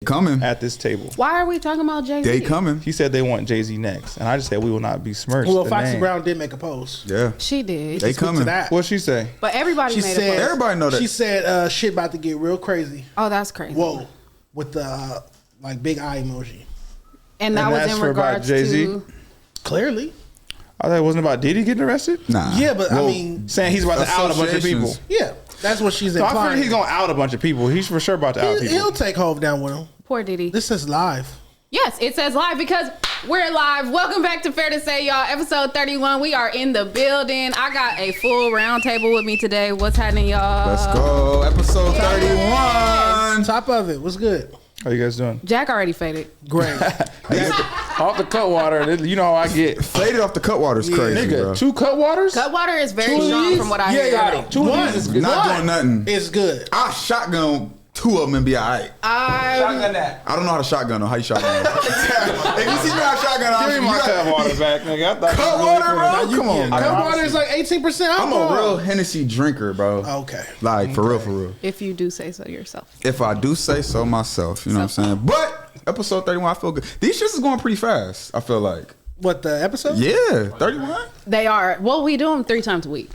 coming at this table. Why are we talking about Jay-Z? They coming. He said they want Jay-Z next, and I just said we will not be smirched. Well, Foxy Brown did make a post. Yeah, she did. They coming. What'd she say? But everybody made a post. Everybody know that. She said shit about to get real crazy. Oh, that's crazy. Whoa, with the like big eye emoji. And that was in regards to Clearly. I thought it wasn't about Diddy getting arrested. Nah. Yeah, but I mean, saying he's about to out a bunch of people. Yeah, that's what she's So I implying. figured he's gonna out a bunch of people. He's for sure about to out people. He'll take Hov down with him. Poor Diddy. This is live. Yes, it says live because we're live. Welcome back to Fair to Say, y'all. Episode 31. We are in the building. I got a full round table with me today. What's happening, y'all? Let's go. Episode 31. Top of it. What's good? How you guys doing? Jack already faded. Great. Off the Cutwater, you know how I get. Faded off the Cutwater's crazy, Nigga, bro. 2 Cutwaters? Cutwater is very strong from what I hear. Yeah. 2 of these is good. Not doing nothing. It's good. I shotgun 2 of them and be alright. Shotgun that. I don't know how to shotgun them. How you shotgun them? If you see me how to shotgun, Give me my Cutwater back, nigga. I thought Cutwater, bro. Come on, man. Cutwater is like 18% I'm alcohol. a real Hennessy drinker, bro. Okay. Like, for real, for real. If you do say so yourself. If I do say so myself, you know what I'm saying? But episode 31, I feel good. These shits is going pretty fast, I feel like. What, the episode? Yeah, 31? They are. Well, we do them 3 times a week.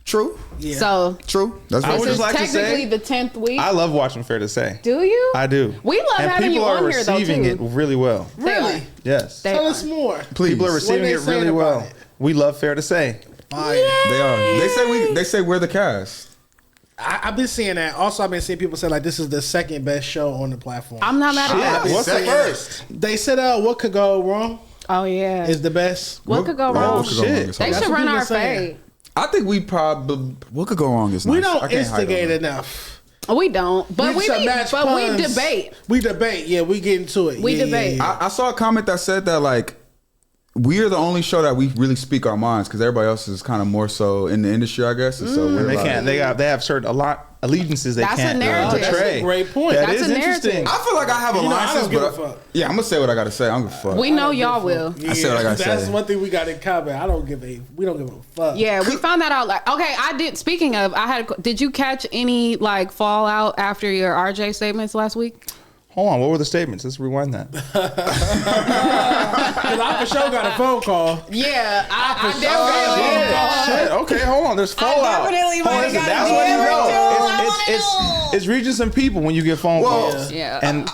True. Yeah. So True. That's I what would this just is like to technically say, the 10th week. I love watching Fair to Say. Do you? I do. We love and having you people are on here, though, receiving too. it really well. Really? Yes. They Tell are. us more. Please. People are receiving What they it saying really about well. it? We love Fair to Say. Fire. They are. They say we're the cast. I've been seeing that. Also, I've been seeing people say like this is the second best show on the platform. I'm not mad at that. What's the first? They said, "What could go wrong Oh, yeah. is the best." What could go wrong? What could go wrong is They hard. should what run people our saying. fade. I think we probably. What could go wrong is We nice. I don't can't hide instigate on it. enough. We don't. But we just match puns. debate. We debate. Yeah, we get into it. We Yeah, debate. yeah, yeah. I saw a comment that said that like we're the only show that we really speak our minds because everybody else is kind of more so in the industry, I guess. And so we're They like, can't. They have certain allegiances they That's a can't narrative. betray. That's a great point. That That's is a narrative. interesting. I feel like I have You know, I alliances, don't give but a fuck. yeah, I'm gonna say what I gotta say. I'm gonna fuck. We know y'all will. Yeah, I said what I gotta that's say. one thing we got in common. We don't give a fuck. Yeah, we found that out. Like, okay, I did. Speaking of, did you catch any like fallout after your RJ statements last week? Hold on. What were the statements? Let's rewind that. Because I for sure got a phone call. Yeah, I Shit. Okay, hold on. There's fallout. definitely Hold on, might listen, have that's got when you it. know. It's reaching some people when you get phone Well, calls. Yeah. And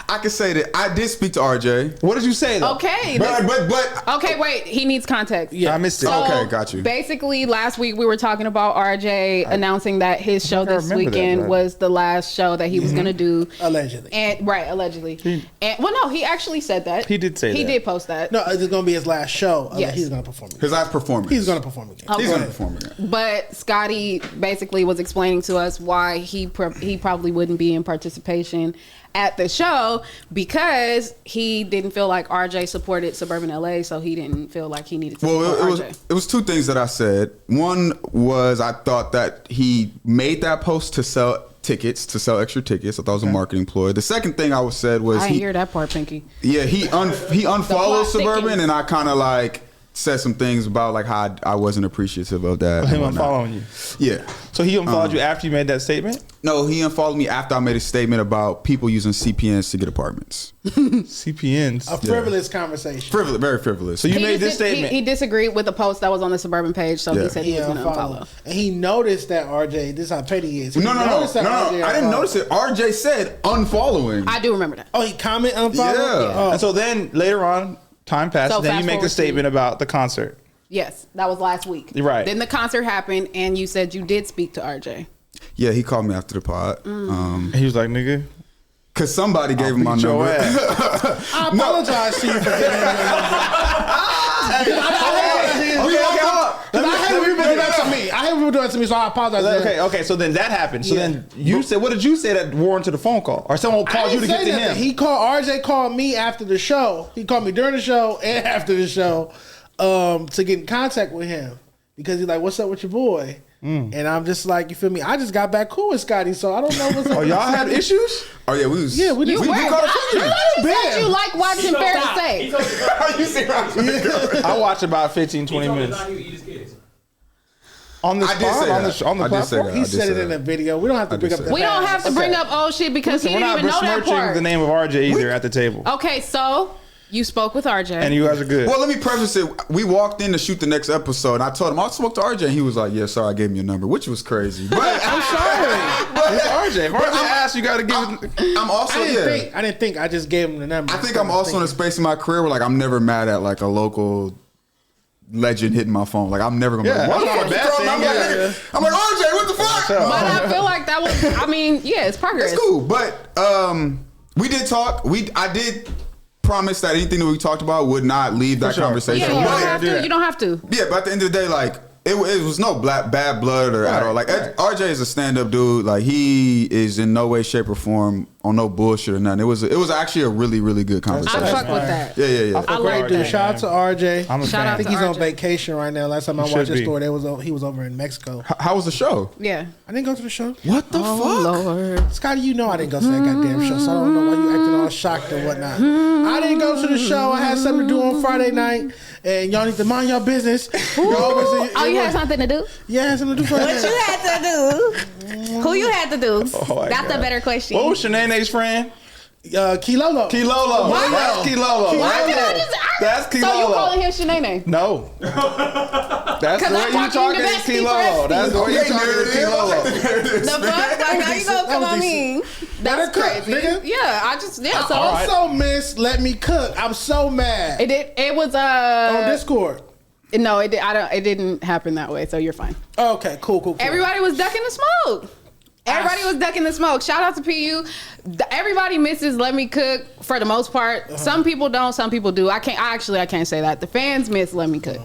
I can say that I did speak to RJ. what did you say though? Okay. But Okay, wait. He needs context. Yeah. I missed it. So, Okay, got you. Basically, last week we were talking about RJ announcing that his show I this remember that, weekend but- was the last show that he was going to do. Allegedly. And allegedly. No, he actually said that. He did say He that. did post that. No, it's going to be his last show. Yes. He's going to perform again. his last performance. He's going to perform again. He's Okay. gonna perform again. But Scotty basically was explaining to us why he probably wouldn't be in participation at the show because he didn't feel like RJ supported suburban LA, so he didn't feel like he needed to support RJ. It was 2 things that I said. One was I thought that he made that post to sell extra tickets. I thought it was a marketing ploy. The second thing I said was I didn't hear that part, Pinky. Yeah, he unfollowed plot Suburban, thickens. and I kind of like said some things about like how I wasn't appreciative of that. Him and whatnot. unfollowing you. Yeah. So he unfollowed you after you made that statement? No, he unfollowed me after I made a statement about people using CPNs to get apartments. CPNs. A frivolous conversation. Frivolous, very frivolous. So you He made this just did- statement. He disagreed with the post that was on the suburban page, so Yeah. he said he was going to unfollow. And he noticed that RJ, this is how petty he is. He no. noticed that RJ I didn't unfollowed. notice it. RJ said unfollowing. I do remember that. Oh, he comment unfollowed? Yeah. Oh. And so then later on, time passed, So and then you fast make the forward statement to- about the concert. Yes, that was last week. Right. Then the concert happened, and you said you did speak to RJ. Yeah, he called me after the pod. And he was like, nigga. Cause somebody gave him my beat your number. ass. I apologize to you for getting him your number. I hate when people do that to me. I hate when people do that to me, so I apologize. Okay. So then that happened. So Yeah. then you said, what did you say that warranted a phone call? Or someone I called you to didn't get say to nothing. him? RJ called me after the show. He called me during the show and after the show to get in contact with him because he's like, "What's up with your boy?" And I'm just like, you feel me? I just got back cool with Scotty, so I don't know what's up. Oh, y'all had issues? Oh yeah, we was. Yeah, we did. You were. called a few. You said you like watching Fair to Say. You see what I'm saying? I watched about 15, 20 minutes. On the I did spot, say on that. the I did say platform. that. He I did said say it in that. a video. We don't have to bring up the We don't past. have to bring up old shit because Listen, he we're didn't not even know that besmirching part. the name of RJ either at the table. Okay, so you spoke with RJ. And you guys are good. Well, let me preface it. We walked in to shoot the next episode, and I told him I spoke to RJ, and he was like, "Yeah, sorry, I gave him your number," which was crazy. But I'm sorry. It's RJ. If RJ asks, you got to give it. I'm also I didn't think. I just gave him the number. I think I'm also in a space in my career where like I'm never mad at like a local legend hitting my phone. Like I'm never gonna be like, Yeah, "What the that's fuck not a you bad throwing?" thing, I'm like, RJ, what the fuck? but I feel like that was. I mean, yeah, it's progress. It's cool, but we did talk. I did promise that anything that we talked about would not leave that sure. conversation. Yeah, you But- don't have to. You don't have to. Yeah, but at the end of the day, like it was no bad blood or at all. Like RJ is a stand up dude. Like he is in no way, shape, or form on no bullshit or nothing. It was actually a really good conversation. I fuck with that. Yeah. I Great like dude. that. Shout out to RJ. I'm a Shout fan. out I think to he's on RJ. vacation right now. Last time I He watched should his be. story, he was over in Mexico. How was the show? Yeah. I didn't go to the show. What the fuck? Lord. Scotty, you know I didn't go to that goddamn show, so I don't know why you acting all shocked or whatnot. I didn't go to the show. I had something to do on Friday night, and y'all need to mind your business. Oh, you had something to do? Yeah, I had something to do for What you had to do? Who you had to do? my That's God. a better question. What was Shanae's friend? Kilolo. Kilolo. What? That's Kilolo. Why did I just? That's Kilolo. So you calling him Shanae? No. That's the 'Cause way I'm you talking talking to to Bestie Kilolo. for That's the way you Okay, talking to Kilolo. The fuck? Like, how you gonna come on me? That's cook, crazy. nigga. Yeah, I just I so also miss Let Me Cook. I'm so mad. it was On Discord. no, it did, I don't, it didn't happen that way, so you're fine. Okay, cool. Everybody was ducking the smoke. Everybody was ducking the smoke. Shout out to PU. Everybody misses Let Me Cook for the most part. Some people don't, some people do. I can't say that. The fans miss Let Me Cook.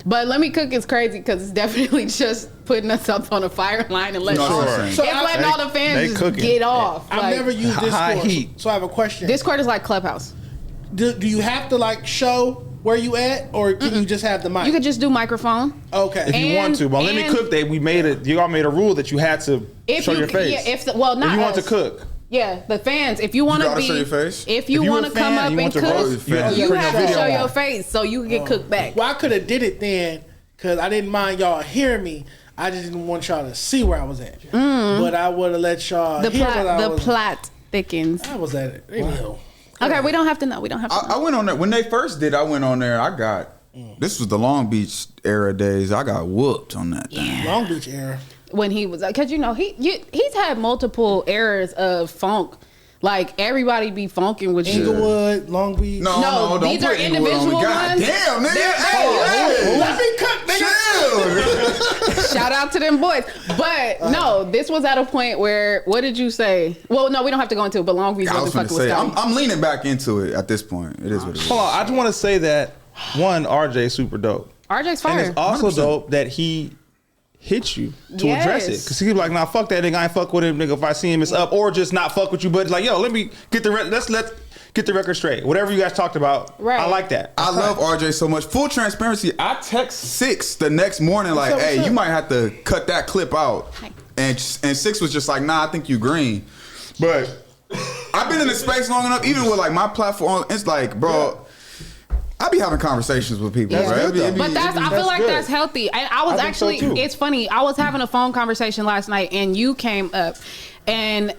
But Let Me Cook is crazy because it's definitely just putting us up on a fire line and letting, No, all, sure. and So letting all the they fans just cooking. get off. I've Like, never used high Discord, heat. so I have a question. Discord is like Clubhouse. Do you have to like show where you at, or can you just have the mic? You could just do microphone. Okay. If you want to, but Let Me And- Cook Day, you all made a rule that you had to show your face. Yeah, if not if you want us. to cook. Yeah, the fans. If you want to gotta be, show your face? if you If you want a to come fan, up you and want to cook, roast, you have to you bring have your to video show your on. face so you can get cooked back. Well, I could have did it then because I didn't mind y'all hearing me. I just didn't want y'all to see where I was at. But I would have let y'all The hear what I plot, the was. plot thickens. I was at it. Anywho. Okay, we don't have to know. We don't have to. I went on there when they first did. I went on there. I got this was the Long Beach era days. I got whooped on that thing. Long Beach era. When he was, because he's had multiple eras of funk. Like everybody be funking with you. Inglewood, Long Beach. No, don't these put are Inglewood on me. individual God ones. damn, nigga. Hey, Let me cook, nigga. Chill. Shout out to them boys. But no, this was at a point where, what did you say? Well, no, we don't have to go into it, but Long Beach I was wasn't gonna fucking with say, Scotty. I'm leaning back into it at this point. It is what it is. Hold on, I just want to say that one, RJ is super dope. RJ's And fire. it's also 100%. dope that he hit you to Yes. address it. Because he be like, nah, fuck that nigga. I ain't fuck with him, nigga. If I see him, it's up. Or just not fuck with you. But like, yo, let me get let's get the record straight. Whatever you guys talked about, Right. I like that. I love RJ so much. Full transparency, I text 6 the next morning like, What's up, hey, what's you up? might have to cut that clip out. And 6 was just like, nah, I think you green. But I've been in this space long enough, even with like my platform, it's like, bro, I be having conversations with people, Yeah. right? But I feel like good. that's healthy. And I was I think so, actually, too. it's funny. I was having a phone conversation last night, and you came up, and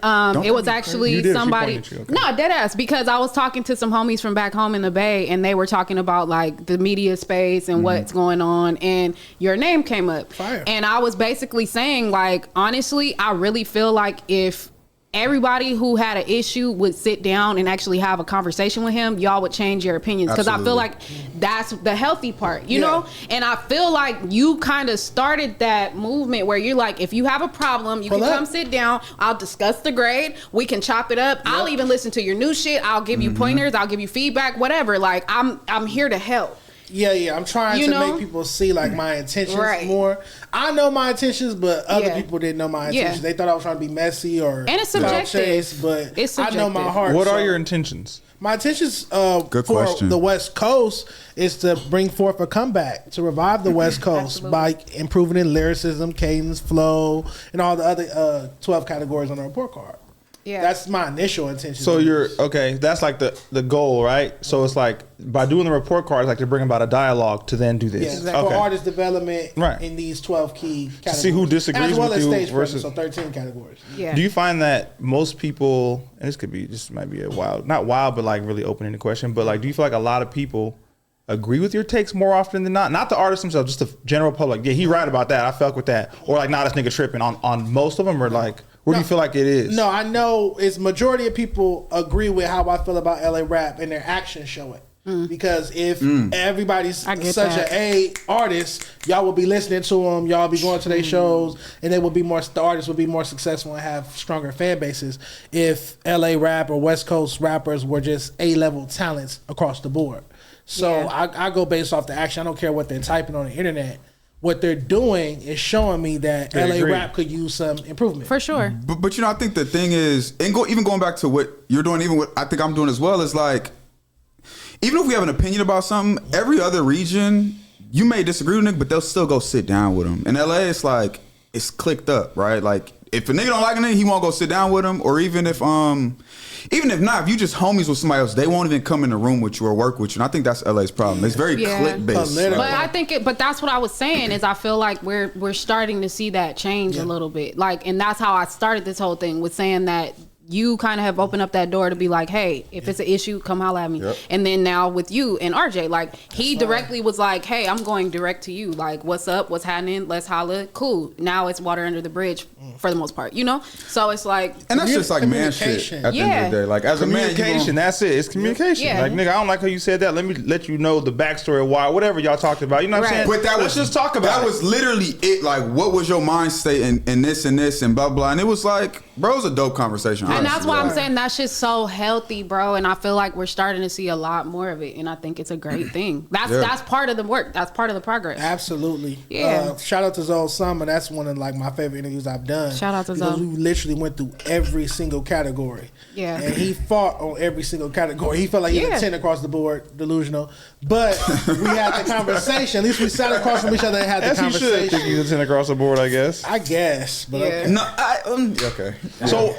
it was actually You did. She somebody. pointed at you. Okay. No, dead ass, because I was talking to some homies from back home in the Bay, and they were talking about like the media space and what's going on, and your name came up, Fire. and I was basically saying like, honestly, I really feel like if everybody who had an issue would sit down and actually have a conversation with him, y'all would change your opinions. Because I feel Absolutely. like that's the healthy part, you Yeah. know? And I feel like you kind of started that movement where you're like, if you have a problem, you Pull can up. come sit down. I'll discuss the grade. We can chop it up. I'll even listen to your new shit. I'll give you pointers. I'll give you feedback, whatever. Like, I'm here to help. Yeah. I'm trying You to know? make people see like my intentions Right. more. I know my intentions, but other Yeah. people didn't know my Yeah. intentions. They thought I was trying to be messy or And it's clout subjective. chase, but It's I know my subjective. heart. What so are your intentions? my intentions Good for question. the West Coast is to bring forth a comeback to revive the West Coast Absolutely. by improving in lyricism, cadence, flow, and all the other 12 categories on the report card. Yeah. That's my initial intention. So you're okay. That's like the goal, right? So it's like by doing the report cards, like to bring about a dialogue to then do this. Yeah, exactly. For artist development Right. in these 12 key categories. To see who disagrees as well with as you stage versus- presence, so 13 categories. Yeah. Do you find that most people, and this might be a wild, not wild, but like really opening the question, but like, do you feel like a lot of people agree with your takes more often than not? Not the artists themselves, just the general public. Yeah, he right about that. I fuck with that. Or like, nah, this nigga tripping on most of them, or like, where do you feel like it is? No, I know it's majority of people agree with how I feel about LA rap and their actions show it. Because if everybody's such an A artist, y'all will be listening to them, y'all be going to their shows, and the artists will be more successful and have stronger fan bases if LA rap or West Coast rappers were just A-level talents across the board. So I go based off the action. I don't care what they're typing on the internet. What they're doing is showing me that LA rap could use some improvement. For sure. But I think the thing is, and even going back to what you're doing, even what I think I'm doing as well, is like, even if we have an opinion about something, every other region, you may disagree with nigga, but they'll still go sit down with them. In LA, it's like, it's clicked up, right? Like, if a nigga don't like a nigga, he won't go sit down with him. Or even if not, if you just homies with somebody else, they won't even come in the room with you or work with you. And I think that's LA's problem. It's very click based. But I think but that's what I was saying is I feel like we're starting to see that change a little bit. Like, and that's how I started this whole thing with saying that you kind of have opened up that door to be like, hey, if it's an issue, come holla at me. And then now with you and RJ, like he directly was like, hey, I'm going direct to you. Like, what's up? What's happening? Let's holla. Cool. Now it's water under the bridge for the most part, you know? So it's like, and that's just like man shit at the end of the day. Like as a man, communication, that's it. It's communication. Yeah. Like, nigga, I don't like how you said that. Let me let you know the backstory of why, whatever y'all talked about. You know what I'm saying? But Let's just talk about that. Was literally it. Like, what was your mind state in this and blah blah. And it was like, bro, it was a dope conversation. And that's why I'm saying that shit's so healthy, bro. And I feel like we're starting to see a lot more of it. And I think it's a great thing. That's part of the work. That's part of the progress. Absolutely. Yeah. Shout out to Zoe Summer. That's one of like my favorite interviews I've done. Shout out to Zoe. Because we literally went through every single category. Yeah. And he fought on every single category. He felt like he was a 10 across the board, delusional. But we had the conversation. At least we sat across from each other and had the conversation. You should think he's a 10 across the board, I guess. I guess. But okay. No, okay.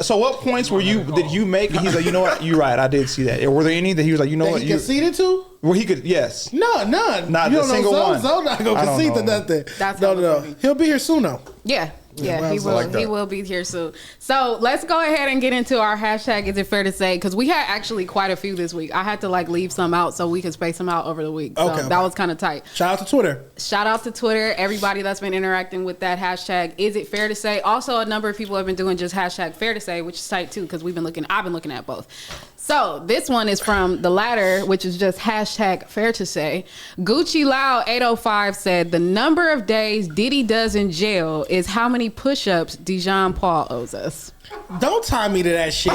So what points did you make? He's like, you know what? You're right. I did see that. Were there any that he was like, you know that what? He conceded to? Well, he could. Yes. No, none. Not you the don't single know one. Zoe not gonna concede to nothing. That's no. He'll be here soon though. Yeah, he will. like that. He will be here soon. So let's go ahead and get into our hashtag. Is it fair to say? Because we had actually quite a few this week. I had to like leave some out so we could space them out over the week. So that was kind of tight. Shout out to Twitter. Shout out to Twitter. Everybody that's been interacting with that hashtag. Is it fair to say? Also, a number of people have been doing just hashtag fair to say, which is tight too because I've been looking at both. So this one is from the latter, which is just hashtag fair to say. Gucci Lau 805 said the number of days Diddy does in jail is how many push-ups Dijon Paul owes us. Don't tie me to that shit.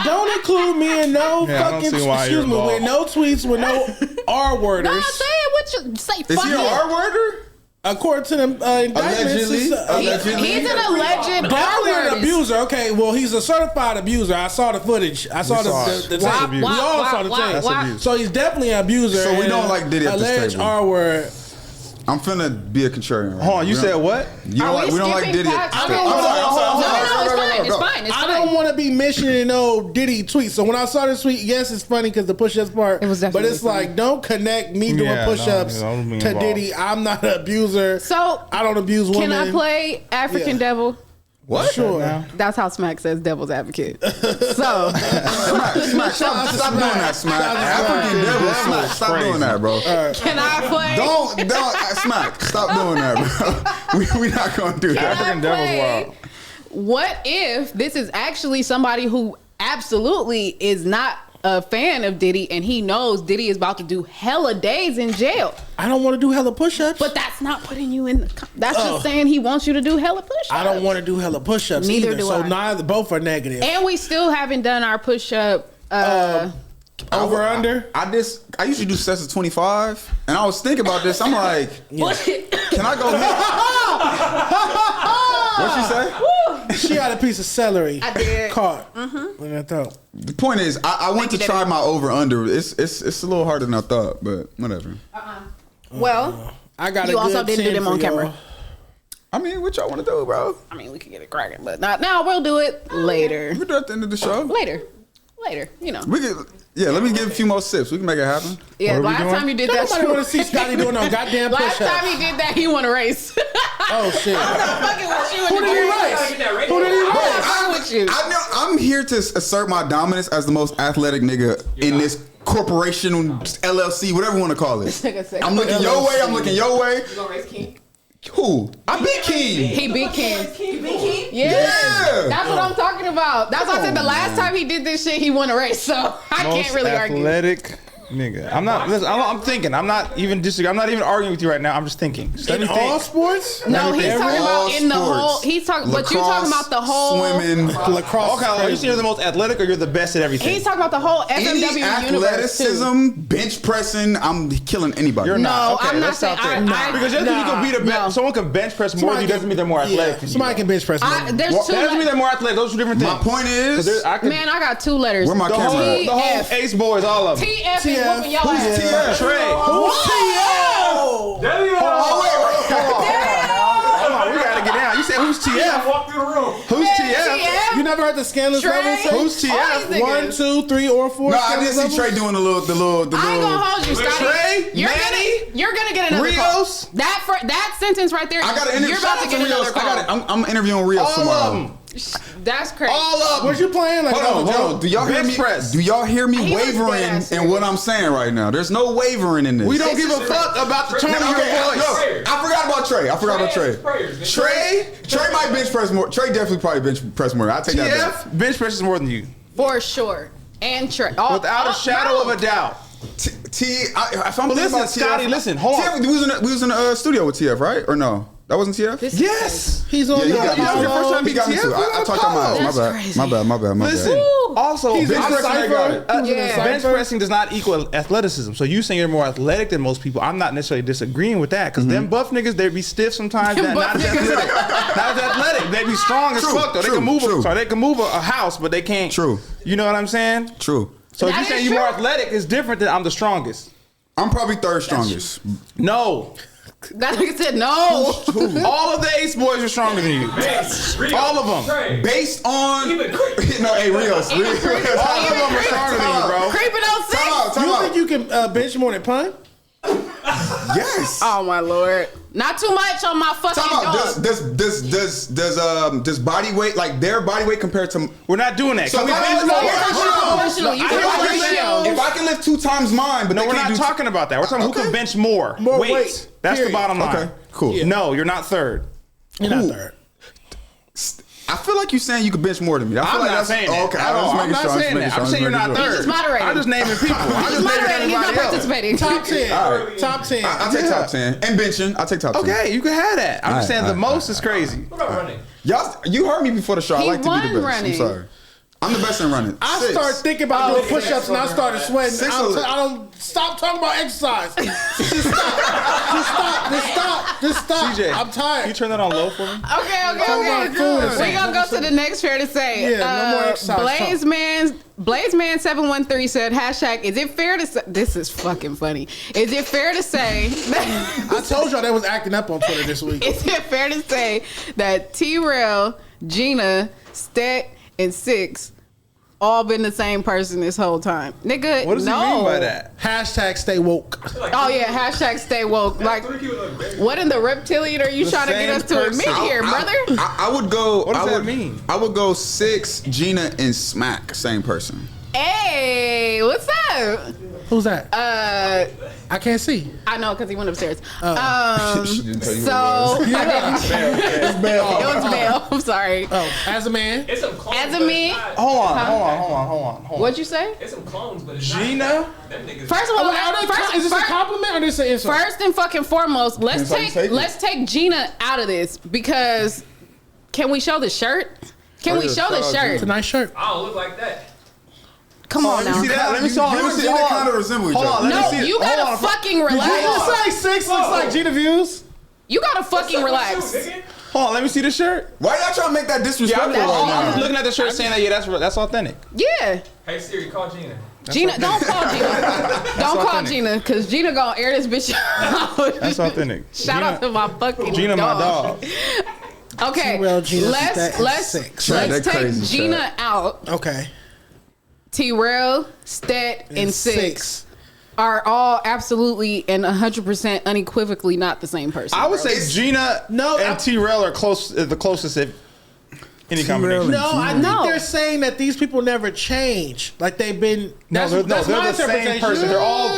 Don't include me in no fucking excuse me with no tweets with no R-worders. No, say it. What you say? Is he an R-worder? According to the indictments, he's an alleged definitely an R-word. abuser. Okay, well, he's a certified abuser. I saw the footage. I saw the tape. We all saw the tape. So he's definitely an abuser. So we don't like Diddy at this alleged table. R-word. I'm finna be a contrarian. Right Hold on, you said what? You don't like, we don't like Diddy at this table. No, it's fine. I don't want to be mentioning no Diddy tweets. So when I saw this tweet, yes, it's funny because the push-ups part. It was definitely but it's funny. like, don't connect me doing push-ups to Diddy. I'm not an abuser. So I don't abuse women. Can I play African Devil? What? Sure. That's how Smack says devil's advocate. So Smack, stop doing that, Smack. African devil, Smack, stop doing that, bro. can I play? Don't, Smack, stop doing that, bro. We not gonna do that. African devil's wild. What if this is actually somebody who absolutely is not a fan of Diddy and he knows Diddy is about to do hella days in jail? I don't want to do hella push-ups. But that's not putting you in the... That's just saying he wants you to do hella push-ups. I don't want to do hella push-ups Neither either. do So I. both are negative. And we still haven't done our push-up... over under? I usually do sets of 25, and I was thinking about this. I'm like, can I go What'd she say? She had a piece of celery. I did. Caught in her throat. The point is, I went to try my over under. It's a little harder than I thought, but whatever. Well, I got you a also good didn't do 10 them on for y'all. camera. I mean, what y'all want to do, bro? I mean, we can get it cracking, but not now. We'll do it later. We can do it at the end of the show. Later. You know. We can. Yeah, let me give a few more sips. We can make it happen. Yeah, What are we last doing? time you did that, Nobody want to see Scotty doing no goddamn last push-ups. time he did that, he won a race. Oh shit! Fucking with you. Who did he race? Who did he race? I'm with you. I know. I'm here to assert my dominance as the most athletic nigga in this corporation, LLC, whatever you want to call it. Take a second. I'm looking your way. I'm looking your way. You gonna race King? Who? I beat King. He beat King. You beat King? Yeah. That's what I'm talking about. That's why I said the last time he did this shit, he won a race. So I can't really argue. Athletic nigga. I'm not. Listen, I'm thinking. I'm not even disagreeing. I'm not even arguing with you right now. I'm just thinking. Just let In me think. all sports? No, he's Every- talking about in the sports. whole. He's talking, but you talking about the whole. swimming, Lacrosse. Okay, are you saying you're the most athletic or you're the best at everything? He's talking about the whole any FMW universe too. athleticism, bench pressing. I'm killing anybody. You're No, not. Okay, I'm not let's stop saying- there. I- because just because you can beat a no. someone can bench press more than you doesn't mean they're more athletic. than you. Somebody can bench press. There's Well, two. That doesn't mean they're more athletic. Those are two different things. My point is, Man, I got two letters. Where my the camera whole, at? the whole TF. Ace boys, all of them. TF is TF. whooping your Who's ass. TF? Trey. Who's TF? Hold on, we gotta get down. You said who's TF? Walk through the room. Who's TF? You never heard the scandalous Trey. level? say? Who's TF? 1, 2, 3, or 4. No, I did see Trey doing the little. I ain't gonna hold you, Scotty. Trey, You're gonna get another Rios? call. That sentence right there. I got to interview. You're about to get another I call. got it. I'm interviewing Rios All tomorrow. of them. That's crazy. All of them. What you playing? Like, Hold on. Do y'all hear Bench me? press. Do y'all hear me He was wavering dead-ass in what I'm saying right now? There's no wavering in this. We don't give a fuck about the tone of your voice. No, I forgot about Trey. Trey might bench press more. Trey definitely probably bench press more. I take that back. TF bench presses more than you, For sure. And Trey. without a shadow of a doubt. If I'm But thinking listen, about Scotty, TF, listen, hold on. We was in the studio with TF, right? Or no? That wasn't TF? This is Yes. He's on Yeah, he the got me Your first time too. He got me TF? too. I talked out my That's ass. crazy. My bad. Listen. Also, He's bench in pressing, Cypher. I got it. He was in Yeah. Bench Cypher. pressing does not equal athleticism. So you saying you're more athletic than most people? I'm not necessarily disagreeing with that because them buff niggas they be stiff sometimes. Them Not buff as niggas. athletic. Not as athletic. They be strong as True, fuck though. They true, can move. true. So they can move a house, but they can't. True. You know what I'm saying? True. So if That you is saying you're more true. athletic, it's different than I'm the strongest. I'm probably third strongest. No. That nigga said no. All of the Ace boys are stronger than you. All of them. Based on no, hey Rios. All of them are stronger than you, bro. Creeping on six. Time You out. think you can bench more than Pun? Yes. Oh my lord. Not too much on my fucking Time out. dog. Does body weight, like their body weight compared to? We're not doing that. So Can we no, bench no, more? no, no. Proportional. You If can I do can ratios. lift- If I can lift 2 times mine, but No, they we're can't not do talking about that. We're talking who Okay. can bench more. More weight. weight, That's period. the bottom line. Okay, cool. Yeah. No, you're not third. You're not Ooh. third. I feel like you saying you could bench more than me. I feel I'm like not that's saying that. okay. At all. I'm not saying that. I'm saying you're not third. He's just moderating. I'm just naming people. I'm He's just naming moderating. He's not everybody else. participating. Top 10. All right. Top 10. I'll take top 10 and benching. I'll take top 10. Okay, you can have that. I'm just All saying right, the most is crazy. What about running? Y'all, you heard me before the show. I He like to be won the best. running. I'm sorry. I'm the best in running. I 6. started thinking about doing push-ups and I started sweating. Six I or- don't stop talking about exercise. Just stop. CJ, I'm Can you tired. turn that on low for me? Okay. about food or We're something. gonna go to the next fair to say. Yeah, no more exercise Blazeman 713 said hashtag. Is it fair to say? This is fucking funny. Is it fair to say? I told y'all they was acting up on Twitter this week. Is it fair to say that T-Rell, Gina, Stet, and Six all been the same person this whole time? Nigga, What does no. he mean by that? Hashtag stay woke. Oh yeah, hashtag stay woke. Like, what in the reptilian are you The trying to get same us to person. admit here, brother? I would go. What does I that would, mean? I would go 6, Gina, and Smack. Same person. Hey, what's up? Who's that? I can't see. I know because he went upstairs. She didn't tell you So who it was. I didn't. It was Bell. I'm sorry. Oh, as a man. It's some clones. As a but me- it's not- Hold on. What'd you say? It's some clones, but it's Gina? not. Them niggas. First of all, Is this a compliment or is this an insult? first and fucking foremost, Depends how you take it. let's take Gina out of this because can we show the shirt? Can Oh, we yeah, show shout the out shirt? It's a nice shirt. I don't look like that. Come on Let me see now. that. Let me see. Hold on. You Let me and see. Gina Hold on. kind of resemble each Hold other. on. Let me No, see. you Hold gotta on. fucking Did you relax. just say 6 looks like Gina Views? You gotta fucking relax. Hold on. Let me see the shirt. Why y'all trying to make that disrespectful I'm right just now? looking at the shirt saying that. Yeah, that's authentic. Yeah. Hey Siri, call Gina. Gina, don't call Gina. Don't call authentic. Gina, because Gina gonna air this bitch out. That's authentic. Shout out to my fucking Gina, dog. my dog. Okay, T-rell, Gina, Stat, let's six. Right, take that crazy Gina shit. out. Okay. T-rell, Stat, and Six are all absolutely and 100% unequivocally not the same person. I would bro. say Gina and T-rell are the closest if any combination. No, I think No. they're saying that these people never change. Like they've been. No, they're my the same interpretation. person. They're all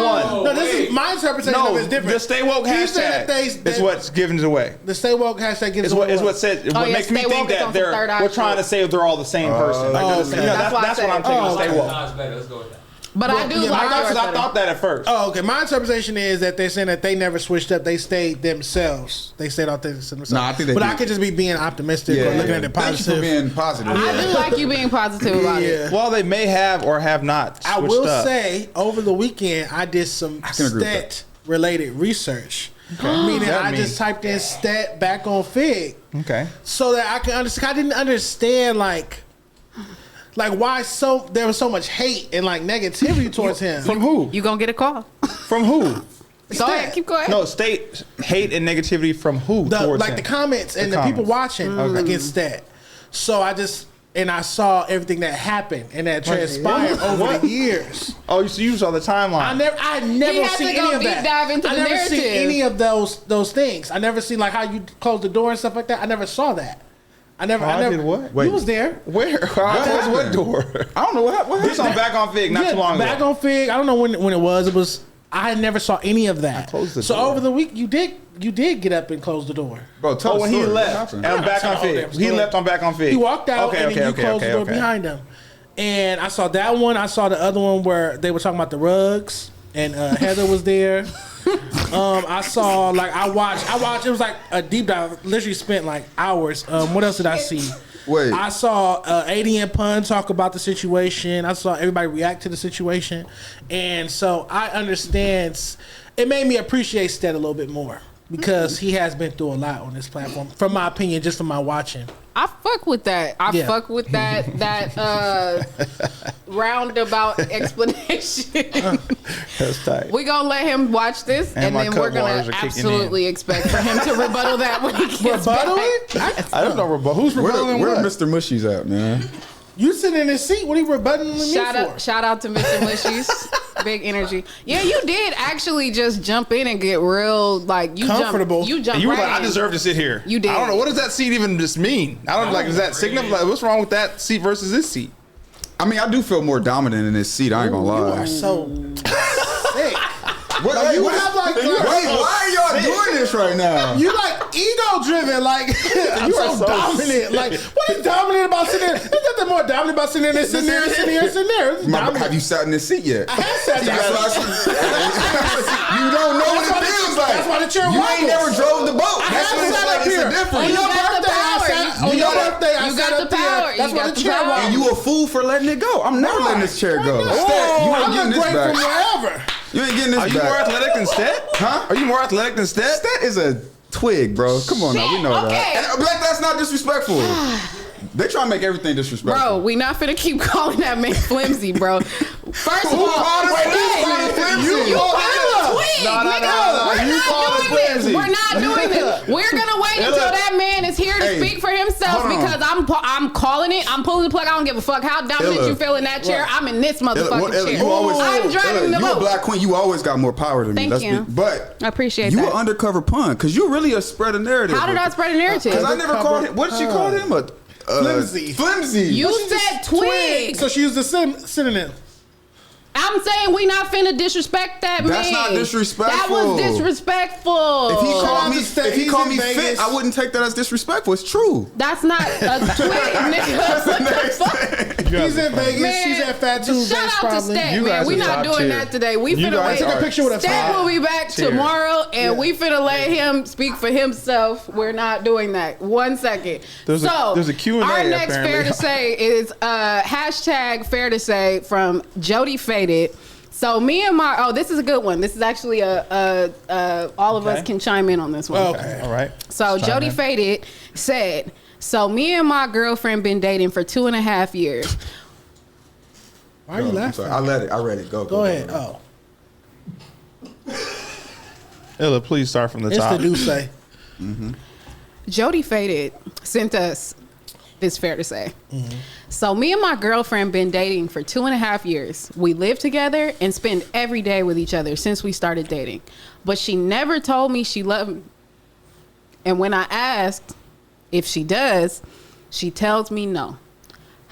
one. No, this is my interpretation of it is different. The stay woke He said hashtag that is what's given it away. the stay woke hashtag gives Is what said. What yeah, makes me stay woke think is that on some third eye we're trying shit. to say they're all the same person. Like, they're the same. okay. You know, That's why I that's what said I'm taking. it. Stay woke. Nas better. Let's go with that. But I do yeah, like I yours better. thought that at first. Oh, okay. My interpretation is that they're saying that they never switched up. They stayed themselves. They stayed authentic to themselves. Nah, I think they But did. I could just be being optimistic or looking at it Thank you for positive. being positive. I do like you being positive about it. Well, they may have or have not. I switched will up. say, over the weekend, I did some can agree with that. stat-related research. Meaning, that I mean? just typed in stat back on Fig Okay. so that I can understand. I didn't understand, like why there was so much hate and, like, negativity towards him. From who? You gonna get a call. From who? Go ahead, keep going. No, state hate and negativity from who towards him? The comments and The the people comments. watching against that. So I saw everything that happened and that transpired over the years. Oh, so you saw the timeline. I never He had seen to go any of deep that. dive into I the never seen narrative. any of those things. I never seen like how you close the door and stuff like that. I never saw that. I never. did what? You was there. Where? What door? I don't know what happened. This on Back on Fig not too long back ago. on Fig. I don't know when it was. It was. I never saw any of that. closed the so door. over the week, you did get up and close the door. Bro, tell Oh, the when he story. What left. happened? And Back on Tell the Fig. damn He story. left on Back on Fig. He walked out and then you closed the door okay. behind him. And I saw that one. I saw the other one where they were talking about the rugs and Heather was there. I saw I watched. It was like a deep dive. Literally spent like hours. What else did I see? Wait. I saw AD Pun talk about the situation. I saw everybody react to the situation, and so I understand. It made me appreciate Stead a little bit more because he has been through a lot on this platform. From my opinion, just from my watching. I fuck with that. I Yeah. fuck with that roundabout explanation. That's tight. We gonna let him watch this, And and my then cut we're gonna waters are kicking absolutely expect for him to rebuttal that when he gets Rebuttal back. it? I don't know who's rebutting Where what. Mr. Mushy's at, man? You sitting in his seat. What are you rebutting me for? Shout out to Mr. Mushies. Big energy. Yeah, you did actually just jump in and get real you Comfortable. You jumped You were right like, I in. deserve to sit here. You did. I don't know. What does that seat even just mean? I don't like. Does that signify? Like, what's wrong with that seat versus this seat? I mean, I do feel more dominant in this seat. I ain't gonna You lie. are so sick. What, you have why are y'all doing this right now? You ego driven, you are so dominant. What is dominant about sitting there? There's nothing more dominant about sitting there than sitting there, sitting here, sitting there. It's dominant. Have you sat in this seat yet? I have sat there. You don't know what it feels like. That's why the chair You wobbles. ain't never drove the boat. I That's haven't what it's sat like. up It's here. a difference. You got the On your power. birthday, I You sat got up the power. there. That's You why got the the chair power. And wobbles. you a fool for letting it go. I'm never letting this chair go. Why not? Stat, you I'm ain't getting a this great from back. wherever. You ain't getting this Are you more back. athletic than Stet? Huh? Are you more athletic than Stet? Stat is a twig, bro. Come on now, we know Okay. that. And that's not disrespectful. They try to make everything disrespectful. Bro, we not finna keep calling that man flimsy, bro. First of all, called him flimsy? You called him a twig, No, nigga. you We're called not him doing flimsy. this. We're not doing this. We're gonna wait until that man is here to Hey, speak for himself hold on. because I'm calling it. I'm pulling the plug. I don't give a fuck how dominant Illa. you feel in that chair. I'm in this motherfucking Illa, chair. you always, I'm driving the you a boat. black queen. You always got more power than me. Thank you. But I appreciate you that. an undercover pun because you really a spread a narrative. How did I spread a narrative? Because I never called him. What did she call him? Flimsy. Flimsy. You said twig. So she used the synonym. I'm saying we not finna disrespect that man. That's not disrespectful. That was disrespectful. If he Shout called out me, to Stat. if he He's called in me fit, Vegas. I wouldn't take that as disrespectful. It's true. That's not a twig, nigga. What the fuck? He's in Vegas. Man, She's at Fat Tuesdays shout out to probably. Stat, You man. guys We are not top doing tier. that today. We You finna guys wait. I took a picture with a Stat flag. will be back Cheer. tomorrow, and we finna let him speak for himself. We're not doing that. 1 second. There's a Q&A Our next apparently. fair to say is hashtag fair to say from Jody Faded. So me and this is a good one. This is actually all of us Okay. can chime in on this one. Okay. All right. So Let's chime Jody in. Faded said, so me and my girlfriend been dating for 2.5 years. Why are you laughing? Sorry, I read it. Go ahead. Oh, Ella, please start from the it's top. the Duce. Jody Faded sent us this, fair to say. So me and my girlfriend been dating for 2.5 years. We live together and spend every day with each other since we started dating. But she never told me she loved me. And when I asked if she does, she tells me no.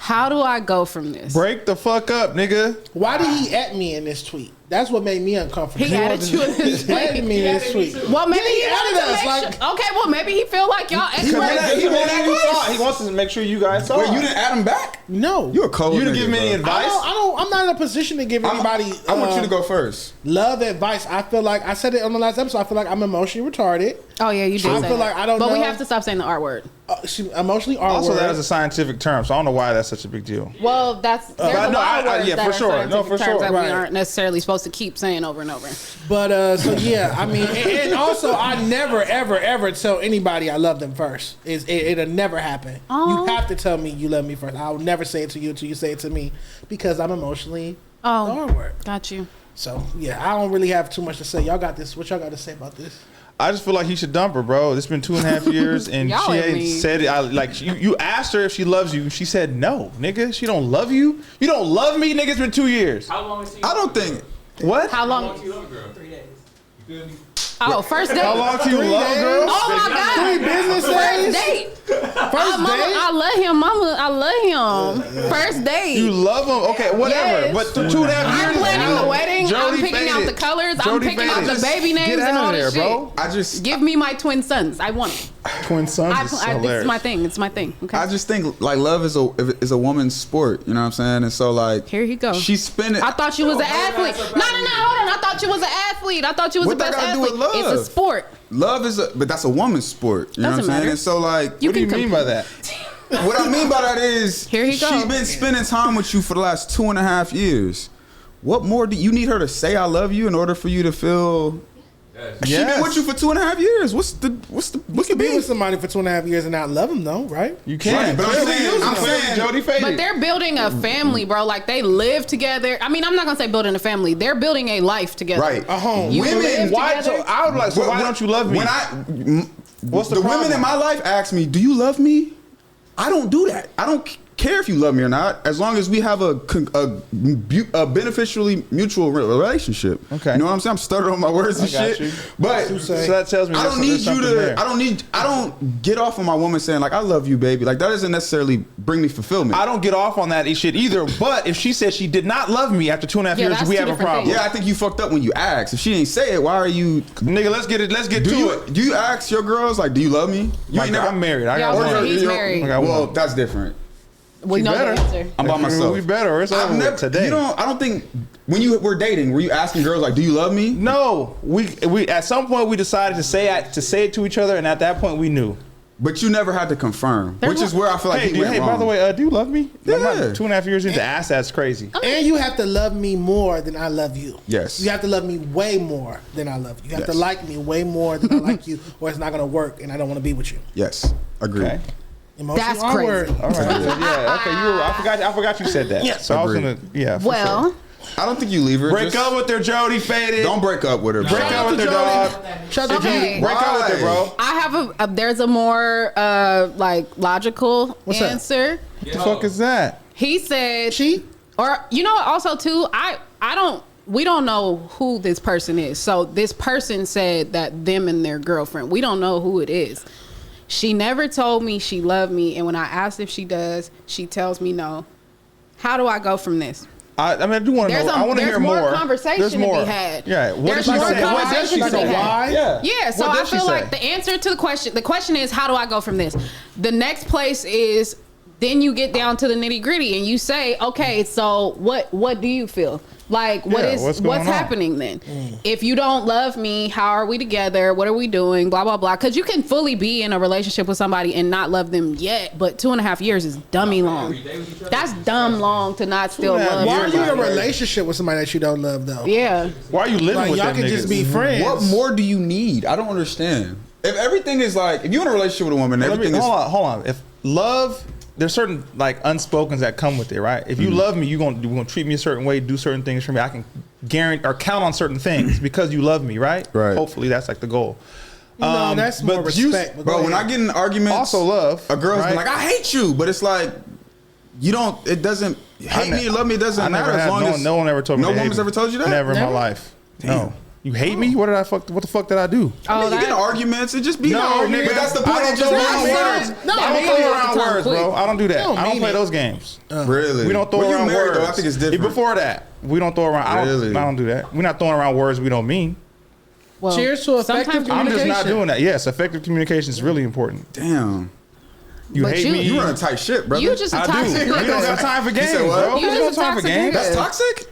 How do I go from this? Break the fuck up, nigga. Why did he at me in this tweet? That's what made me uncomfortable. He added you in his He added me in this tweet. Well, maybe Yeah, he he wanted added to us, make like- sure. Okay, well, maybe he feel like y'all express. He wants to make sure you guys saw. Wait, you didn't add him back? No, You a cold You didn't nigga, give me any bro. advice. I'm not in a position to give anybody. I want you to go first. Love advice. I feel like I said it on the last episode. I feel like I'm emotionally retarded. Oh yeah, you do. I say feel that. like I don't But we know. have to stop saying the R word. She emotionally are Also, that is a scientific term, so I don't know why that's such a big deal. Well, there's but a no, lot of words yeah, that for are sure. scientific No, for terms sure. that Right. we aren't necessarily supposed to keep saying over and over. But so yeah, I mean, and also I never ever tell anybody I love them first. It'll never happen. Aw. You have to tell me you love me first. I'll never say it to you until you say it to me because I'm emotionally the R word. Got you. So yeah, I don't really have too much to say. Y'all got this. What y'all got to say about this? I just feel like he should dump her, bro. It's been 2.5 years, and Y'all she ain't ain't mean. said it. You asked her if she loves you. She said no, nigga. She don't love you. You don't love me, nigga. It's been 2 years. How long is he? I don't think. What? How How long? long do you love a girl? 3 days. You feel me? Oh, first date. How long do you love, days. girl? Oh my God. 3 business First days. date. First Mama, date. I love him. Mama, I love him. First date. You love him? Okay, whatever. Yes. But 2.5 years. I'm planning the wedding. I'm Jody picking out the faded. colors. I'm Jody picking out faded. the baby names Get and out all of there, this shit. bro. I just Give me my twin sons. I want them. Twin sons is This is hilarious. my thing. It's my thing. Okay. I just think like love is a woman's sport. You know what I'm saying? And so like Here he go. She's spinning. I thought you was an athlete. No, hold on. I thought you was an athlete. I thought you was What the that best gotta do athlete. with love? It's a sport. Love is but that's a woman's sport. You know what I'm Doesn't saying? matter. And so like You What do you can mean by that? what I mean by that is Here he go. she's been spending time with you for the last 2.5 years. What more do you need her to say I love you in order for you to feel She been with you for 2.5 years. What's the You can be with somebody for 2.5 years and not love them though, right? You can. Right, but I'm saying Jody faded. But they're building a family, bro. Like they live together. I mean, I'm not gonna say building a family. They're building a life together. Right. A home. You Women, live why? together. So I would like. So why don't you love me? When What's the women problem? in my life ask me, "Do you love me?" I don't do that. I don't care if you love me or not, as long as we have a beneficially mutual relationship. Okay. You know what I'm saying? I'm stuttering on my words and I got shit. you. But So that tells me I don't there's need you something to. there. I don't get off on my woman saying like, "I love you, baby." Like that doesn't necessarily bring me fulfillment. I don't get off on that shit either. But if she said she did not love me after 2.5 Yeah, years, that's we two have a different problem. things. Yeah, I think you fucked up when you asked. If she ain't say it, why are you? Nigga, let's get it. Let's get Do to you it. do you ask your girls like, "Do you love me?" You Like, I'm married. I got Yeah, one. okay. He's married. I got Well, one. that's different. We know the better. answer. I'm by myself. We better. It's over with today. You don't. I don't think when you were dating, were you asking girls like, "Do you love me?" No, we at some point we decided to say it to each other, and at that point we knew. But you never had to confirm, There's which is where I feel like Hey, he went wrong. by the way, do you love me? I'm Yeah. not 2.5 years into ask. That's crazy. And you have to love me more than I love you. Yes. You have to love me way more than I love you. You have to Yes. like me way more than I like you, or it's not going to work, and I don't want to be with you. Yes, agreed. Okay. Emotional That's R-word. crazy. All right. Yeah. Okay. I forgot you said that. Yeah. So I was Agreed. gonna. Yeah. for Well, sure. I don't think you leave her. break Just up with her, Jody faded. Don't break up with her. break bro. up with her, Jody. dog. Shout out to Okay. Jody. Break up with her, bro. I have there's a more like logical What's that? answer. What the fuck is that? He said She? or you know also too, we don't know who this person is. So this person said that them and their girlfriend. We don't know who it is. She never told me she loved me, and when I asked if she does, she tells me no. How do I go from this? I mean, I do want to know. I want to there's hear more. conversation There's to more. be had. Yeah. What There's did she more say? What did she conversation to say? be had. Why? Yeah. Yeah, so What I did she feel say? like the answer to the question is, how do I go from this? The next place is, then you get down to the nitty gritty and you say, okay, so what do you feel? Like, what's going on? happening then? If you don't love me, how are we together? What are we doing? Blah, blah, blah. Because you can fully be in a relationship with somebody and not love them yet, but 2.5 years is dummy long. That's dumb long to not still 2.5 love Why are you in a somebody. relationship with somebody that you don't love, though? Yeah. Why are you living Like, with y'all them can niggas? just be friends. What more do you need? I don't understand. If everything is like, if you're in a relationship with a woman, Let me, everything is. hold on. If love there's certain like unspokens that come with it, right? If you love me, you're gonna treat me a certain way, do certain things for me. I can guarantee or count on certain things because you love me, right? Right. Hopefully that's like the goal. No, that's more respect. But Bro, when I get in arguments, Also love, a girl's right? been like, I hate you, but it's like, you don't. It doesn't hate me, love me. It doesn't matter as long as no one ever told me. no they hate woman's me. ever told you that. Never in my Never? life. Damn. No. You hate me? What the fuck did I do? I mean, you get in that- arguments. It just be No, argument. nigga, But that's the I point. don't It just throw be around words. words. No, I don't mean throw it. around words, bro. I don't do that. Don't I don't mean play it. those games. Really? We don't throw When you around married, words. though, I think it's different. Before that, we don't throw around. Really? I don't do that. We're not throwing around words we don't mean. Well, Cheers to effective sometimes- I'm just not communication. doing that. Yes, effective communication is really important. Damn. You But hate you- me. You run a tight ship, brother. You just a I do. toxic We don't nigga. got time for games, said what? bro. You We just don't a time for toxic games. nigga. That's toxic.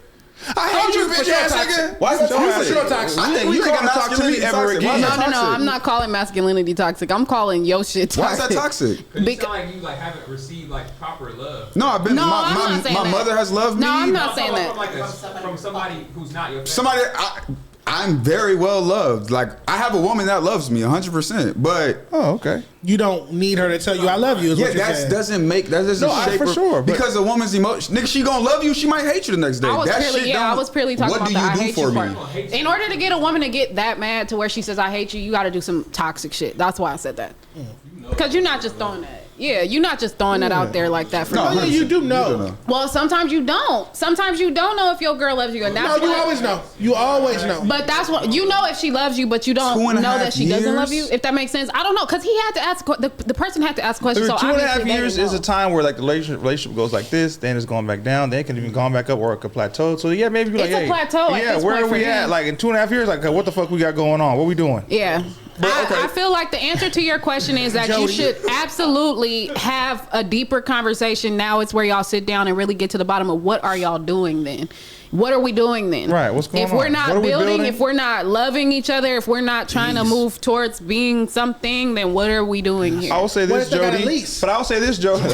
I hate you, for bitch sure ass toxic. nigga. Why is that For toxic? sure toxic. I think You we can't call talk to me masculinity ever toxic. again. Why is No, that no, no. toxic? I'm not calling masculinity toxic. I'm calling your shit toxic. Why is that toxic? Cause you Bec- sound like you like haven't received like proper love. No, I've been. No, I'm not my saying my that. mother has loved me. No, I'm not I'm saying talking that. from somebody who's not your family. Somebody, I'm very well loved. Like I have a woman that loves me 100%. But Oh, okay. You don't need her to tell you I love you. Is yeah, what you're that saying. doesn't make that doesn't No, shape for her, sure, but- because a woman's emotion. Nigga, she gonna love you. She might hate you the next day. I was that purely, shit yeah, I don't- was purely talking what about do the you I do hate for you me? part. In order to get a woman to get that mad to where she says I hate you, you got to do some toxic shit. That's why I said that. Because you're not just throwing that. Yeah, you're not just throwing that out there like that for No, no. yeah, you do know. Well, sometimes you don't. Sometimes you don't know if your girl loves you, and that's No, you what- always know. You always know. But that's what you know if she loves you, but you don't 2.5 know that she doesn't love years? you. If that makes sense, I don't know because he had to ask the person had to ask questions. So 2.5 obviously they years didn't is a know. time where like the relationship goes like this, then it's going back down, then it can even gone back up or it could plateau. So yeah, maybe you're like, It's a hey, plateau at yeah, this where point are we for at? him. Like in 2.5 years, like what the fuck we got going on? What we doing? Yeah. okay. I feel like the answer to your question is that you Jody. should absolutely have a deeper conversation. Now it's where y'all sit down and really get to the bottom of what are y'all doing then. What are we doing then? Right, what's going If we're on? not What are we building, building? if we're not loving each other, if we're not trying to move towards being something, then what are we doing here? I will say What this, if they got a Jody. lease? But I will say this, Jody. No,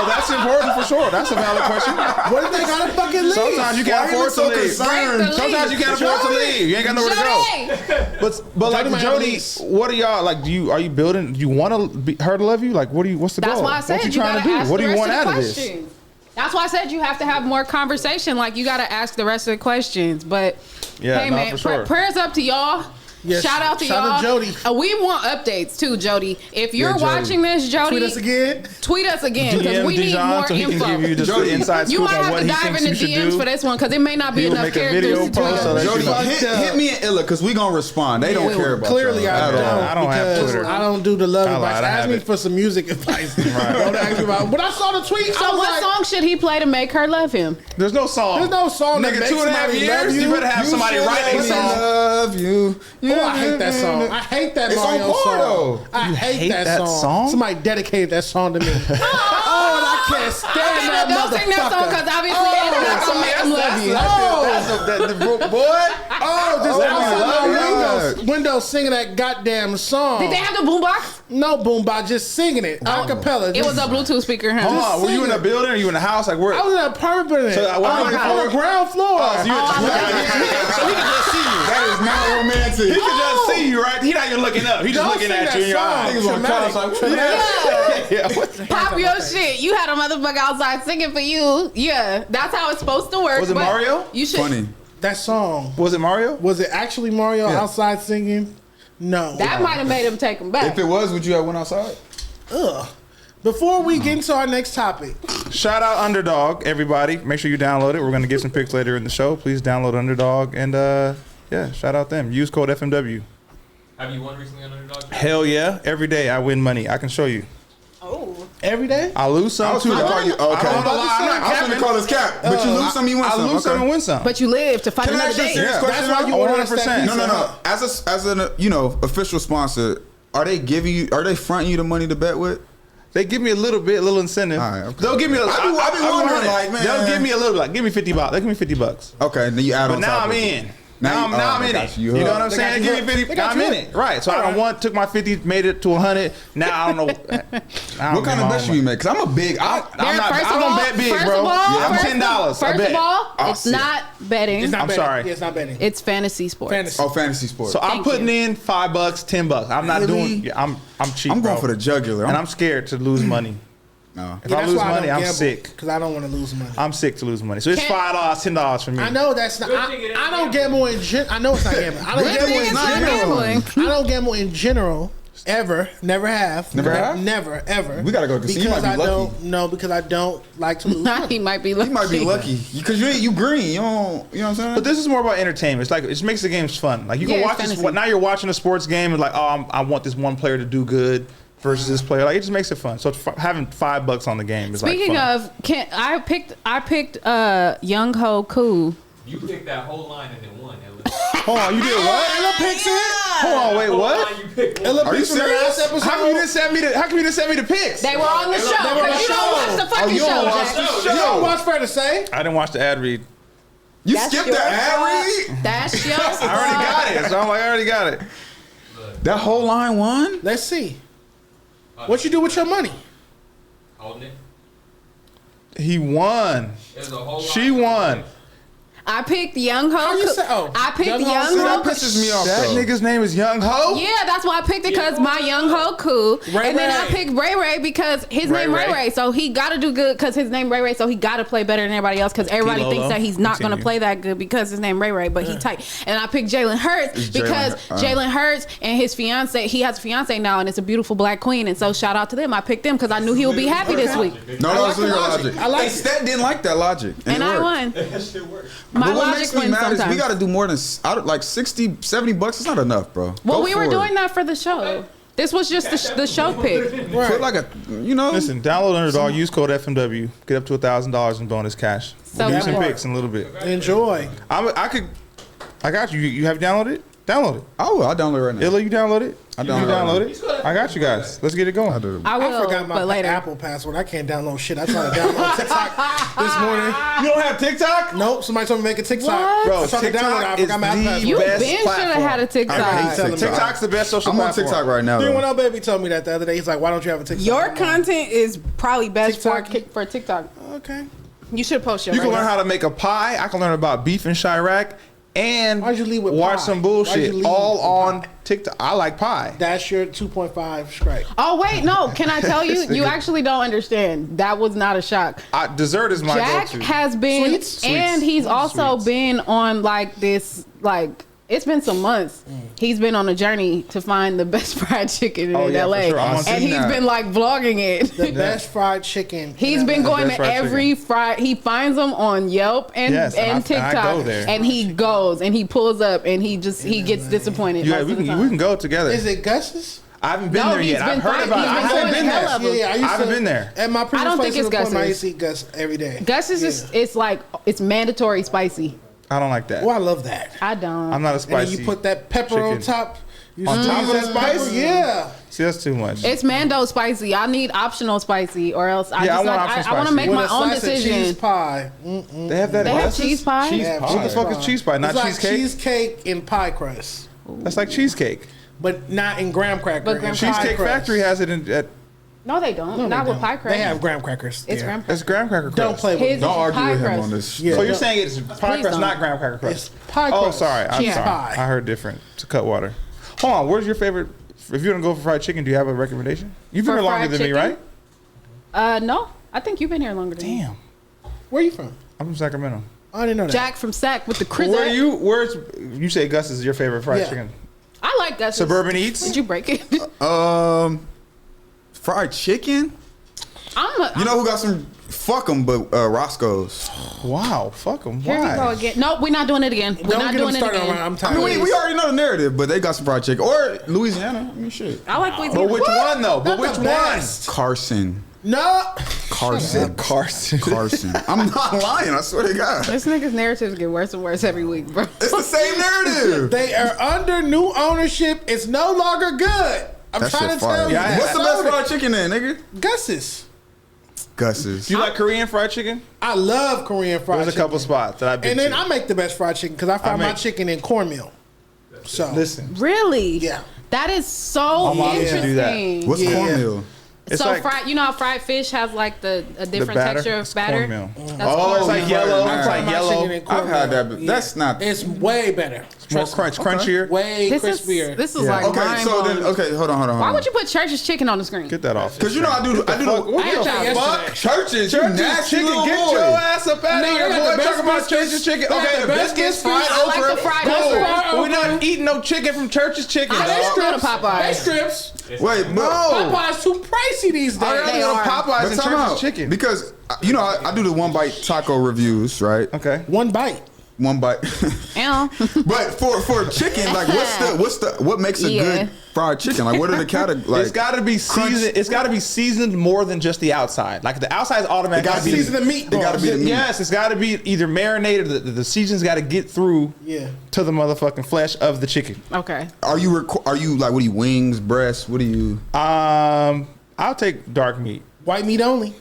that's important for sure. That's a valid question. What if they got a fucking lease? Sometimes you can't Why you afford to so leave. concerned? Break the Sometimes you can't afford to Jody. leave. You ain't got nowhere to go. Jody! But like Jody might have a Jody, lease. what are y'all like? Are you building? Do you want her to love you? Like, what's the That's goal? why I said what you you trying gotta to ask do? What the do you rest want of the out of this? questions. That's why I said you have to have more conversation. Like you got to ask the rest of the questions. But Yeah, hey, no, man, for sure. prayers up to y'all. Yes. Shout out to Shout y'all. out to Jody. We want updates too, Jody. If you're Yeah, Jody. watching this, Jody, Tweet us again. tweet us again because DM we need Dijon more so he info. can give you just Jody, the inside You scoop might on have what to he dive thinks in you the should DMs do. for this one because it may not be He will enough make a characters video to post tweet so us. that Jody, you know. hit me in Illa because we gonna respond. They don't care about Clearly, y'all I at don't. all. I don't have because Twitter. I don't do the love I advice. lied, I Ask have me it. for some music advice. Don't ask me about. When I saw the tweet, I So was what like, song should he play to make her love him? There's no song. "There's no song that Nigga, makes 2.5 somebody years. love you." You better have somebody should write a let me song. love you. Oh, I hate that song. I hate that It's on Mario par, song. though. I hate that song. song? Somebody dedicated that song to me. Oh, and I can't stand Okay, that don't sing that song motherfucker. because obviously it's not gonna make him love you. Boy. Oh, just Let me outside love my you. window singing that goddamn song. Did they have the boombox? No boombox, just singing it a cappella. It was a Bluetooth speaker. Huh? Hold on. Were you in a building or you in a house? Like where? I was in an apartment building. So, what on are you looking the for? ground floor. So you so he can just see you. That is not romantic. He can just see you, right? He not even looking up. He just Don't looking sing at that you in your song. eyes. Niggas on the couch like, Traumatic. Yeah. What the- Pop your shit. You had a motherfucker outside singing for you. Yeah, that's how it's supposed to work. Was it but Mario? You should. Funny. That song. Was it Mario? Was it actually Mario Yeah. outside singing? No. That might have made him take him back. If it was, would you have went outside? Ugh. Before we get into our next topic, Shout out Underdog, everybody. Make sure you download it. We're gonna get some pics later in the show. Please download Underdog and yeah, shout out them. Use code FMW. Have you won recently on Underdog? Hell yeah! Every day I win money. I can show you. every day? I lose some I was too. finna though. call you. Okay. I don't wanna lie. I'm not I was capping. gonna call this cap, but you lose some, you win I some. lose some Okay. and win some. but you live to fight Can I another ask you a day. serious Yeah. question? That's why you though? order 100%. No, no, no. As an official sponsor, are they giving you? Are they fronting you the money to bet with? They give me a little incentive. All right, okay. They'll give me. I be wondering, like, man. They'll give me a little, like, give me $50. They give me $50. Okay, then you add But on now top I'm of it. in. Now I'm I in got it. you. You know what I'm They saying? got you Give me 50. hooked. They got I'm you in hooked. it. Right. So I don't took my 50, made it to 100. Now I don't know. What kind of bet should you make? Because I'm a big. I'm not. First I of don't all- bet big, first bro. of all- I'm first $10. First I bet. of all, Oh, it's shit. not betting. It's not I'm betting. sorry. Yeah, it's not betting. It's fantasy sports. Fantasy. Oh, fantasy sports. So I'm Thank putting you. in $5, $10. I'm not Really? doing. Yeah, I'm cheap. I'm going bro. for the jugular. and I'm scared to lose money. No. If I lose money, I'm sick. because I don't want to lose money. I'm sick to lose money. So it's $5, $10 for me. I know that's not. I don't gamble in. I know it's not gambling. I don't Good gamble thing in it's not general. gambling. I don't gamble in general. Ever, never have, Never have? never, ever. We gotta go to casino. You might be I lucky. don't. No, because I don't like to lose. He might be lucky. You might be lucky because you green. You don't. You know what I'm saying? But this is more about entertainment. It's like it just makes the games fun. Like you can Yeah, watch it's this. fantasy. Now you're watching a sports game and like, oh, I want this one player to do good versus this player. Like it just makes it fun. So having $5 on the game is Speaking like fun. of, I picked Young Ho Koo. You picked that whole line and then won. Hold on, you did what? Ella picks it. Hold on, wait, what? You picked one. Ella Are you picks from the serious? last episode. How come you didn't send me the? How come you didn't send me the picks? They were on the show. They were on the 'Cause you don't show. watch the fucking you don't show, watch Jack. the You don't show. watch Fair to Say? I didn't watch the ad read. You That's skipped your the ad fault. read. That's your I already got it. So I'm like, I already got it. That whole line won. Let's see. What you do with your money? Holding it. He won. There's a whole She line. won. I picked Young Ho. How you Koo. say- oh, I picked Young Ho Young Koo? Ho. That pisses me off. That though. nigga's name is Young Ho. Yeah, that's why I picked it because my Young Ho Koo. Ray And then I Ray. picked Ray Ray because his Ray name Ray Ray. Ray. So he got to do good because his name Ray Ray. So he got to play better than everybody else because everybody Lolo. thinks that he's not going to Continue. play that good because his name Ray Ray, but he tight. And I picked Jalen Hurts It's because Jalen Jalen Hurts and his fiance, he has a fiance now and it's a beautiful black queen. And so shout out to them. I picked them because I knew he would be happy this week. No, I like that's the your logic. logic. I like Hey, it. Stat didn't like that logic, And it I worked. won. That shit works. My But what logic makes me wins mad is sometimes. we got to do more than like 60, 70 bucks. It's not enough, bro. Well, Go we were for doing it. that for the show. This was just the show pick. Put like a, you know. Listen, download Underdog. Use code FMW. Get up to $1,000 in bonus cash. So We'll do some good. picks in a little bit. Enjoy. I got you. You have downloaded? Download it. Oh, I'll download it right now. Illa, you download it? I You download download it? I got you guys. Let's get it going. I'll do it. I will, I forgot my but later. Apple password. I can't download shit. I tried to download TikTok this morning. You don't have TikTok? Nope. Somebody told me to make a TikTok. What? Bro, I tried to download it. I TikTok forgot my Apple is the password. You best been should have platform. had a I TikTok. hate TikTok. TikTok's the best social I'm on platform. TikTok right now. 310 baby told me that the other day. He's like, "Why don't you have a TikTok?" Your I'm like, content is probably best TikTok. for TikTok. Okay. You should post your. You can right learn now. how to make a pie. I can learn about beef in Chirac. And Why'd you lead with watch pie? some Why'd you bullshit lead all with on pie? TikTok. I like pie. That's your 2.5 strike. Oh wait, no. Can I tell you? This You nigga- actually don't understand. That was not a shock. Dessert is my Jack go-to. has been, Sweets? and he's also Sweets. been on like this, like it's been some months. He's been on a journey to find the best fried chicken Oh, in yeah, for LA, sure. I'm and seeing he's that. been like vlogging it. The best fried chicken. He's in been LA. going best to fried every fried. He finds them on Yelp and Yes, and I TikTok, go there. and he goes and he pulls up and he gets disappointed. Yeah, most we of the can time. go together. Is it Gus's? I haven't been No, there he's yet. I've been heard fine. about it. He's I been haven't going been to hell there. of them. Yeah, I haven't been there. At my previous I don't place think in it's the appointment, I Gus's. used to eat Gus every day. Gus is just, it's like it's mandatory spicy. I don't like that. Oh, I love that. I don't. I'm not a And spicy. then you put that pepper on chicken. top. You On still top use of that the spice? pepper? Yeah. See, that's too much. It's Mando spicy. I need optional spicy, or else I Yeah, just I want like, optional I want to spicy. make With my a own slice of cheese decision. pie. They have that. They at have Gus's? cheese pie? Cheese Yeah, pie. What the fuck is cheese pie? Not It's like cheesecake. cheesecake and pie crust, That's like cheesecake. but not in graham cracker. But in graham pie Cheesecake crust. Factory has it in. No, they don't. No, Not they with don't. pie crust. They have graham crackers. It's there. graham. It's graham cracker crust. Don't play with His me. Don't argue pie with him crust. on this. Yeah. So you're saying it's pie Please crust, don't. not graham cracker crust? It's pie Oh, crust. sorry. I'm Cheese sorry. pie. I heard different. It's a Cutwater. Hold on. Where's your favorite? If you're gonna go for fried chicken, do you have a recommendation? You've been For here longer fried than me, chicken? right? No, I think you've been here longer than me. Damn. Where you from? I'm from Sacramento. I didn't know that. Jack from Sac with the Where Chris. are you? Where's you say Gus is your favorite fried Yeah. chicken? I like that. Suburban Eats? Did you break it? Fried chicken. You know who got some? Fuck them, but Roscoe's. Wow. Fuck them. Here we go Why? again. Nope, we're not doing it again. We're Don't not get them doing it started again. on. I'm I tired. mean, we already know the narrative, but they got some fried chicken. Or Louisiana. I mean, shit. I like Louisiana. But which one though? But Not which the one? best. Carson. No. Carson. Carson. Carson. I'm not lying. I swear to God. This nigga's narratives get worse and worse every week, bro. It's the same narrative. They are under new ownership. It's no longer good. I'm That trying shit to tell fire. you. Yeah, What's the best fried chicken then, nigga? Gus's. Gus's. Do you like Korean fried chicken? I love Korean fried There's a chicken. couple spots that I've been And then to. I make the best fried chicken because I fry my make- chicken in cornmeal. So Listen. Really? Yeah. That is so mom used to do that. interesting. What's Yeah. cornmeal? It's So like fried, you know how fried fish has like a different batter? texture of It's batter? cornmeal. That's Oh, it's cornmeal. like yellow. Right. It's like my yellow. chicken in I've cornmeal. had that, but that's not. It's way better. More crunchier. Way crispier. This is like Okay, mind so then, blowing. okay, hold on. Why would you put Church's chicken on the screen? Get that off. Because you know I do the Fuck? churches. You nasty chicken. little Get boy. your ass up out of here, boy. Talking about Church's chicken. Okay, the biscuits, fried I like okra. the fried Cool. okra. We're not eating no chicken from Church's chicken. I dog. just go to They Popeyes. strips. Wait, no. Popeyes too pricey these days. I'd rather They go to are. Popeyes But and time Church's out. chicken. Because, you know, I do the one bite taco reviews, right? Okay. One bite. One bite. Yeah. But for chicken, like what makes a Yeah. good fried chicken? Like what are the categories? Like, It's got to be seasoned. It's got to be seasoned more than just the outside. Like the outside is automatic. It gotta be Season the meat. It gotta be the meat. Yes, it's got to be either marinated. The season's got to get through Yeah. to the motherfucking flesh of the chicken. Okay. Are you like what do you wings, breasts? What do you? I'll take dark meat. White meat only.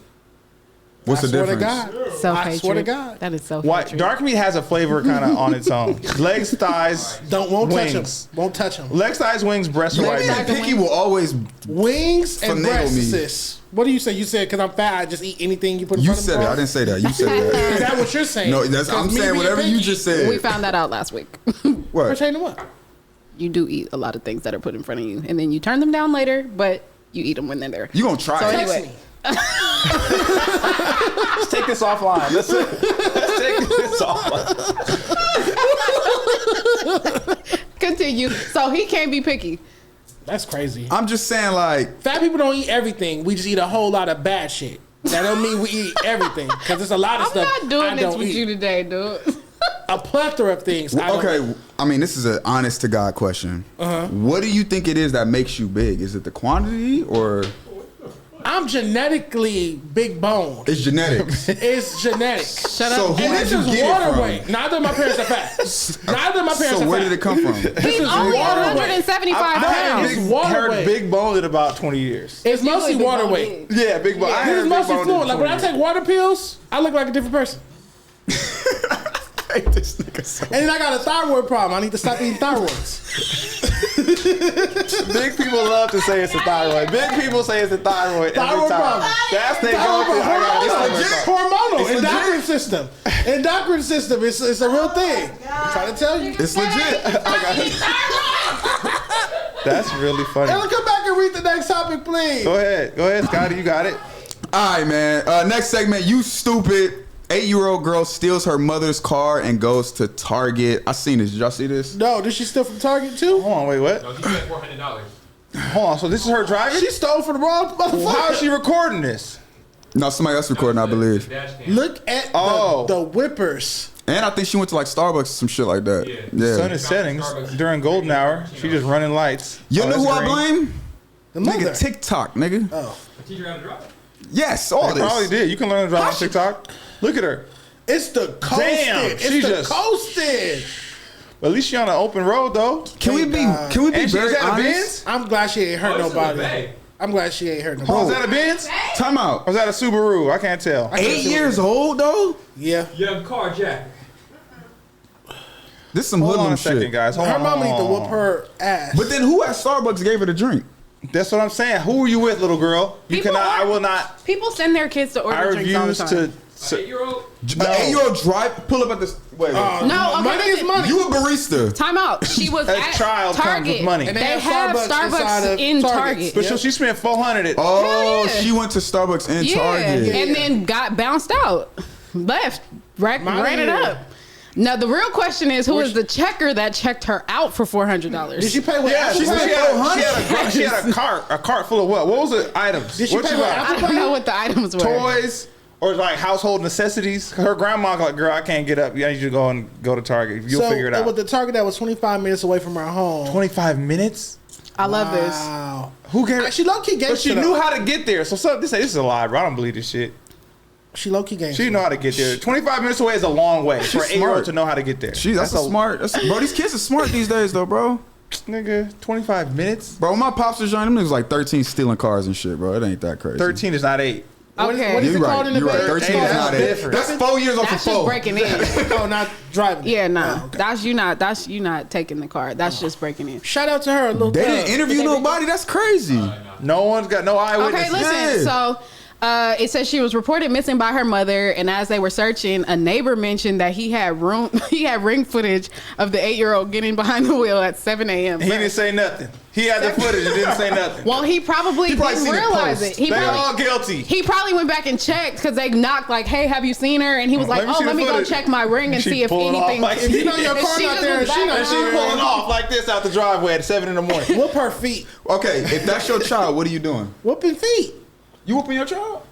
What's the swear to difference? God. Self-hatred. I swear to God. That is so White dark meat has a flavor kind of on its own. Legs, thighs, Won't touch wings. them. Won't touch them. Legs, thighs, wings, breasts, are white Being meat. picky will always. Wings and Finagle me. breasts. What do you say? You said because I'm fat, I just eat anything you put in You front of me. said it. I didn't say that. You said Is that. that what you're saying? No, I'm 'Cause me saying being whatever you picky- just said. We found that out last week. What? Pertaining to what? You do eat a lot of things that are put in front of you, and then you turn them down later, but you eat them when they're there. You gonna try So it? anyway. Text me. Let's take this offline. Let's take this offline. Continue. So he can't be picky. That's crazy. I'm just saying, like, Fat people don't eat everything. We just eat a whole lot of bad shit. That don't mean we eat everything because there's a lot of I'm stuff not doing I this don't with eat. you today, dude. A plethora of things. I don't okay. eat. I mean, this is an honest to God question. What do you think it is that makes you big? Is it the quantity or I'm genetically big boned. it's genetics? It's genetics. Shut So up. who And did this you is get water it from? weight. Neither of my parents are fat. Neither of my parents So are where fat. did it come from? This He's is only water weight. 175 I pounds. haven't water heard weight. big bone in about 20 years. It's mostly Usually water big weight. bone is. Yeah, big bone. Yeah. I This heard is big mostly bone in fluid. Like when I 20 years. take water pills, I look like a different person. Hate this nigga so And then I got a thyroid problem. I need to stop eating thyroids. Big people love to say it's a thyroid. Big people say it's a thyroid every Thyroid time. problem. That's they go Thyroid to. I got a problem. thyroid It's problem. hormonal. It's legit. Endocrine system. Endocrine system. It's a real thing. I'm trying to tell you. it's legit. That's really funny. Ella, come back and read the next topic, please. Go ahead, Scotty. You got it. All right, man. Next segment. You stupid 8-year-old girl steals her mother's car and goes to Target. I seen this. Did y'all see this? No, did she steal from Target too? Hold on, wait, what? No, he spent $400. Hold on. So this is her driving? She stole from the wrong motherfucker. Well, how is she recording this? No, somebody else recording, I believe. Dash cam. Look at the whippers. And I think she went to like Starbucks or some shit like that. Yeah. Sun is settings during golden hour. She just running lights. You Oh, know that's who I green. blame? The mother. Nigga, TikTok, nigga. Oh. Teach her how to drive. Yes, all They this. probably did. You can learn to drive How on she- TikTok. Look at her. It's the coasted. Damn, it's she the just- coasted. But at least she on an open road though. Can we be God. can we be And she very was at a honest? Benz? I'm glad she ain't hurt Oh, this is a nobody. Bay. I'm glad she ain't hurt Oh, nobody. was that a Benz? Time out. Or was that a Subaru? I can't tell. 8 years old though? Yeah. Young carjacker. This is some Hold on hoodlum a second, shit. guys. Hold Her on. mama need to hold on. whoop her ass. But then who at Starbucks gave her the drink? That's what I'm saying. Who are you with, little girl? You People cannot. are- I will not. People send their kids to order I drinks all the refuse time. to. An 8-year-old? An 8-year-old drive, pull up at this. Wait. No, okay, money is listen. money. You a barista. Time out. She was A at child comes Target. with money. And And they they have have Starbucks inside Starbucks of in Targets. Target. But so she spent 400. Oh, Hell yeah. she went to Starbucks in Yeah, Target. and then got bounced out, left, ran it up. Now the real question is, who is the checker that checked her out for $400? Did she pay with Yeah, Apple she Pay? she had a cart full of what? What was the items? Did she What pay you with got? I don't know what the items were. Toys or like household necessities? Her grandma like, girl, I can't get up. I need you to go to Target. You'll figure it out. was the Target that was 25 minutes away from her home. 25 minutes? I love this. Wow. Who gave She low-key gave But she shit knew up. how to get there. So this is a lie, bro. I don't believe this shit. She low-key gave She shit know up. how to get there. 25 minutes away is a long way for an 8-year-old smart. to know how to get there. That's a smart. Bro, these kids are smart these days, though, bro. Nigga, 25 minutes? Bro, when my pops was young, them niggas like 13 stealing cars and shit, bro. It ain't that crazy. 13 is not 8. Okay, What is You're it called right. in the You're right. bed? 13 is That's not it. different. That's 4 years off that's the just phone. breaking in. Oh, not driving. Yeah, nah, Oh, okay. that's you not taking the car. That's just breaking in. Shout out to her, little They thug. didn't interview nobody. That's crazy. No one's got no eyewitness. Okay, listen. Yeah. So It says she was reported missing by her mother, and as they were searching, a neighbor mentioned that he had ring footage of the 8-year-old getting behind the wheel at 7 a.m. He didn't say nothing. He had the footage and didn't say nothing. Well, he probably He probably didn't seen it realize post. it. They're all guilty. He probably went back and checked because they knocked like, "Hey, have you seen her?" And he was like, Let me see "Oh, let the me go footage." check my ring and She see if pulling off anything." like- If you know your If car she not just there, was she back not And she there. pulling off like this out the driveway at 7 in the morning. Whoop her feet. Okay, if that's your child, what are you doing? Whooping feet. You whooping your child?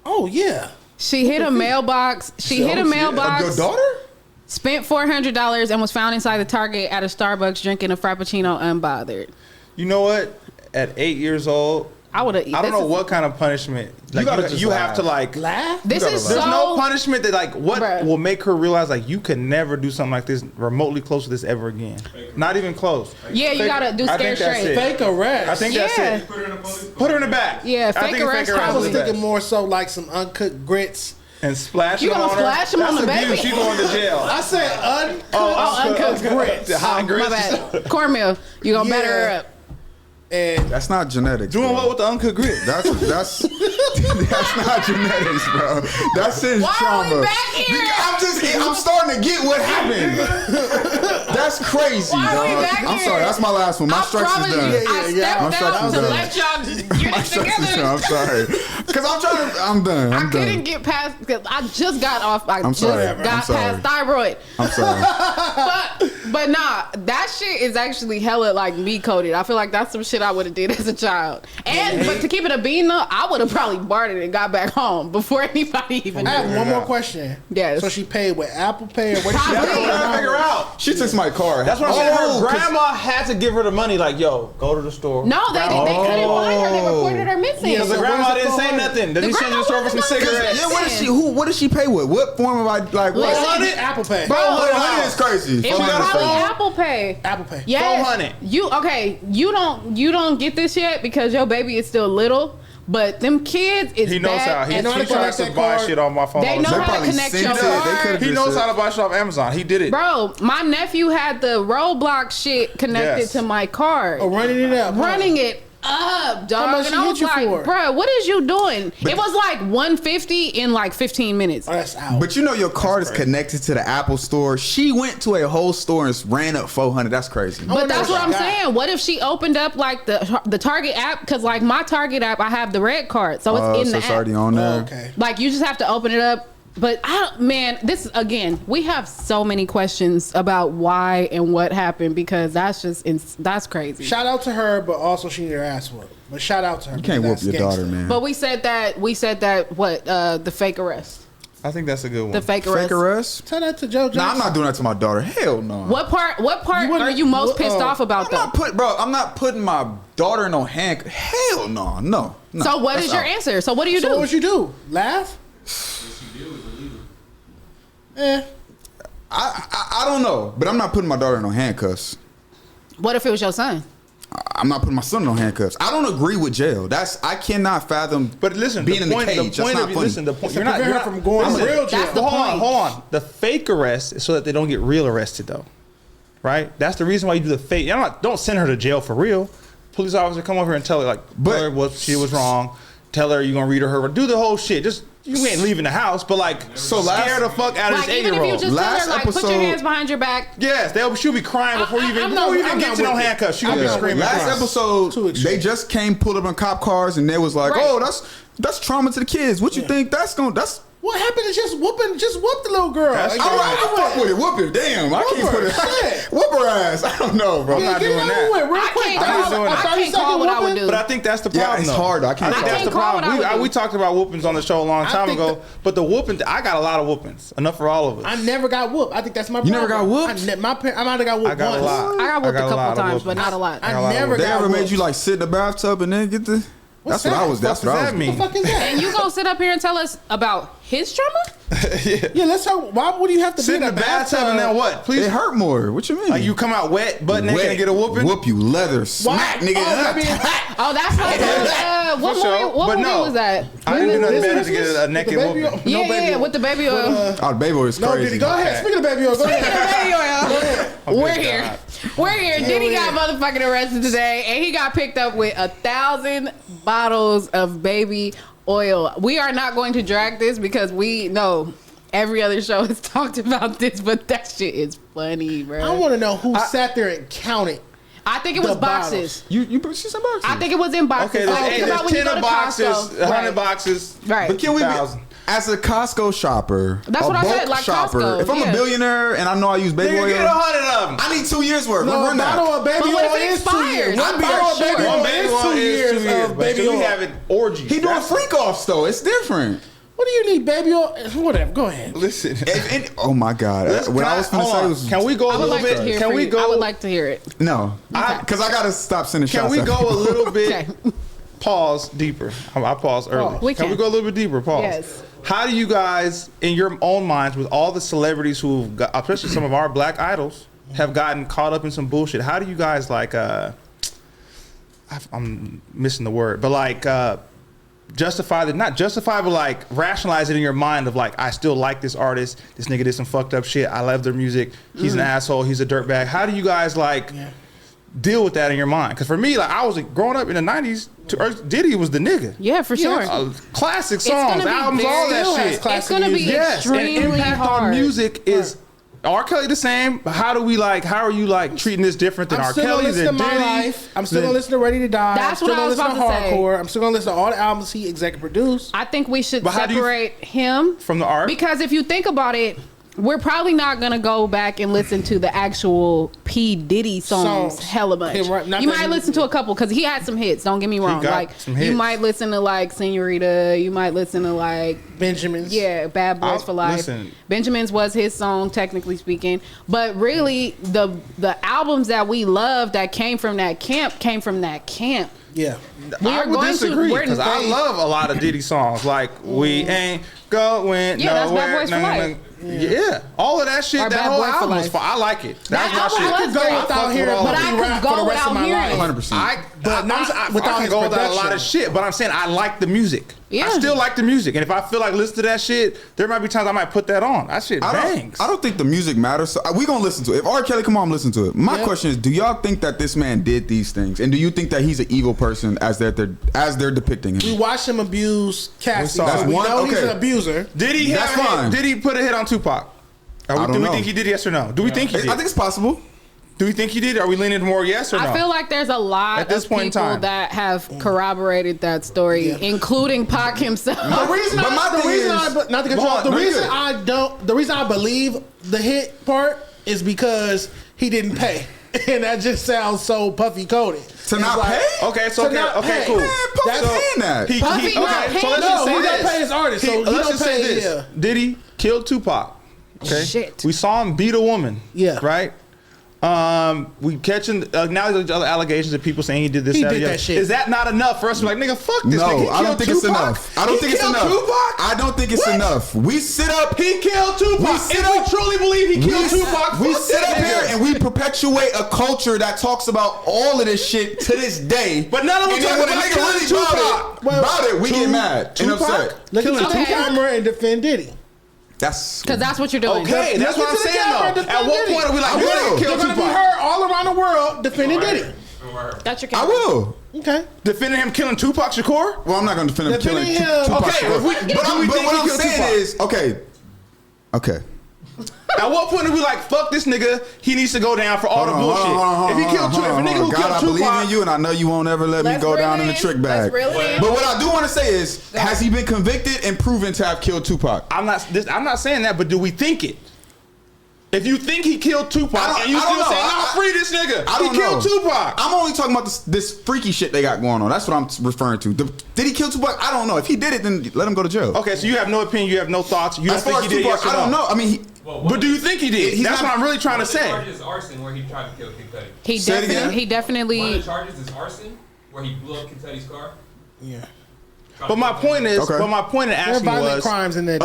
Oh yeah. She hit a mailbox. She hit a mailbox. Your daughter? Spent $400 and was found inside the Target at a Starbucks drinking a Frappuccino unbothered. You know what? At 8 years old, I would have. I don't know what kind of punishment. Like, gotta you, just you have laugh. to like. Laugh. This is There's so. no punishment that like what Bruh. will make her realize like you can never do something like this remotely close to this ever again. Not even close. Yeah, you Fake- gotta do I scare think that's straight. it. Fake arrest. I think that's Yeah. it. Put her in a police. Put her in the back. Yeah, I fake think arrest is I was the best. thinking more so like some uncooked grits. And splash You it gonna on her. splash him on That's the abuse. baby? You going to jail. I said uncooked. Oh, uncooked grits. The hot My grits. bad. Cornmeal. You gonna batter her Yeah. up. And That's not genetics. Doing bro. what with the uncooked grit? That's that's not genetics, bro. That's his Why are trauma. we back here? Because I'm starting to get what happened. That's crazy, Why are we dog. back I'm here? sorry. That's my last one. My I strikes is promise done. you, I My stepped strikes out is to done. let y'all get My it strikes is together. done. I'm sorry. Because I'm trying to. I'm done. I I'm couldn't done. get past because I just got off. I I'm just sorry. I'm got sorry. past thyroid. I'm sorry. But nah, that shit is actually hella like me coded. I feel like that's some shit I would have did as a child. And but to keep it a bean though, I would have probably bartered and got back home before anybody even I knew. have one more question. Yes. So she paid with Apple Pay or what? Probably. That's what I'm trying to figure out. She took my car. That's what I'm saying. Her 'cause- grandma had to give her the money. Like, yo, go to the store. No, they couldn't find her. They reported her missing. Yeah, Because the so grandma where's the didn't say 400? nothing. Then The he sent you to the store for some grandma wasn't cigarettes. Yeah, what did she pay with? What form of like what? Listen. 400? Apple Pay. Bro, 100 is crazy. It was 400 is probably crazy. Apple Pay. Apple Pay. Yes. 400. You don't get this yet because your baby is still little. But them kids is He knows bad how. He at know how to tries to connect buy that card. shit on my phone. They all the know time. how to probably connect sent your it. card. They could've He just knows said- how to buy shit off Amazon. He did it. Bro, my nephew had the Roblox shit connected Yes. to my card. Oh, running it up. huh? Running it up, dog. much And she I hit was you like, for? bro, what is you doing? It was like 150 in like 15 minutes. Oh, that's out. But you know your card is connected to the Apple store. She went to a whole store and ran up 400. That's crazy. But that's what I'm saying. What if she opened up like the Target app? Because like my Target app, I have the red card, so it's in So the it's app. already on there. Oh, okay. Like you just have to open it up. But man, this again, we have so many questions about why and what happened because that's crazy. Shout out to her, but also she need her ass whooped. But shout out to her. You can't whoop your daughter, man. But we said that what the fake arrest, I think that's a good one. the fake arrest. Fake arrest? Tell that to Joe Johnson. Nah, I'm not doing that to my daughter. Hell no. What part You wouldn't- are you most pissed off about though? I'm not putting my daughter in no hand. Hell no. So what That's is your out. answer? So what do you So do? what would you do? Laugh? I don't know, but I'm not putting my daughter in no handcuffs. What if it was your son? I'm not putting my son in no handcuffs. I don't agree with jail. I cannot fathom. But listen, being in the cage. The That's point not of funny. listen, the point To prevent her from going to listen, real jail. That's the hold point. on. The fake arrest is so that they don't get real arrested, though. Right? That's the reason why you do the fake. Don't send her to jail for real. Police officer come over here and tell her tell her what she was wrong. Tell her you're gonna read her. Do the whole shit. Just you ain't leaving the house, but scare the fuck out of Like this even if you 8-year-old. just tell Last her like put your episode- hands behind your back. Yes, she'll be crying before you even I'm get to no with it. handcuffs. She'll be not screaming. Last crying. episode, Too extreme. they just came, pulled up in cop cars, and they was like, Right. "Oh, that's trauma to the kids. What you think that's gonna? That's What happened to just whoop the little girl? That's Like, all true. right. I fuck with it. Whoop it. Damn, I can't put it. Shit. Whoop her ass. I don't know, bro. I'm not get doing it that. over with real I quick. can't I'm not call, doing I that. can't call what I would do. But I think that's the Yeah, problem. it's though. hard. I I can't think call that's it. the call what I problem. would do. We talked about whoopings on the show a long time think ago, but the whooping, I got a lot of whoopings. Enough for all of us. I never got whooped. I think that's my You problem. never got whooped? I might have got whooped I got once. a lot. I got whooped a lot couple of times, but whoopings. not a lot. I got a lot I of never whoopings. They got ever whooped. made you like sit in the bathtub and then get the? What's That's what that? I was. That's What what I does was. that mean? What the fuck is that? And you gonna sit up here and tell us about his trauma? Yeah, let's talk. Why would you have to Sit be in the bathtub and then what? Please. It hurt more. What you mean? Like you come out wet, butt naked, and get a whooping. Whoop you, leather, smack, nigga. Oh, baby. Oh, that's like what For sure. movie? What But movie no. was that? I didn't do nothing This better was to get a naked the baby whooping. oil- no baby Yeah, oil. with the baby oil. Oh, the baby oil is No, crazy. Diddy, go ahead. Speaking of baby oil, go ahead. We're here. We're here. Diddy got motherfucking arrested today, and he got picked up with 1,000 bottles of baby oil. We are not going to drag this because we know every other show has talked about this, but that shit is funny, bro. I want to know who sat there and counted. I think it was boxes. You she said boxes. I think it was in boxes. Okay, Think about when you 10 go to boxes, Costco. 100 boxes. Right. But can we, 1,000. as a Costco shopper, That's a what I said, bulk like shopper, Costco, if I'm yeah. a billionaire and I know I use baby Nigga, oil, get 100 of them. I need 2 years worth. No, a Run that. bottle of baby But what oil if it is 2 years. expires? One bottle of baby Sure. oil One baby is oil 2 is years 2 years. of But baby we oil. having orgies. He doing That's- freak offs though. It's different. What do you need, baby oil? Whatever. Go ahead. Listen. Oh my God. What I was finna say was Can we go a I would little like to bit? hear. Can we go? I would like to hear it. no, because I gotta stop sending Can shots. we at go a people. little bit? Okay. Pause deeper. I paused early. We Can we can. go a little bit deeper? Pause. Yes. How do you guys, in your own minds, with all the celebrities who've got, especially some of our black idols, have gotten caught up in some bullshit? How do you guys like? I'm missing the word, but like justify that? Not justify, but like rationalize it in your mind of like, I still like this artist. This nigga did some fucked up shit. I love their music. He's an asshole. He's a dirtbag. How do you guys like? Yeah. Deal with that in your mind? Because for me, like I was growing up in the '90s, Diddy was the nigga. Yeah, for sure. Classic It's gonna songs, be albums, all very- that shit. It's going to be Yes, and extremely impact hard. on music is R. Kelly the same, but how do we like? How are you like treating this different than I'm R. still gonna Kelly, listen to than My Diddy? Life. I'm still gonna listen to Ready to Die. That's I'm what still I was gonna listen about to say. Hardcore. I'm still gonna listen to all the albums he executive produced. I think we should But how do you- separate him from the art? because if you think about it, we're probably not gonna go back and listen to the actual P Diddy songs hella much. Yeah, right. Not You that might he- listen to a couple because he had some hits. Don't get me wrong. got Like some you hits. might listen to like Senorita. You might listen to like Benjamin's. Bad Boys for Life. Listen. Benjamin's was his song, technically speaking. But really, the albums that we love that came from that camp came from that camp. Yeah. We I are would going disagree to. because I love a lot of Diddy songs. Like we ain't going Yeah, that's Bad nowhere. Boys for Life. Yeah, all of that shit. Or that Bad whole Boys for album was Life. fun. I like it. That That's my album shit. was I could go great. without hearing But I Puffy could rap go for the rest of without my hearing life. it. 100%. But not without I can his go without a lot production. of shit, but I'm saying I like the music. Yeah. I still like the music, and if I feel like listening to that shit, there might be times I might put that on. That shit bangs. I don't think the music matters. So we gonna listen to it. If R. Kelly come on, listen to it. My question is, do y'all think that this man did these things, and do you think that he's an evil person as they're depicting We him? watched him abuse Cassie. We saw So it. we One- know he's okay. an abuser. Did he? That's have a hit? fine. Did he put a hit on Tupac? I don't do we know. think he did? Yes or no? Do we think he did? I think it's possible. Do we think he did? Are we leaning more yes or no? I feel like there's a lot At this of point in people time. that have corroborated that story, including Pac himself. The reason But my thing is- not to control. Hold on, The no, you're reason good. the reason I believe the hit part is because he didn't pay, and that just sounds so puffy coded. To not pay? Okay, so To not okay, pay. cool. Man, Puffy That's- saying that. Puffy not okay, so paying? let's just No, say he don't this. pay his artists, so he let's don't just say pay- this. yeah. Diddy killed Tupac. Okay. Shit. We saw him beat a woman. Yeah. Right. We catching now there's other allegations of people saying he did this. He that, did the that other. shit. Is that not enough for us to be like, nigga, fuck this? No, nigga. He I don't killed think it's Tupac? enough. I don't He think it's killed enough. Tupac? I don't think it's What? enough. We sit up. He killed Tupac. We If sit we up- truly believe he killed Tupac, We fuck sit that up nigga. here and we perpetuate a culture that talks about all of this shit to this day. But none of them And then talk when a about nigga killing really Tupac. about it, we get mad and Tupac? upset. Look Killing into the Tupac. camera and defend Diddy. That's Because that's what you're doing. Okay, that's Look what I'm into the saying camera and though. defend At what Diddy. point are we like, I we will. didn't kill You're gonna be Tupac? heard all around the world defending Diddy. That's your I camera. will. Okay. Defending him killing Tupac Shakur? Well, I'm not going to defend him killing Defending him. Tupac. Okay, Shakur. if we- but do we but think what he I'm killed saying Tupac? is, okay. At what point are we like, fuck this nigga, he needs to go down for all the bullshit? If he killed Tupac, if a nigga who God, killed I believe Tupac, in you, and I know you won't ever let me Let's go reel down it in the in. trick bag. Let's reel it in. But what I do want to say is, has he been convicted and proven to have killed Tupac? I'm not saying that, but do we think it? If you think he killed Tupac and you I don't still say, know. nah, free this nigga. I don't He killed know. Tupac. I'm only talking about this freaky shit they got going on. That's what I'm referring to. Did he kill Tupac? I don't know. If he did it, then let him go to jail. Okay, so you have no opinion, you have no thoughts. You don't As far think as he did, Tupac, yes or I don't no? know. I mean, But do you think he did? He's That's not- what I'm really trying to One of the say. charges is arson, where he tried to kill Kid Cudi. He Say it again? definitely, he One of definitely. the charges is arson, where he blew up Kid Cudi's car. Yeah. But my point is, Okay. but my point in There are asking violent was, crimes in that.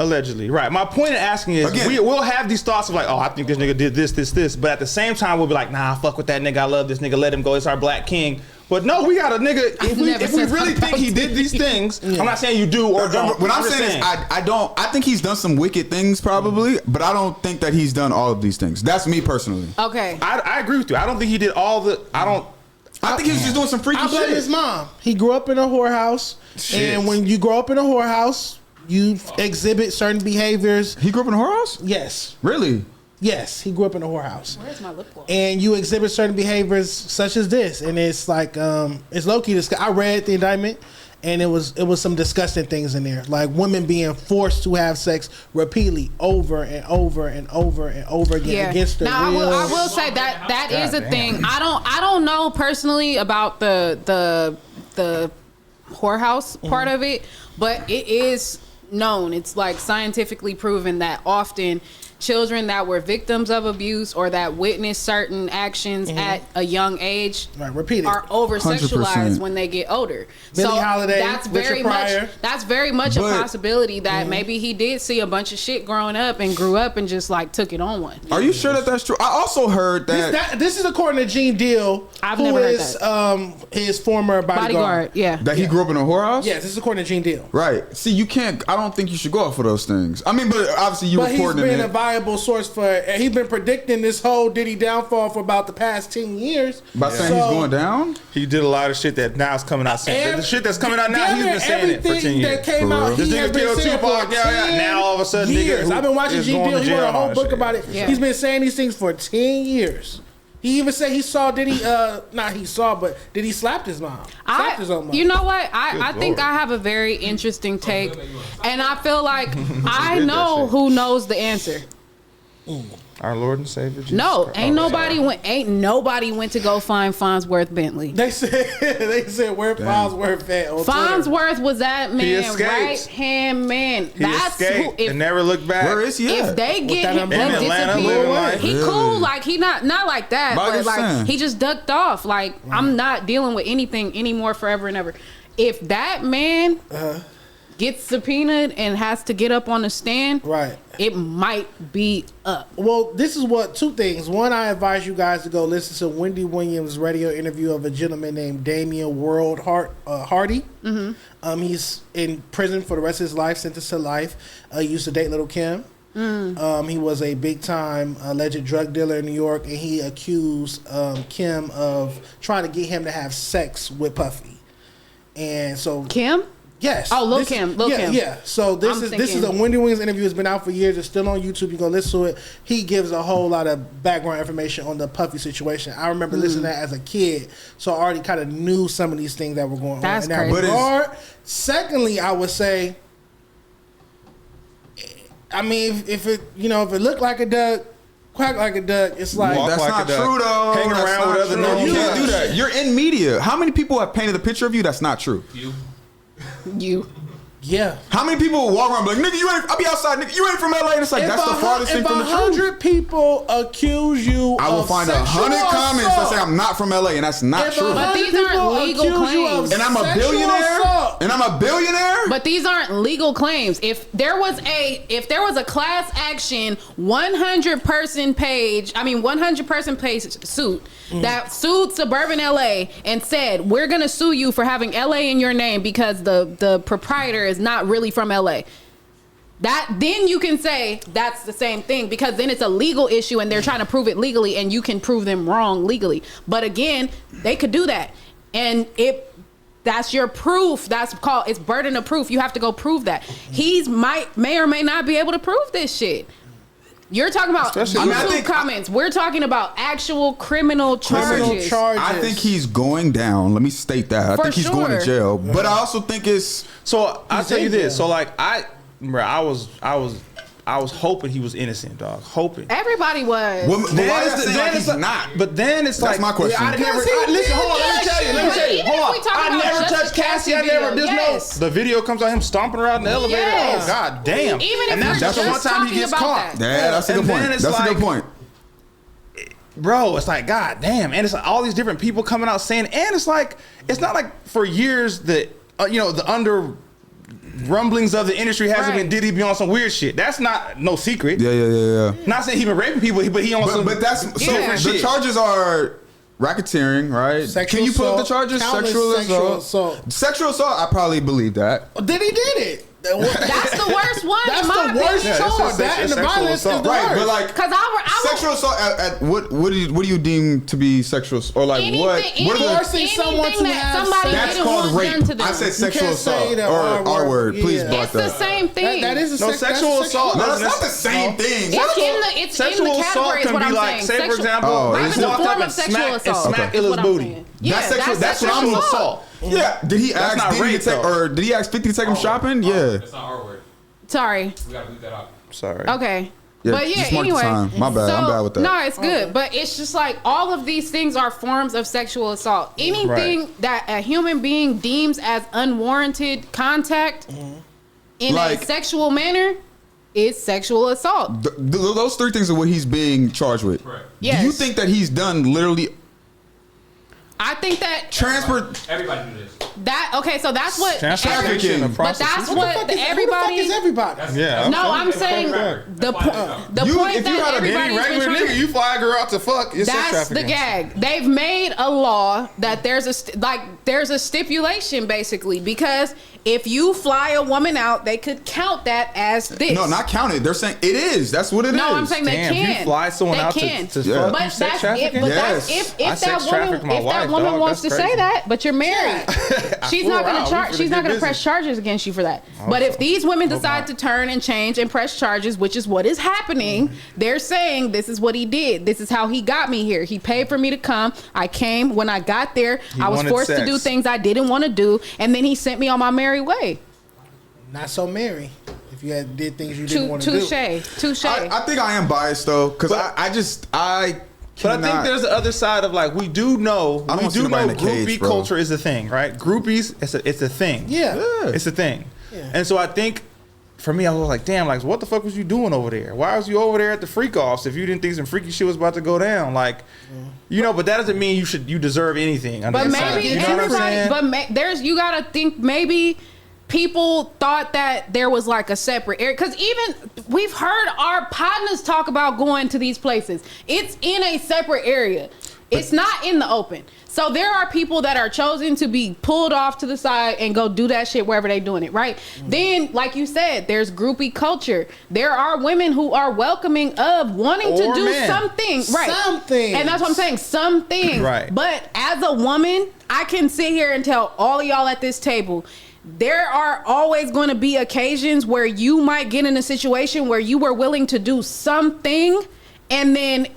allegedly, right. My point in asking is, Again. we'll have these thoughts of like, oh, I think this nigga did this, but at the same time, we'll be like, nah, fuck with that nigga. I love this nigga. Let him go. It's our black king. But no, we got a nigga. If we never really said think he did these things, I'm not saying you do or don't. what I'm saying is, I don't. I think he's done some wicked things probably, but I don't think that he's done all of these things. That's me personally. Okay. I agree with you. I don't think he did all the. I don't. I think he was just doing some freaky I blame shit. his mom. He grew up in a whorehouse, and when you grow up in a whorehouse, you exhibit certain behaviors. He grew up in a whorehouse? Yes. Really? Yes, he grew up in a whorehouse. Where's my lip gloss? And you exhibit certain behaviors such as this, and it's like it's low key. I read the indictment, and it was some disgusting things in there, like women being forced to have sex repeatedly over and over and over and over again against their now, will. I will say that is a thing. I don't know personally about the whorehouse part of it, but it is known. It's like scientifically proven that often children that were victims of abuse or that witnessed certain actions at a young age are over sexualized when they get older. Billie Holiday, that's very much a possibility that maybe he did see a bunch of shit growing up and grew up and just like took it on one. Are you sure that that's true? I also heard that this is according to Gene Deal, who is his former bodyguard. That he grew up in a whorehouse? Yes, this is according to Gene Deal. Right. See, you can't. I don't think you should go off for those things. I mean, but obviously you reporting he's it. been a viable source for. He's been predicting this whole Diddy downfall for about the past 10 years. By saying he's going down? He did a lot of shit that now is coming out. The shit that's coming out now, he's been saying it for 10 years. That came out, this nigga killed Tupac. Now all of a sudden, years. I've been watching Gene Deal. He wrote a whole book about it. Yeah. He's been saying these things for 10 years. He even said he saw Diddy. But Diddy slapped his mom. Slapped his own mom. You know what? I think I have a very interesting take, and I feel like I know who knows the answer. Our Lord and Savior Jesus Christ. Ain't nobody went to go find Farnsworth Bentley. They said where Farnsworth at? Farnsworth was that man, right hand man. That's who. And never looked back. Where is he at? If they get him, in Atlanta, disappeared. He cool, like he not like that, but like he just ducked off. Like I'm not dealing with anything anymore forever and ever. If that man gets subpoenaed and has to get up on the stand, it might be up. Well, this is two things. One, I advise you guys to go listen to Wendy Williams' radio interview of a gentleman named Damian World Hardy. Mm-hmm. He's in prison for the rest of his life, sentenced to life. He used to date Little Kim. He was a big-time alleged drug dealer in New York, and he accused Kim of trying to get him to have sex with Puffy. And so Kim? Yes. Oh, Lil Kim. Yeah. So this is a Wendy Williams interview. It's been out for years. It's still on YouTube. You can listen to it. He gives a whole lot of background information on the Puffy situation. I remember listening to that as a kid, so I already kind of knew some of these things that were going on in that regard. Secondly, I would say, I mean, if it looked like a duck, quack like a duck, it's like that's not true though. Hanging around with other known you can't do that. You're in media. How many people have painted a picture of you that's not true? You. Yeah. How many people walk around and be like, nigga, I'll be outside, nigga, you ain't from LA, and it's like, that's the farthest thing from the truth. If 100 people accuse you I will find 100 comments that say I'm not from LA, and that's not true. But these aren't legal claims. And I'm a billionaire? But these aren't legal claims. If there was a class action 100 person page suit that sued Suburban LA and said, we're gonna sue you for having LA in your name because the proprietor is not really from LA. Then you can say that's the same thing, because then it's a legal issue and they're trying to prove it legally and you can prove them wrong legally. But again, they could do that. And that's your proof. It's burden of proof. You have to go prove that. May or may not be able to prove this shit. You're talking about YouTube comments. We're talking about actual criminal charges. I think he's going down. Let me state that. I think he's going to jail. But I also think it's... So I'll tell you this. So like I was hoping he was innocent, dog. Hoping. Everybody was. Well, but why is it like he's not? But then it's that's my question. Let me tell you. I never touched Cassie. The video comes out him stomping around in the elevator. Yes. Oh, god damn. Even and that's the one time he gets caught. Yeah, that's a good point. That's a good point. Bro, it's like, god damn. And it's like all these different people coming out saying, and it's like, it's not like for years that, the under rumblings of the industry hasn't been Diddy be on some weird shit. That's not no secret. Yeah. Not saying he been raping people, but he on some. But that's different the shit. charges are racketeering, right? Can you put up the charges? Sexual assault. Sexual assault. I probably believe that. Then he did it. That's the worst one. That's in my the worst opinion. charge. That and the sexual violence assault. is the Right, worst. but like Because I sexual assault at what do you deem to be sexual or like what are the Forcing someone to that have somebody that's didn't called want done rape. to them. I said sexual can't say assault that or R R word. word. Please Yeah. block It's the that. same thing. that is a No, sex, sexual that's assault. No, that's doesn't not the same thing. It's Sexual in the assault category is can what be I'm like, saying. say for Sexual- example, Oh, he it's just a walked form up of and sexual smacked assault. Illa's Is what I'm booty. saying. Yeah, That's sexual. That's what I'm Sexual assault. Yeah. Did he That's ask not Diddy rape, to take though. or did he ask 50 to take him shopping? Yeah. That's not our word. Sorry. We gotta leave that out. Sorry. Okay. Yeah, But yeah, just mark the anyway. time. My bad. I'm bad with that. No, it's good. But it's just like all of these things are forms of sexual assault. Anything that a human being deems as unwarranted contact in Like- a sexual manner is sexual assault. Those three things are what he's being charged with. Correct. Yes. Do you think that he's done literally I think that Everybody do this. okay, so that's what Trafficking. but that's what Who the fuck everybody is everybody? That's, Yeah. No, I'm saying the point if you had that a everybody's been trying to- you fly a girl out to fuck. It's sex That's the trafficking. gag. They've made a law that there's a stipulation basically because if you fly a woman out, they could count that as this. No, not counted. They're saying it is. That's what it is. No, I'm saying Damn, they you can. fly someone They out can. to Yeah. fuck But you sex that's if, trafficking? but Yes. that's if I that sex woman traffic my if that wife, woman dog. wants to That's say crazy. that, but you're married, she's flew not her going out. to charge. We She's finna not get going to busy. press charges against you for that. But if these women decide to turn and change and press charges, which is what is happening, they're saying this is what he did. This is how he got me here. He paid for me to come. I came. When I got there, I was wanted forced to sex. do things I didn't want to do, and then he sent me on my merry way. Not so merry. If you had did things you didn't want to do. Touche. I think I am biased though, because I But I think cannot- there's the other side of like we do know I don't wanna see nobody in a groupie cage, bro. culture is a thing, right? Groupies, it's a thing. Yeah. It's a thing. Yeah. And so I think for me, I was like, damn, like what the fuck was you doing over there? Why was you over there at the freak offs if you didn't think some freaky shit was about to go down? Like, you know, but that doesn't mean you deserve anything. under But the maybe sun. You know what I'm everybody. saying? But there's you gotta think maybe people thought that there was like a separate area because even we've heard our partners talk about going to these places. It's in a separate area. It's not in the open. So there are people that are chosen to be pulled off to the side and go do that shit wherever they doing it, right? Then, like you said, there's groupie culture. There are women who are welcoming of wanting to Or do men. something, right? Something. And that's what I'm saying, something. Right. But as a woman, I can sit here and tell all of y'all at this table, there are always going to be occasions where you might get in a situation where you were willing to do something, and then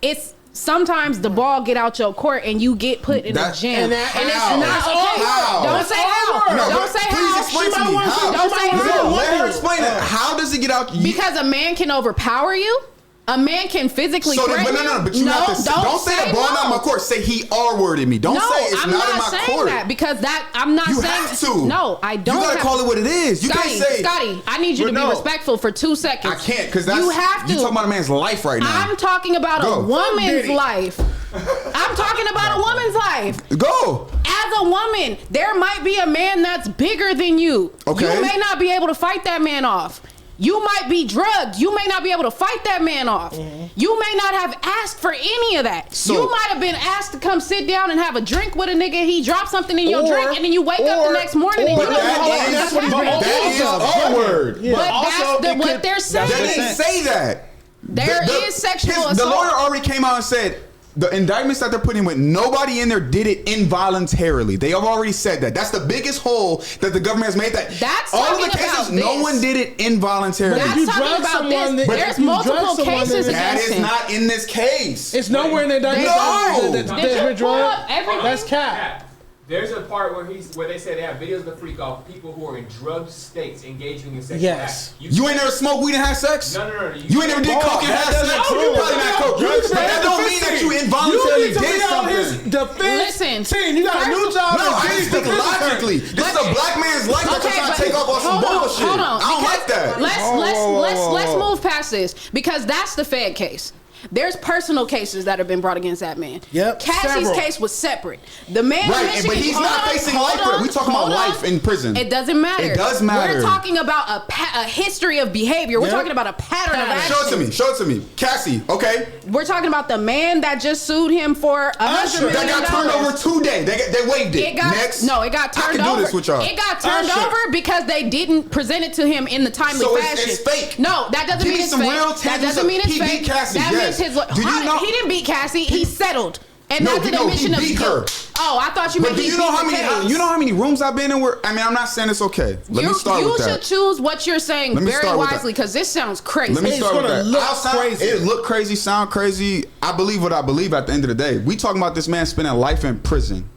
it's sometimes the ball get out your court and you get put in a jam. and And that- it's how? not That's okay. how? Don't say how. No, Don't but say please how. explain to me how. Don't say how. Let her explain it. How does it get out? Because a man can overpower you. A man can physically So then, threaten but no, you. but you have to don't say the ball not in my court. Say he R-worded me. Don't No, say it's I'm not in not my saying court. that because that I'm not You saying. have to. No, I don't. You gotta have call to. it what it is. You Scotty, can't say Scotty, I need you to But be no. respectful for 2 seconds. I can't because that's you have to. You talking about a man's life right now. I'm talking about Go. a woman's Diddy. life. I'm talking about a woman's life. Go. As a woman, there might be a man that's bigger than you. Okay. You may not be able to fight that man off. You might be drugged. You may not be able to fight that man off. You may not have asked for any of that. So- you might have been asked to come sit down and have a drink with a nigga. He dropped something in your Or- drink, and then you wake up the next morning and you But don't know what the that fuck happened. is R-word. But also, that's it what could- they're saying. They didn't say that. There is sexual The assault. lawyer already came out and said the indictments that they're putting with nobody in there did it involuntarily. They have already said that. That's the biggest hole that the government has made. That's all of the talking cases, about no this. one did it involuntarily. That's you talking drug about someone this. that- There's if you drug multiple someone cases that- That against is him. not in this case. It's nowhere in the indictment No. that's Did been you pull drugged. up everything? That's cap. Yeah. There's a part where they say they have videos of the freak off people who are in drugged states engaging in sexual Yes. acts. You ain't never smoked weed and had sex? No. You ain't never did coke and had sex? You probably not coke. But that don't mean that you involuntarily You need to did be on his something. defense Listen, team. You got a new job. No, as I chief just think defense attorney. logically. This is a black man's life that you're trying to take off on some bullshit. Hold on. I don't like that. Let's Whoa, whoa, whoa, let's whoa. move past this because that's the Fed case. There's personal cases that have been brought against that man. Yep, Cassie's several. case was separate. The man, in Right, Michigan, but he's not facing life. We talking about life in prison. It doesn't matter. It does matter. We're talking about a history of behavior. We're Yep. talking about a pattern of action. Show it to me. Cassie, okay? We're talking about the man that just sued him for $100 million. That got turned over today. They waived it. It got Next. it got turned I can over. do this with y'all. It got turned Usher. over because they didn't present it to him in the timely So fashion. it's fake. No, that doesn't Give mean me it's some fake. real That tangible doesn't mean it's He fake. beat Cassie, That yes. means his. Do you know- He didn't beat Cassie. He settled. And No, that's an he admission of beat her. Oh, I thought you But meant do he you know beat how the many? case. You know how many rooms I've been in? Where I mean, I'm not saying it's okay. Let me start with You that. should choose what you're saying Let me very start with wisely that. because this sounds crazy. Let me It's start with gonna that. look I'll sound crazy. It look crazy, sound crazy. I believe what I believe at the end of the day. We talking about this man spending life in prison.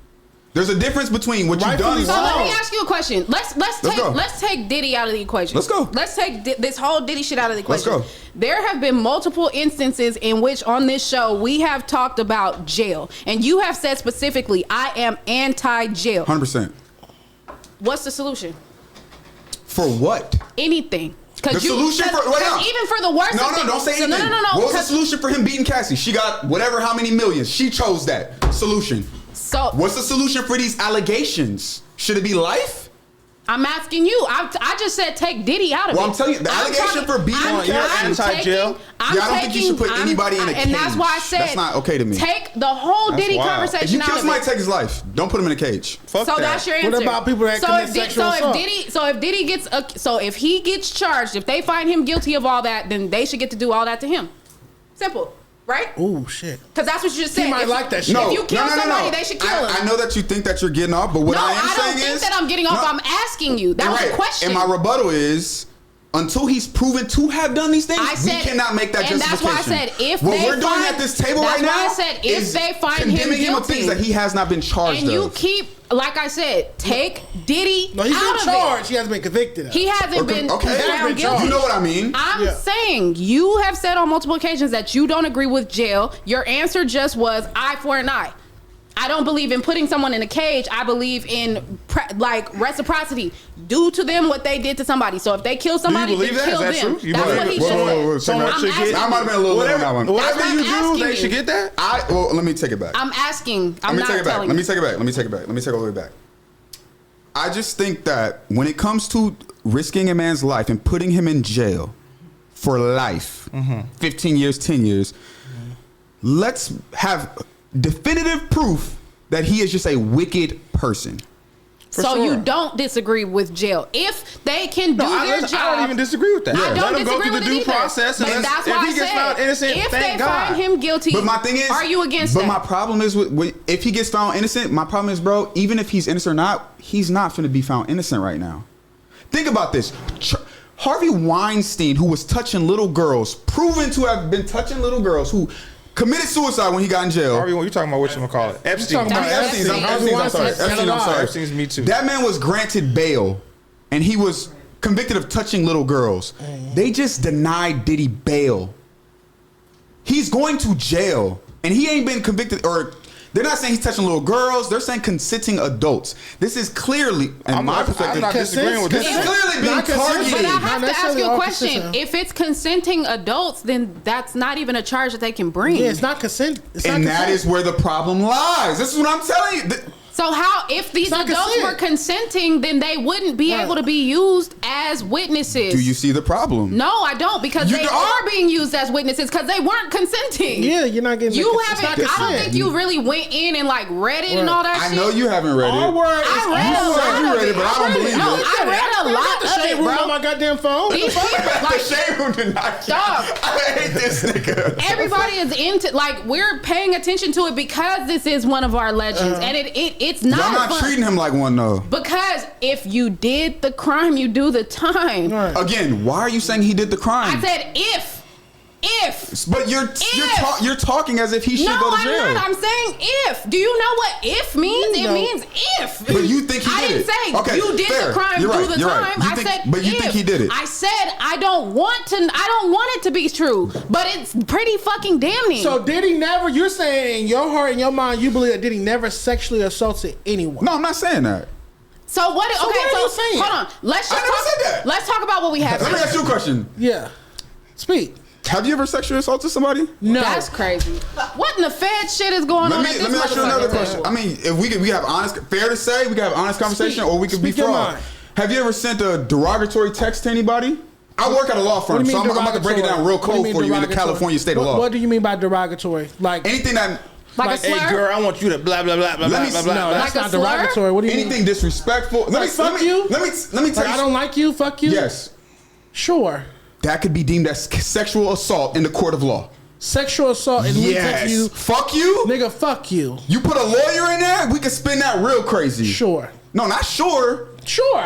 There's a difference between what you've Rightfully done. So let me Oh. ask you a question. go. Let's take Diddy out of the equation. Let's go. Let's take this whole Diddy shit out of the Let's equation. go. There have been multiple instances in which on this show we have talked about jail, and you have said specifically, "I am anti-jail." 100%. What's the solution? For what? Anything. The solution for wait up. Even for the worst. No, of things- don't say so anything. No. What was the 'cause- solution for him beating Cassie? She got whatever, how many millions. She chose that solution. So What's the solution for these allegations? Should it be life? I'm asking you. I just said take Diddy out of it. Well, I'm telling you, the allegation for beating I'm on your anti-jail? Yeah, I don't think you should put anybody in a And that's cage. why I said That's not okay to me. Take the whole That's Diddy wild. conversation If you out kill of somebody, it. take his life. Don't put him in a cage. Fuck So that. that's your answer. What about people that commit sexual assault? If Diddy gets if he gets charged, if they find him guilty of all that, then they should get to do all that to him. Simple, right? Ooh, shit. Because that's what you just said. He might If- like that shit. No, If you kill no. somebody, they should kill him. I know that you think that you're getting off, but what No, I am I don't saying think is that I'm getting off. No, I'm asking you. That was you're a question. And my rebuttal is, until he's proven to have done these things, I said, we cannot make that and justification. that's why I said if what they we're doing find, at this table that's right now why I said if is they find him condemning him of guilty, things that he has not been charged and you of. keep, like I said, take Diddy No, he's out been of charged. it. He hasn't been convicted. He hasn't been Okay, found guilty. you know what I mean. I'm Yeah. saying you have said on multiple occasions that you don't agree with jail. Your answer just was eye for an eye. I don't believe in putting someone in a cage. I believe in reciprocity. Do to them what they did to somebody. So if they kill somebody, believe then that? kill Is that them. true? You That's believe what it? he Whoa, said. whoa, whoa. Someone I'm should asking get. I might have been a little late on that one. Whatever That's you what I'm do, asking they you. should get that. Let me take it back. I'm asking. I'm Let me not take it back. telling Let me you. take it back. Let me take it back. Let me take it all the way back. I just think that when it comes to risking a man's life and putting him in jail for life, 15 years, 10 years, let's have definitive proof that he is just a wicked person. So sure. you don't disagree with jail if they can do I their job. don't even disagree with that. I don't Let him go disagree through the with it due either. process, and But that's why if I he gets said, found innocent, if thank they God. find him guilty, But my thing is, are you against but that? my problem is, if he gets found innocent, my problem is, bro, even if he's innocent or not, he's not going to be found innocent right now. Think about this. Harvey Weinstein, who was touching little girls, proven to have been touching little girls, who committed suicide when he got in jail. Harvey, you talking about whatchamacallit? Epstein. talking about Epstein's, Epstein. I'm sorry. Epstein, I'm sorry. Epstein's me too. That man was granted bail, and he was convicted of touching little girls. They just denied Diddy bail. He's going to jail, and he ain't been convicted, or they're not saying he's touching little girls. They're saying consenting adults. This is clearly, in my perspective, I'm not disagreeing with this. he's clearly being Not consent, targeted. But I Not have to ask necessarily you a all question. consent. If it's consenting adults, then that's not even a charge that they can bring. Yeah, it's not consent. It's And not that consent. is where the problem lies. This is what I'm telling you. So how, if these not adults consent. were consenting, then they wouldn't be able to be used as witnesses. Do you see the problem? No, I don't, because You they don't? are being used as witnesses because they weren't consenting. Yeah, you're not getting. You it's haven't. not I don't consent. think you really went in and like read it and all that I shit. know you haven't read Our it. word is I read our a word. lot You of read it, but I don't believe no, it. I read a I lot the of shade it, room on bro. my goddamn phone. These people, The like, shade room did not. Dog. I hate this nigga. everybody is into, like, we're paying attention to it because this is one of our legends, and it's not. Y'all not fun. treating him like one though. Because if you did the crime, you do the time. Right. Again, why are you saying he did the crime? I said if. But you're talking as if he should No, go to jail. I'm not. I'm saying if. Do you know what if means? You It know. means if. But you think he I did didn't it. say Okay, you did fair. the crime, You're do right, the you're right. time. You I think- said but you if. think he did it. I said I don't want it to be true, but it's pretty fucking damning. So Diddy never? You're saying in your heart, in your mind, you believe that Diddy never sexually assaulted anyone? No, I'm not saying that. So what? So Okay, what are so you saying? hold on. Let's I just never talk. said that. Let's talk about what we have. Let me here. ask you a question. Yeah. Speak. Have you ever sexually assaulted somebody? No. That's crazy. What in the Fed shit is going on? Let me ask you another question. I mean, if we have honest, fair to say, we can have honest conversation, or we could be Speak your fraud. mind. Have you ever sent a derogatory text to anybody? I work at a law firm, so I'm about to break it down real cold for you in the California state of law. What do you mean by derogatory? Like anything that, like a slur? Hey girl, I want you to blah blah blah blah blah blah blah. no, that's Like a not slur? derogatory. What do you mean? anything disrespectful. Let me fuck you? Let me tell Like, you. I don't like you. Fuck you. Yes, Sure. that could be deemed as sexual assault in the court of law. Sexual assault and we text you, Fuck you. nigga. Fuck you. You put a lawyer in there, we could spin that real crazy. Sure. No, not sure. Sure.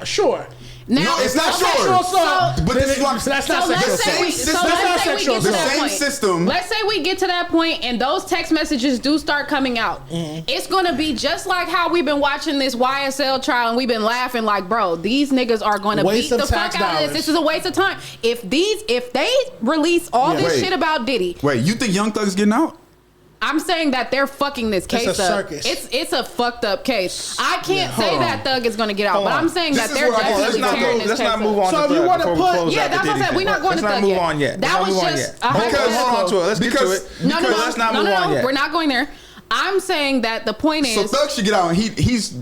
Sure. Now, No, it's not Sexual sure. assault. But this is what I'm That's So not let's sexual say assault. we, Same so system. let's say we get to The that same point. system. Let's say we get to that point and those text messages do start coming out. It's gonna be just like how we've been watching this YSL trial and we've been laughing like, bro, these niggas are gonna Waste beat the of fuck tax out of dollars. this. This is a waste of time. If they release all this Wait. shit about Diddy, Wait, you think Young Thug's getting out? I'm saying that they're fucking this case a up. circus. It's a fucked up case. I can't say Hold on. that Thug is gonna get out, Hold but on. I'm saying This that is they're where I- definitely let's tearing this Let's case not move up. on So to if you Thug wanna before we put- close Yeah, out the that's what I Diddy said. thing. We're not going to Let's Thug not move yet. on yet. That Let's not was move on just yet. a Because hold on to it. Let's get to Because- it. No, Because let's not move on yet. we're not going there. I'm saying that the point So is, Thug should get out, and he's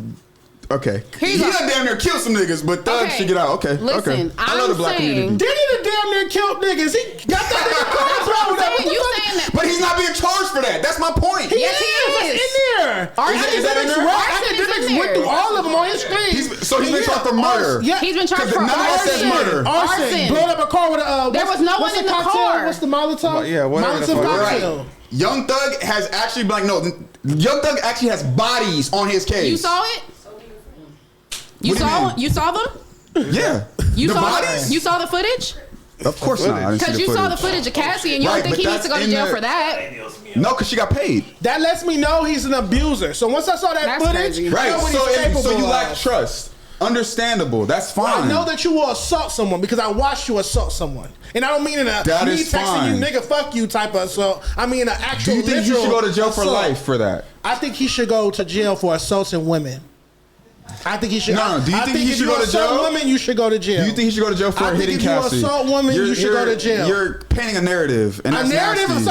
okay. Here's He what- done damn near killed some niggas, but Thug Okay, should get out. Okay, listen, okay. I love the black I'm saying- community, Diddy the damn near killed niggas. He got that nigga that's cars what wrong I'm with that. saying. You saying that? but he's not being charged for that. That's my point. Yes, he It's is. in there. Arson is that in there? Academics in went there. through all of them on his screen. He's been charged for murder. Yeah. He's been charged Because for the nine says murder. Arson. Blowing up a car with a. There was no what's one the in the cocktail? car. What's the Molotov? Yeah, whatever the Molotov fuck. cocktail. Right. Young Thug has actually been like, no, Young Thug actually has bodies on his case. You saw it? You What do you saw? mean? You saw them? Yeah. You the saw bodies? You saw the footage? Of course not. I didn't see Because the you saw the footage. footage of Cassie, and you Right, don't think but he needs to go that's to in jail there. for that. No, because she got paid. That lets me know he's an abuser. So once I saw that That's footage, crazy. I Right. know what So, he's capable so you of. lack trust. Understandable. That's Well, fine. I know that you will assault someone because I watched you assault someone, and I don't mean in a That me is texting fine. you nigga fuck you type of assault. I mean an actual. Do you think you literal should go to jail for assault. life for that? I think he should go to jail for assaulting women. I think he should. No, do you I think he if should you go to assault jail? women, you should go to jail. Do you think he should go to jail for I think hitting if you Cassie? assault women, you should go to jail. You're painting a narrative, and a that's narrative nasty.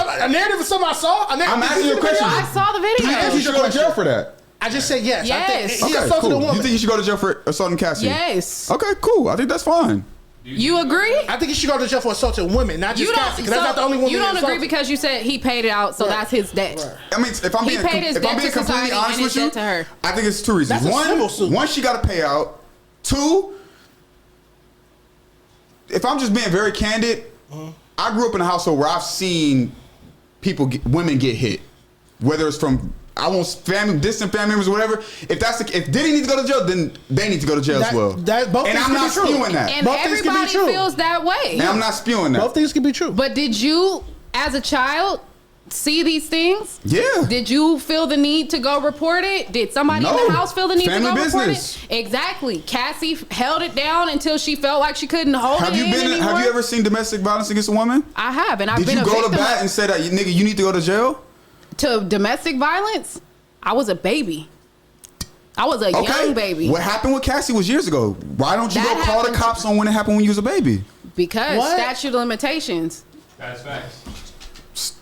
of something I saw? I'm asking you a question. I saw the Do you think video. he should go to jail for that? I just said yes. I Yes. think he Okay, assaulted a cool. woman. You think he should go to jail for assaulting Cassie? Yes. Okay, cool. I think that's fine. You agree? I think he should go to jail for assaulting women, not just You Cassie. don't. Because that's not the only woman You he don't agree assaulted. because you said he paid it out, so Right. that's his debt. I mean, if I'm He being, paid his if I'm debt being to completely society honest and with his you, debt to her. I think it's two reasons. That's a civil suit. One, she got to pay out. Two, if I'm just being very candid, I grew up in a household where I've seen women get hit, whether it's from distant family members or whatever. If Diddy needs to go to jail, then they need to go to jail as well. Both and things I'm can not be true. spewing that. And Both things can be everybody true. feels that way. And I'm not spewing that. Both things can be true. But did you, as a child, see these things? Yeah. Did you feel the need to go report it? Did somebody in No. the house feel the need Family to go business. report it? Exactly. Cassie held it down until she felt like she couldn't hold Have it you in been? anymore. Have you ever seen domestic violence against a woman? I have, and I've Did been you a go to victim bat of- and say that, nigga, you need to go to jail? to domestic violence. I was a baby. I was a young baby. What happened with Cassie was years ago. Why don't you That go call the happened- cops on when it happened when you was a baby? Because What? statute of limitations. That's facts.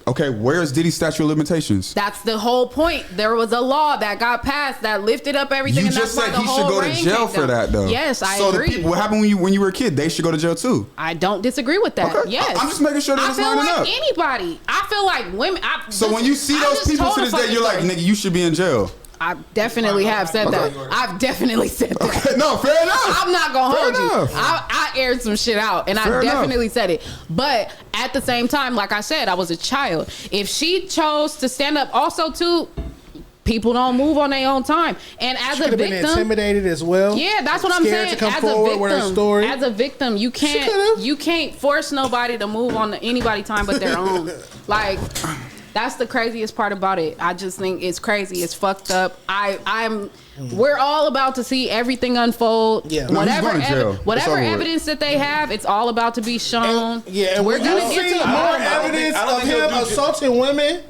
Okay, where's Diddy's statute of limitations? That's the whole point. There was a law that got passed that lifted up everything. You and just that's said why the he should whole go to reign jail came for down. that, though. Yes, I so agree. the people, what happened when you were a kid? They should go to jail too. I don't disagree with that. Okay. Yes, I'm just making sure that I it's feel lining like up. anybody. I feel like women. So when you see those people to this day, you're like, nigga, you should be in jail. I definitely have said that. I've definitely said that. Okay, no, fair enough. I'm not gonna Fair hold you. enough. I aired some shit out, and Fair I enough. definitely said it. But at the same time, like I said, I was a child. If she chose to stand up, also too, people don't move on their own time. And as She a could have been victim, intimidated as well. yeah, that's what I'm Scared saying. to come As forward a with her victim, story. as a victim, you could've. can't force nobody to move on to anybody's time but their own. Like. That's the craziest part about it. I just think it's crazy. It's fucked up. We're all about to see everything unfold. Yeah. No, he's going to jail. It's Whatever over with. evidence that they have, it's all about to be shown. And we're when gonna you get see to more it. evidence I don't of think he'll him do assaulting women,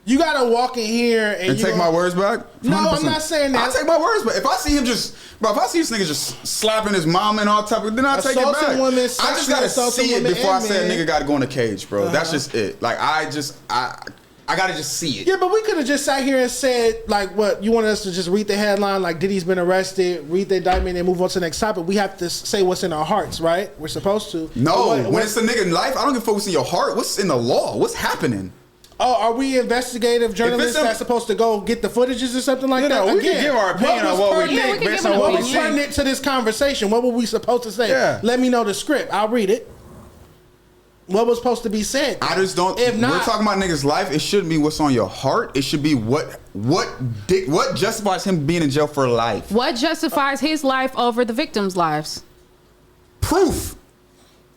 You gotta walk in here and take my words back. No, 100%. I'm not saying that. I take my words back. If I see him if I see this nigga just slapping his mom and all type of, then I take it Assaulting back. women, I just gotta assaulting see it women before I and say a men. nigga gotta go in a cage, bro. That's just it. Like I gotta just see it. Yeah, but we could have just sat here and said, like, what you wanted us to just read the headline, like Diddy's been arrested, read the indictment, and move on to the next topic. We have to say what's in our hearts, right? We're supposed to. No, when it's a nigga in life, I don't give a fuck what's in your heart. What's in the law? What's happening? Oh, are we investigative journalists that's supposed to go get the footages or something like that? We can give our opinion on what we think based on what we see. What was pertinent to this conversation? What were we supposed to say? Yeah. Let me know the script. I'll read it. What was supposed to be said? I just don't. If not, we're talking about niggas' life. It shouldn't be what's on your heart. It should be what justifies him being in jail for life. What justifies his life over the victims' lives? Proof.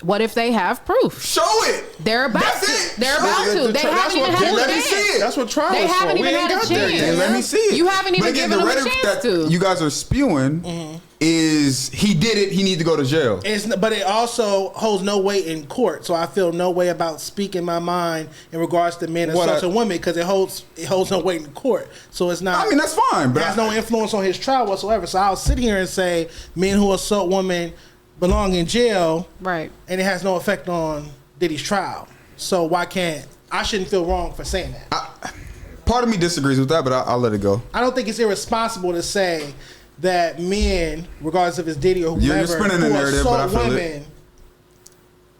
What if they have proof? Show it. They're about That's to. it. They're about to. They haven't even had a Let me chance. see it. That's what trial They is for. haven't We even ain't had a got there chance. yet. Let me see it. You haven't even But again, given the them a rhetoric chance that to. you guys are spewing is he did it. He need to go to jail. but it also holds no weight in court. So I feel no way about speaking my mind in regards to men assaulting women because it holds no weight in court. So it's not. I mean, that's fine, but it has no influence on his trial whatsoever. So I'll sit here and say men who assault women belong in jail, right? And it has no effect on Diddy's trial. So why can't I shouldn't feel wrong for saying that? Part of me disagrees with that, but I'll let it go. I don't think it's irresponsible to say that men, regardless if it's Diddy or whoever, You're spinning the narrative, but I feel women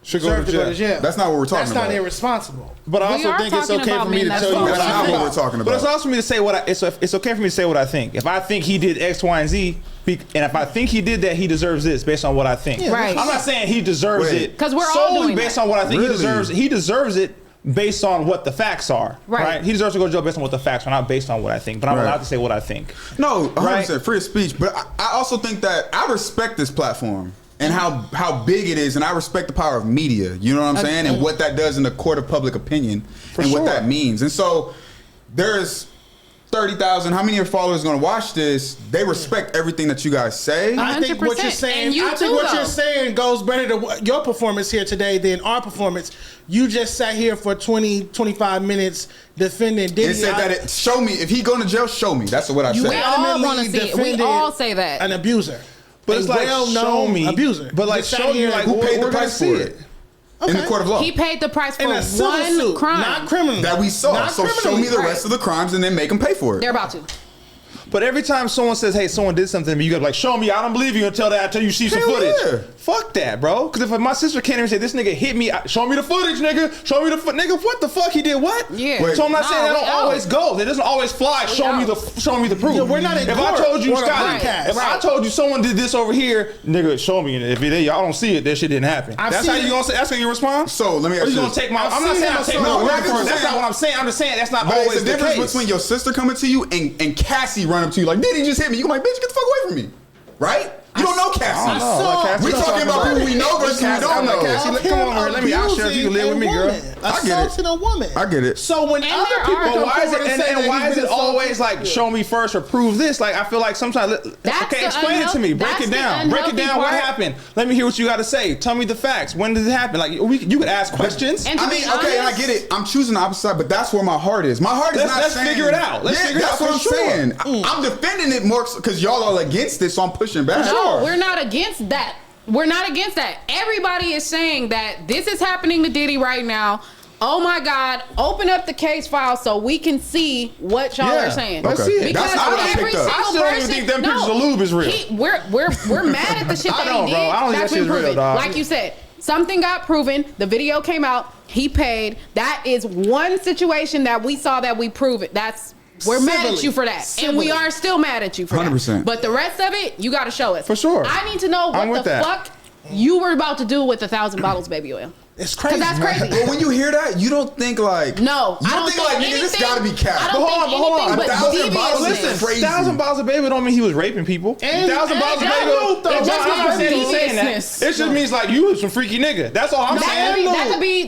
should go to jail. That's not what we're talking about. That's not irresponsible. But I also think it's okay for me to tell you what that's I not think. what we're talking about. But it's also for me to say what it's okay for me to say what I think. If I think he did X, Y, and Z, and if I think he did that, he deserves this based on what I think. Yeah, right. I'm not saying he deserves it 'Cause we're all solely doing based that. on what I think Really? he deserves. He deserves it based on what the facts are. Right. He deserves to go to jail based on what the facts are, not based on what I think. But I'm Right. allowed to say what I think. No, 100% Right? free speech. But I also think that I respect this platform and how big it is, and I respect the power of media. You know what I'm saying? And what that does in the court of public opinion and what that means. And so there's 30,000. How many of your followers are going to watch this? They respect everything that you guys say. I think what you're 100%. saying. And you I think too, what though. you're saying goes better to your performance here today than our performance. You just sat here for 20, 25 minutes defending Diddy. It said that show me if he going to jail. Show me. That's what I You said. We all adamantly want to see it. We defended all say that. an abuser. But it's like, show me. abuser. But like, Just sat show me here like Who paid the we're gonna price see for it in the court of law He paid the price for in a civil one suit, crime. not criminal. that we saw. Not So show criminally. me the Right. rest of the crimes and then make them pay for it. They're about to. But every time someone says, "Hey, someone did something to me," you gotta be like, "Show me." I don't believe you until you see some Hell footage. yeah. Fuck that, bro. Because if my sister can't even say, "This nigga hit me," show me the footage, nigga. Show me the nigga. What the fuck? He did what? Yeah. Wait. So I'm not saying that we don't always go. It doesn't always fly. Show me the proof. Yeah, we're not in If court. I told you, We're on a Scotty, podcast. if I told you someone did this over here, nigga, show me. And if y'all don't see it, that shit didn't happen. That's how you gonna say. That's how you respond. So let me Or ask you you gonna this. take my? I've I'm not seen saying him I take assault no women. word for it. I'm That's saying- not what I'm saying. I'm just saying that's not But it's always the the difference case. between your sister coming to you and Cassie running up to you like, "Did he just hit me?" You gonna be like, "Bitch, get the fuck away from me," right? You don't know Cassie. I don't know. Like Cassie, We don't talking talk about people we know versus who we Cassie. don't I'm like, know. Cassie, come on over here. Let me ask you if you can live with me, girl. I get it. Assaulting a woman. I get it. So when And other there people are- come But why is forward it and say and that why he's is been it always assaulted- like show me first or prove this? Like I feel like sometimes That's okay, the explain it to me. Break that's it the down. Break it unhealthy down. What part. happened? Let me hear what you got to say. Tell me the facts. When did it happen? Like you could ask questions. And to I be mean, okay, and I honest- get it. I'm choosing the opposite side, but that's where my heart is. My heart is Let's not saying. figure it out. Let's figure it that's out what for I'm sure. saying. I'm defending it more because y'all are against it, so I'm pushing back. No, we're not against that. We're not against that. Everybody is saying that this is happening to Diddy right now. Oh my God, open up the case file so we can see what y'all are saying. Let's Okay. see it. Because That's not what I every picked up. single I still don't even person, think them pictures of lube is real. We're mad at the shit I that know, he bro. did. I don't think That's that been shit's real, proven. dog. Like you said, something got proven. The video came out. He paid. That is one situation that we saw that we prove it. We're mad at you for that. And we are still mad at you for 100%. that. But the rest of it, you got to show us. For sure. I need to know I'm what with the that. fuck you were about to do with 1,000 bottles baby oil. It's crazy. Because that's crazy. But when you hear that, you don't think like No, You I don't don't think like nigga, this anything- gotta be cap. I don't think anything but 1,000 bottles is deviousness. crazy. 1,000 bottles of baby don't mean he was raping people. 1,000 bottles of baby. It just I'm not saying he's saying that. means It just means like you was some freaky nigga. That's all I'm saying.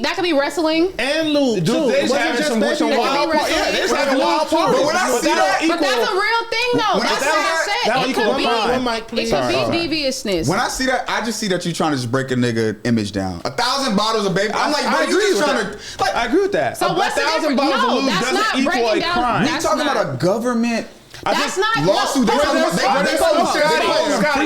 That could be wrestling. And lube Dude, too. they It just wasn't having just some baby wild oil. parties. Yeah, they just having wild parties. But when I see don't that- But that's a real thing though. When I That's see what that- I'm That one you can One mic, It please. could be Sorry. deviousness. When I see that, I just see that you're trying to just break a nigga image down. 1,000 bottles of baby. I'm like, I bro, agree you just with trying that. to like. I agree with that. So what's the 1,000 difference? bottles No, of lube that's doesn't not equal breaking a down- crime. We that's talking not- about a government That's not lawsuit. no, Scotty,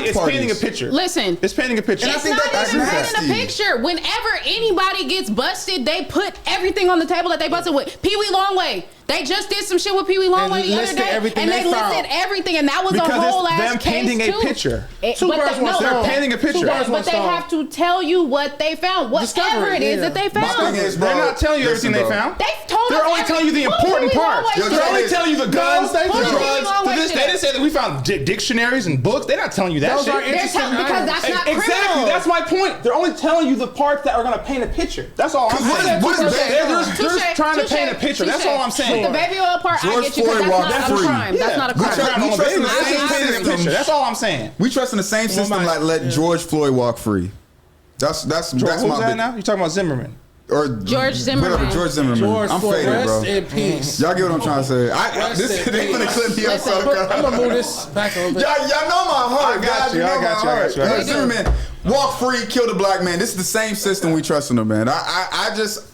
it's painting a picture. Listen, It's painting a picture. And I it's think not that's even nasty. painting a picture. Whenever anybody gets busted, they put everything on the table that they busted with. Pee Wee Longway. They just did some shit with Pee Wee Longway And the other listed day, everything and they they found. listed everything, and that was Because a whole it's ass them case painting a too. picture. Two birds, one stone. They're painting a picture. But they have to tell you what they found, whatever Discovery, it is yeah. that they My found. thing is, bro, They're not telling you everything they listen, bro. found. They told They're us only telling you the important parts. Yo, They're only telling you the guns, the They drugs. do. To this, they didn't say that we found dictionaries and books. They're not telling you that Those shit. are They're interesting. because that's not Exactly. criminal. That's my point. They're only telling you the parts that are going to paint a picture. That's all I'm What is- saying. what is They're bad? just trying to paint a picture. That's all I'm saying. With the baby oil part, I George get you because Floyd that's walked not a free. crime. That's not a We crime. trust- we trust in the That's same just painting a system. picture. That's all I'm saying. We trust in the same system that let George Floyd walk free. That's Who's my that big, now? You talking about Zimmerman? or George Zimmerman. Whatever, George Zimmerman. George I'm Floyd, faded, bro. rest in peace. Y'all get what I'm trying to say. Rest This in they peace. finna clip me up. Listen, So I'm gonna move this back a little bit. Y'all know my heart. I got guys. you, You know I got my you, I got heart. you, I got George you. Zimmerman, walk free, kill the black man. This is the same system we trust in them, man. I just.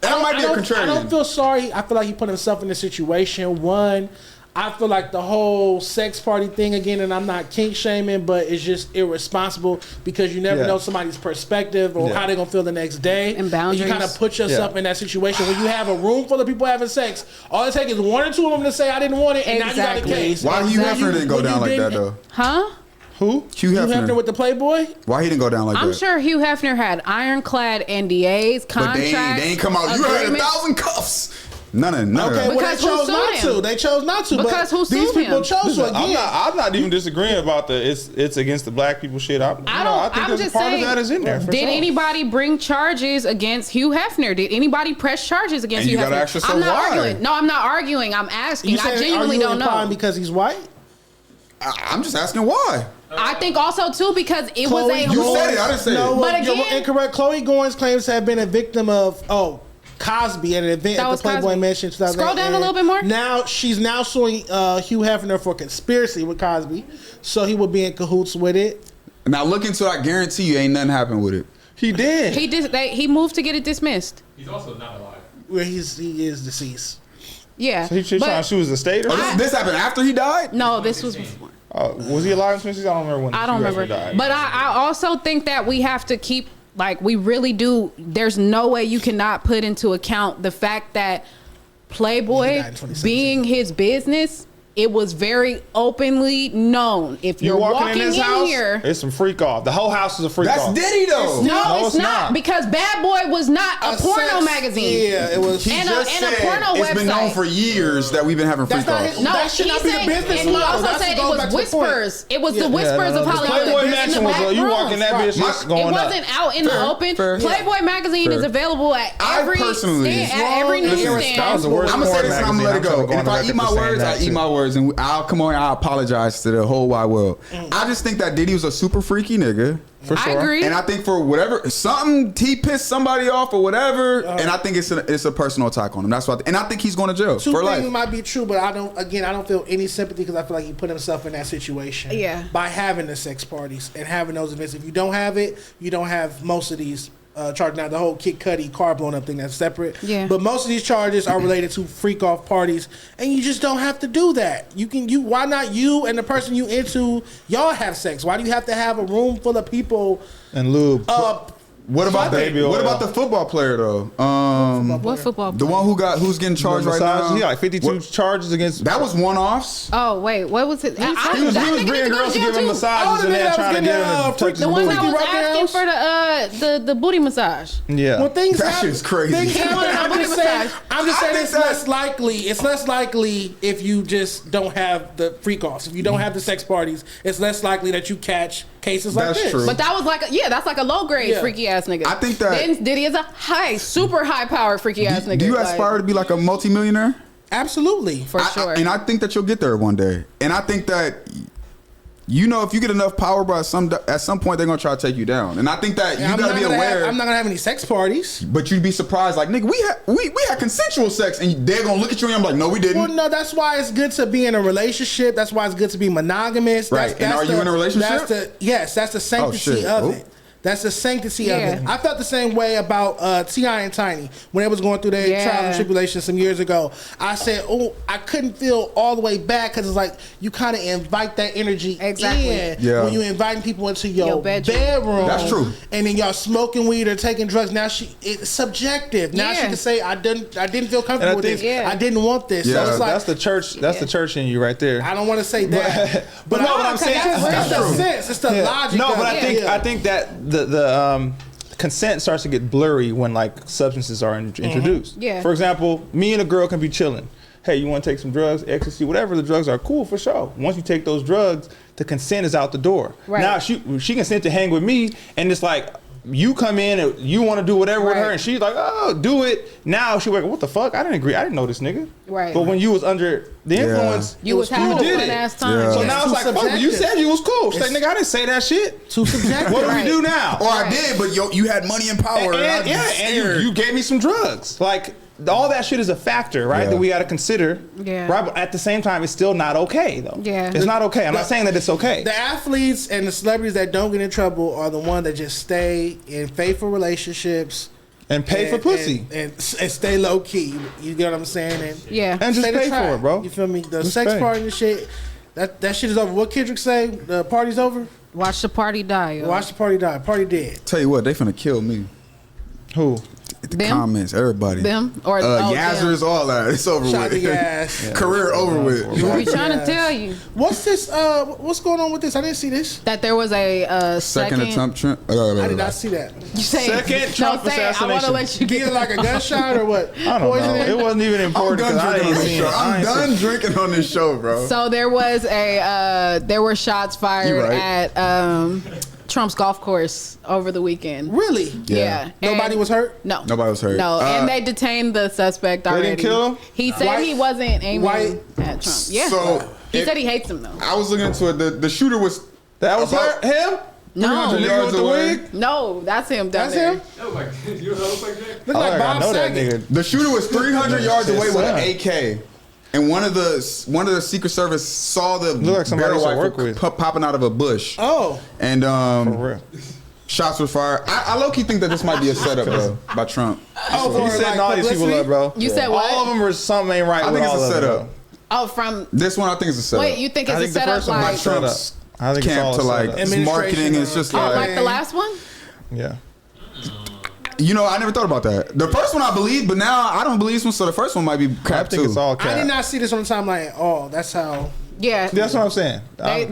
And I might be a I contrarian. don't feel sorry. I feel like he put himself in this situation. One, I feel like the whole sex party thing again, and I'm not kink shaming, but it's just irresponsible because you never Yeah. know somebody's perspective or Yeah. how they're gonna feel the next day. And boundaries. you kind of put yourself Yeah. in that situation when you have a room full of people having sex. All it takes is one or two of them to say I didn't want it, and now you got Exactly. a case. Why Hugh Exactly. Hefner didn't go When down you like that didn't- though? Huh? Who? Hugh Hugh Hefner. Hefner with the Playboy. Why he didn't go down like I'm that? sure Hugh Hefner had ironclad NDAs, But contracts. they ain't come out. You heard agreements. 1,000 cuffs. None of Okay, that. well they Because who chose sued not him? to. They chose not to. Because but who these sued people him? chose to again. I'm not even disagreeing about the it's against the black people shit. I think I'm there's just a part saying, of that is in there. For did sure. anybody bring charges against Hugh Hefner? Did anybody press charges against And Hugh you Hefner? gotta ask yourself I'm not why. arguing. No, I'm not arguing. I'm asking. You I saying, genuinely are you don't implying know. because he's white? I'm just asking why. I think also too because it was Chloe a You whole. said it. I didn't say No, it. But you're again- incorrect. Chloe Goins claims to have been a victim of Cosby at an event That at was the Playboy Cosby. Mansion. 2008. Scroll down a little bit more. Now she's now suing Hugh Hefner for conspiracy with Cosby, so he would be in cahoots with it. Now look into it. I guarantee you ain't nothing happened with it. He did. He moved to get it dismissed. He's also not alive. Where he is deceased. Yeah. So he trying to But sue the state or Oh, something? this happened after he died? no, this was before. Was he alive in 2016? I don't remember when. I don't Hugh Hefner remember. died. But I also think that we have to keep, like, we really do. There's no way you cannot put into account the fact that He Playboy died in 2016. being his business, it was very openly known. If you you're walking in in his house, here. it's some freak off. The whole house is a freak That's off. Diddy though. No, it's it's not. not. Because Bad Boy was not a porno sex- magazine. Yeah, it was. He And just a said porno it's been known website. for years that we've been having freak That's not offs. his- No, That should he not be the said, business and he model. also That's said it going was back to the point. whispers. It was Yeah. the whispers of The Hollywood. Playboy in Mansion the was back you rooms. walking that bitch My- just going It up. wasn't out in the open. fair. Playboy magazine Fair. is available at I every personally- stand, at every Listen, newsstand. that was the worst I'm gonna say this and I'm gonna let it go. magazine. I'm And if I going eat my on record for words, saying I that eat too. my words, and I'll come on. I'll apologize to the whole wide world. I just think that Diddy was a super freaky nigga. For I sure. agree. And I think for whatever something he pissed somebody off or whatever, and I think it's a personal attack on him. That's what, and I think he's going to jail Two for things life. might be true, but I don't feel any sympathy because I feel like he put himself in that situation. Yeah. By having the sex parties and having those events. If you don't have it, you don't have most of these charges. Now the whole Kid Cudi car blowing up thing, that's separate. Yeah. But most of these charges are related to freak off parties, and you just don't have to do that. Why not you and the person you into y'all have sex? Why do you have to have a room full of people? And lube. What about Baby oil. what about the football player though? What football? The one who's getting charged right now. He got like 52 What- charges against. That was one-offs. Oh wait, what was it? He was bringing girls to give him massages and then trying to get him to touch his The one booty. that was Rock asking House? for the booty massage. Yeah. When things That happen, shit's crazy. Things happen, I'm just saying. I'm just I saying think it's that- less likely. It's less likely if you just don't have the freak offs. If you don't have the sex parties, it's less likely that you catch cases like That's this. true. But that was like, that's like a low grade Yeah. freaky ass nigga. I think that- then Diddy is a super high powered freaky ass nigga. Do you like, aspire to be like a multimillionaire? Absolutely. for sure? And I think that you'll get there one day. And I think that you know, if you get enough power, bro, at some point they're gonna try to take you down. And I think that you gotta be aware. I'm not gonna have any sex parties. But you'd be surprised, like, nigga, we had consensual sex, and they're gonna look at you and I'm like, no, we didn't. Well, no, that's why it's good to be in a relationship. That's why it's good to be monogamous. Right. And are you in a relationship? Yes, that's the sanctity of it. That's the sanctity of it. I felt the same way about T.I. and Tiny when they was going through their trial and tribulation some years ago. I said, I couldn't feel all the way back because it's like you kind of invite that energy in when you inviting people into your bedroom. That's true. And then y'all smoking weed or taking drugs. Now it's subjective. Now she can say, I didn't feel comfortable with this. I didn't want this. Yeah. So it's like, that's the church. That's the church in you right there. I don't want to say that, but no, what I'm saying, that's the sense. It's the logic. No, but I think that the consent starts to get blurry when like substances are introduced. Yeah. For example, me and a girl can be chilling. Hey, you want to take some drugs, ecstasy, whatever the drugs are, cool for sure. Once you take those drugs, the consent is out the door. Right. Now she consent to hang with me, and it's like you come in and you want to do whatever with her, and she's like, oh, do it. Now she like, what the fuck? I didn't agree. I didn't know this nigga. Right. But when you was under the influence, you was having a fun ass time. So now it's like, fuck, you said you was cool. She's like, nigga, I didn't say that shit. Too subjective. What do we do now? Or I did, but you had money and power. And you gave me some drugs. Like, all that shit is a factor, right? That we got to consider. Yeah. Right. But at the same time, it's still not okay, though. Yeah. It's not okay. I'm not saying that it's okay. The athletes and the celebrities that don't get in trouble are the ones that just stay in faithful relationships and pay for pussy and stay low key. You get what I'm saying? And and just pay for it, bro. You feel me? The sex party and shit. That shit is over. What Kendrick say? The party's over. Watch the party die. Yo. Watch the party die. Party dead. Tell you what, they finna kill me. Who? The comments, everybody. Them or Yazzers, all that. It's over Shot with. Career over with. We trying to tell you. What's this? What's going on with this? I didn't see this. That there was a second attempt. I did not see that. You say second Trump assassination. I want to let you get it like a gunshot or what? I don't know. It wasn't even important. I'm done drinking on this show, bro. So there was there were shots fired at Trump's golf course over the weekend. Really? Yeah. Nobody was hurt? No. Nobody was hurt. No. And they detained the suspect already. They didn't kill him? He said he wasn't aiming at Trump. Yeah. So he said he hates him, though. I was looking into it. The shooter was... That was him? No. 300 yards away? No, that's him down there. That's him? Oh my God. You look like that? Look like Bob Saget. The shooter was 300 yards away with an AK. And one of the Secret Service saw the barrel rifle popping out of a bush. Oh. And for real. Shots were fired. I low-key think that this might be a setup, bro, by Trump. Oh, he's setting all these people up, bro. You said what? All of them are something ain't right. I think it's a setup. Oh, from this one, I think it's a setup. Wait, you think it's a setup like Trump's camp to like marketing? It's just like the last one. Yeah. You know, I never thought about that. The first one I believe, but now I don't believe this one, so the first one might be crap too. It's all cap. I did not see this on the timeline. Oh, that's how. Yeah, that's what I'm saying.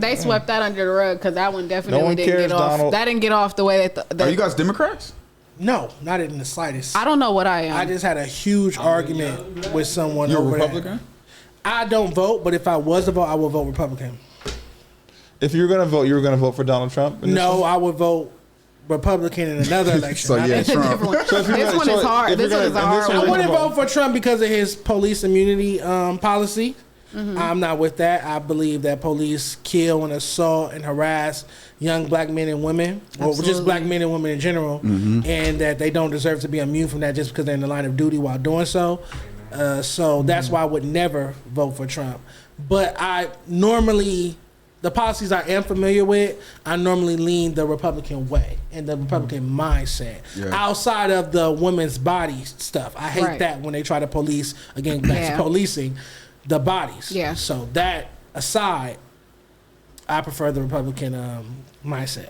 They swept that under the rug because that one definitely didn't get off. Donald. That didn't get off the way that. Are you guys Democrats? No, not in the slightest. I don't know what I am. I just had a huge argument with someone. You're a over Republican? I don't vote, but if I was to vote, I would vote Republican. If you're gonna vote, you're gonna vote for Donald Trump? No, I would vote Republican in another election. So yeah, Trump. So this one is hard. This one is hard. I wouldn't vote for Trump because of his police immunity policy. Mm-hmm. I'm not with that. I believe that police kill and assault and harass young black men and women, or just black men and women in general, and that they don't deserve to be immune from that just because they're in the line of duty while doing so. So that's why I would never vote for Trump. But I normally, the policies I am familiar with, I normally lean the Republican way and the Republican mindset. Yeah. Outside of the women's body stuff, I hate that when they try to police, again, back to policing the bodies. Yeah. So that aside, I prefer the Republican mindset.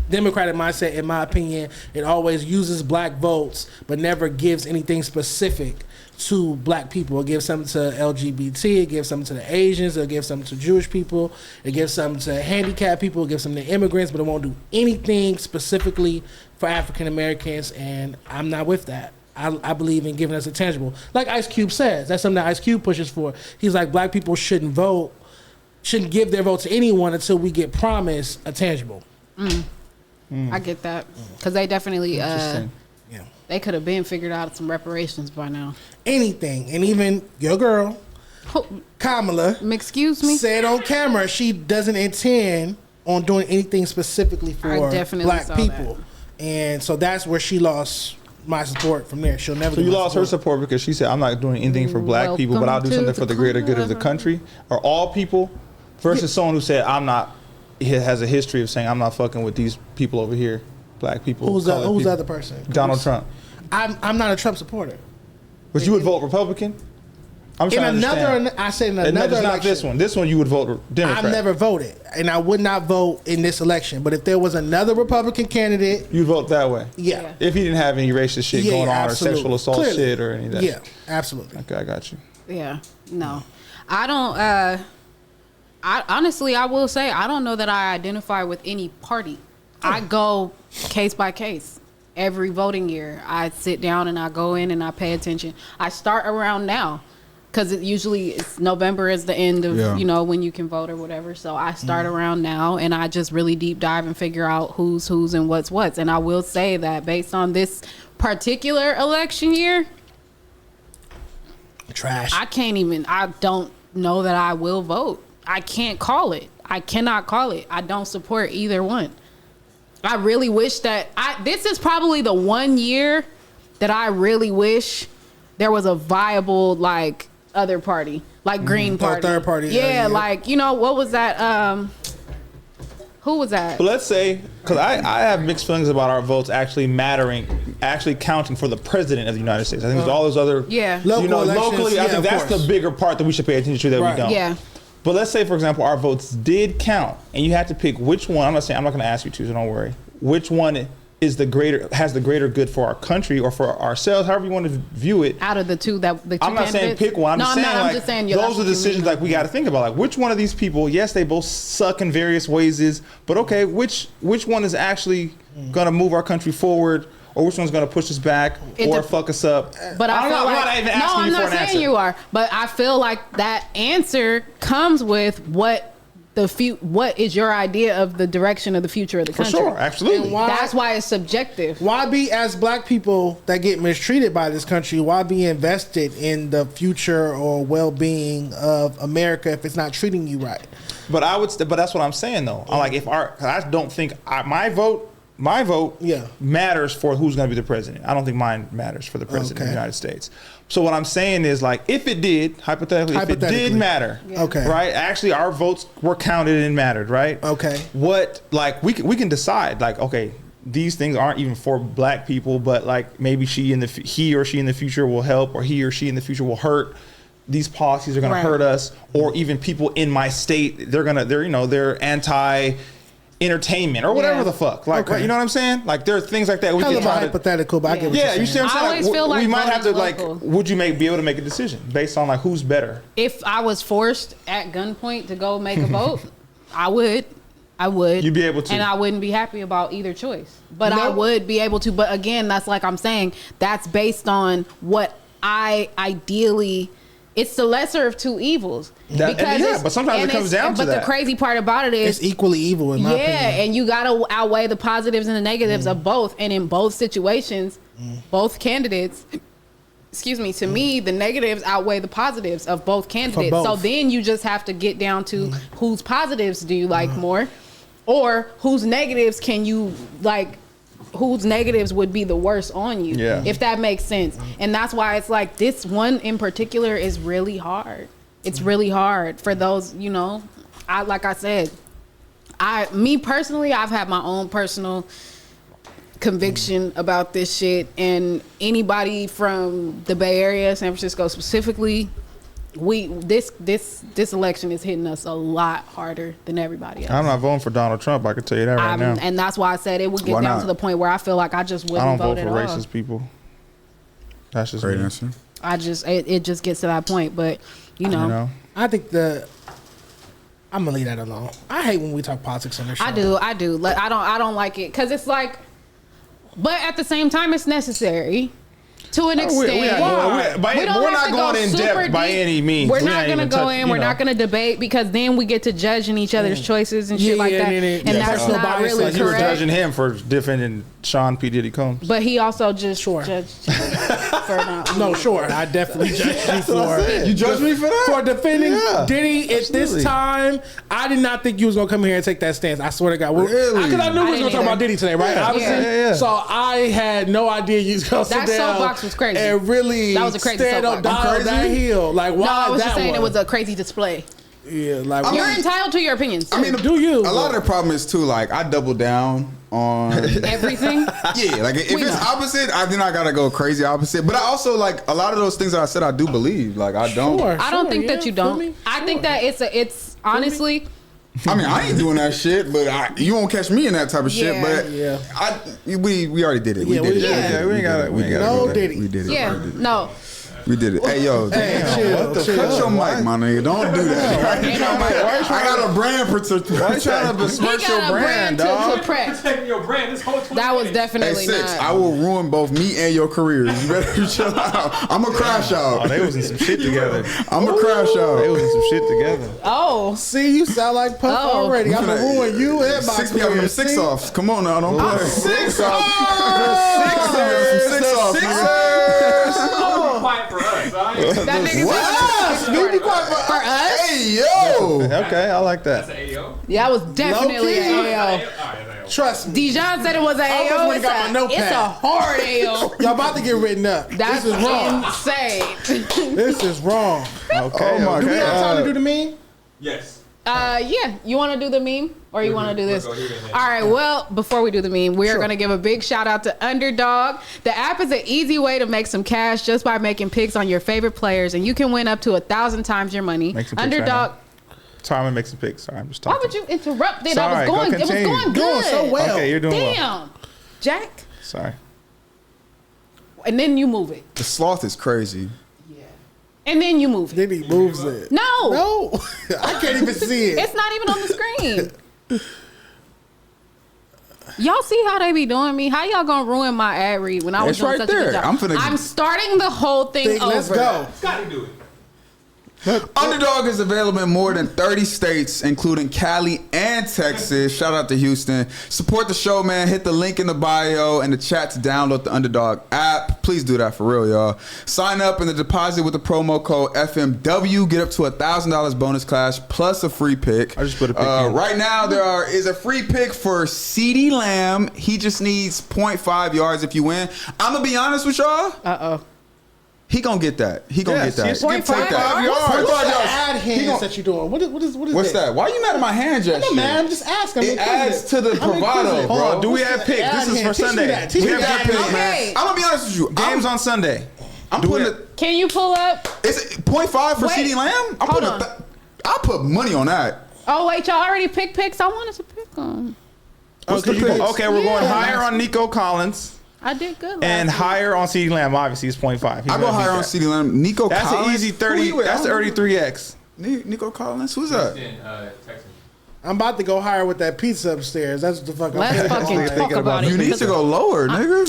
Democratic mindset, in my opinion, it always uses black votes, but never gives anything specific to black people. It gives something to LGBT, it gives something to the Asians, it gives something to Jewish people, it gives something to handicapped people, it gives something to immigrants, but it won't do anything specifically for African Americans, and I'm not with that. I believe in giving us a tangible. Like Ice Cube says, that's something that Ice Cube pushes for. He's like, black people shouldn't vote, shouldn't give their vote to anyone until we get promised a tangible. I get that. Because they definitely, they could have been figured out some reparations by now. Anything. And even your girl, Kamala, Excuse me. said on camera she doesn't intend on doing anything specifically for black people, and so that's where she lost my support from there. She'll never. So you lost her support because she said, "I'm not doing anything for black people, but I'll do something for the greater good of the country or all people." Versus someone who said, "I'm not." He has a history of saying, "I'm not fucking with these people over here, black people." Who's the other person? Donald Trump. I'm not a Trump supporter. But you would vote Republican? I'm trying to understand. I said in another it's not election. this one. This one you would vote Democrat. I've never voted, and I would not vote in this election. But if there was another Republican candidate, you'd vote that way. Yeah. If he didn't have any racist shit going on absolutely. or sexual assault Clearly. shit or any of that. Yeah, absolutely. Okay, I got you. Yeah. No. I don't I honestly I will say I don't know that I identify with any party. I go case by case. Every voting year, I sit down and I go in and I pay attention. I start around now because it's November is the end of, when you can vote or whatever. So I start around now and I just really deep dive and figure out who's and what's. And I will say that based on this particular election year, trash. I don't know that I will vote. I can't call it. I cannot call it. I don't support either one. I really wish that this is probably the one year that I really wish there was a viable other party, Green Party, third party. Yeah, what was that? Who was that? But let's say, because I have mixed feelings about our votes actually counting for the president of the United States. I think there's all those other, locally. I think that's the bigger part that we should pay attention to that we don't. Yeah. But let's say, for example, our votes did count, and you had to pick which one. I'm not going to ask you to, so don't worry. Which one has the greater good for our country or for ourselves, however you want to view it. Out of the two I'm not saying pick one. I'm just saying those are decisions we got to think about. Which one of these people? Yes, they both suck in various ways. But okay, which one is actually going to move our country forward? Or which one's going to push us back or fuck us up? But I'm not saying you are. But I feel like that answer comes with what is your idea of the direction of the future of the country. For sure, absolutely. That's why it's subjective. Why be, as black people that get mistreated by this country, why be invested in the future or well-being of America if it's not treating you right? But that's what I'm saying though. I don't think my vote matters for who's going to be the president. I don't think mine matters for the president of the United States. So what I'm saying is, if it did, hypothetically, if it did matter, right? Actually, our votes were counted and mattered, right? Okay. What, we can decide, okay, these things aren't even for black people, but maybe he or she in the future will help, or he or she in the future will hurt. These policies are going to hurt us, or even people in my state, they're anti entertainment or whatever the fuck, right, you know what I'm saying? There are things like that we can try hypothetical, but I get what you're saying. You see what I'm saying? I always feel we might have to local. Would you be able to make a decision based on who's better? If I was forced at gunpoint to go make a vote, I would. You'd be able to, and I wouldn't be happy about either choice. But I would be able to. But again, that's I'm saying, that's based on what I ideally. It's the lesser of two evils. But sometimes it comes down to that. But the crazy part about it is, it's equally evil in my opinion. And you got to outweigh the positives and the negatives of both. And in both situations, both candidates, to me, the negatives outweigh the positives of both candidates. So then you just have to get down to whose positives do you like more, or whose negatives can you whose negatives would be the worst on you, if that makes sense. And that's why it's this one in particular is really hard. It's really hard for those, I said, me personally, I've had my own personal conviction about this shit, and anybody from the Bay Area, San Francisco specifically, this election is hitting us a lot harder than everybody else. I'm not voting for Donald Trump. I can tell you that right now. And that's why I said it would get down to the point where I feel like I just wouldn't vote at all. I don't vote for racist people. That's just great me. answer. It just gets to that point, but I think I'm gonna leave that alone. I hate when we talk politics on this show. I do. I don't like it because it's but at the same time, it's necessary. To an extent, we're not going in depth by any means. We're not going to go in. We're not going to debate, because then we get to judging each other's choices and shit like that. And that's not really correct. You were judging him for defending Sean P. Diddy Combs. But he also just Sure. judged for not. No, sure. I definitely judged you for You judge me for that? for defending Yeah, Diddy at this absolutely. time. I did not think you was gonna come here and take that stance. I swear to God. Really? Because I knew we was gonna talk about Diddy today, right? Yeah. Obviously. Yeah. So I had no idea you was gonna sit That down soapbox was crazy. and really That was a crazy stand up soapbox. down that hill. Like why No, I was that just saying one? it was a crazy display. Yeah, like I mean, You're entitled to your opinions. I mean, do you? A lot of the problem is too, like, I double down on. everything. Yeah, like if We it's know. opposite, then I gotta go crazy opposite. But I also like a lot of those things that I said I do believe. Like I don't. Sure. I don't think yeah, that you feel don't. me? I think that it's honestly. I mean, I ain't doing that shit, but you won't catch me in that type of shit. Yeah. But Yeah. we already did it. We Yeah, did we it. did it. Yeah, we ain't gotta. We ain't gotta. No do that. Diddy. We did it. Yeah. No. We did it. Hey, yo. Hey, damn, chill, what the chill. cut your mic, my nigga. Don't do that. I got a brand protect. Why you trying to He besmirch your got a brand brand, to dog? protect. Protecting your brand this whole 20 That was minutes. Hey, definitely 6, not. I will ruin both me and your careers. You better chill out. I'm a crash Oh, out. they was in some shit together. I'm a crash They out. was in some shit together. Oh. See, you sound like Puff Oh. already. I'm gonna ruin you and my 6 be having career. them 6 See? offs. Come on now, don't play. 6 Some offs. 6 offs. Oh, quiet for us. All right? That nigga What? said be quiet for us. Hey, yo. Okay, I like That's that. an AO. Yeah, I was definitely Low-key. an All AO. right, that's AO. Trust me. Dijon said it was an almost AO. would've got my notepad. It's a hard AO. Y'all about to get written up. That's this is wrong. insane. This is wrong. Okay, Oh my Do we have time to do God. the meme? Yes. Yeah. You want to do the meme or you want to do this? We'll go here and All then. right. Well, before we do the meme, we are going to give a big shout out to Underdog. The app is an easy way to make some cash just by making picks on your favorite players, and you can win up to 1,000 times your money. Make some picks Underdog. right Sorry, I'm gonna make some picks. Sorry, I'm just Why talking. would you interrupt it? Sorry, I was going. go It was continue. going Doing good. so well. Okay, you're doing well. Damn, Jack. Sorry. And then you move it. The sloth is crazy. And then you move it. Then he moves it. No. No. I can't even see it. It's not even on the screen. Y'all see how they be doing me? How y'all gonna ruin my ad read when I was It's doing right such a there. good job? I'm starting the whole thing over. Let's go. Got to do it. Underdog is available in more than 30 states, including Cali and Texas. Shout out to Houston. Support the show, man. Hit the link in the bio and the chat to download the Underdog app. Please do that for real, y'all. Sign up and the deposit with the promo code FMW. Get up to $1,000 bonus cash plus a free pick. I just put a pick in. Right now, there is a free pick for CeeDee Lamb. He just needs 0.5 yards if you win. I'm going to be honest with y'all. Uh-oh. He gonna get that. He gonna Yes, get that. he's gonna get 0.5 that. yards? 0.5 What's the yards. ad He hands gonna- that you're doing? What is What's this? that? Why you mad at my hand gesture? No, man, I'm just asking. It adds to the bravado, Hold bro. on, do we What's have the picks? ad This is hand? for Teach me Sunday. that. Teach We me have that. picks, Okay. man. I'm gonna be honest with you. Games on Sunday. I'm Do putting it. it. Can you pull up? It's 0.5 for Wait, CeeDee Lamb. I'm hold putting. on. I put money on that. Oh wait, y'all already picked picks. I wanted to pick them. What's the Okay, pick? Okay, we're going Yeah. higher on Nico Collins I did good. and last week. higher on CeeDee Lamb. Obviously, it's 0.5. He's I go gonna higher beat on that. CeeDee Lamb. Nico That's Collins. an easy 30. Who you with? That's I don't 33x. know. Nico Collins. Who's that? Then, Texas. I'm about to go higher with that pizza upstairs. That's what the fuck I'm Let's thinking. fucking Thinking talk about about it. You need to go lower, nigga.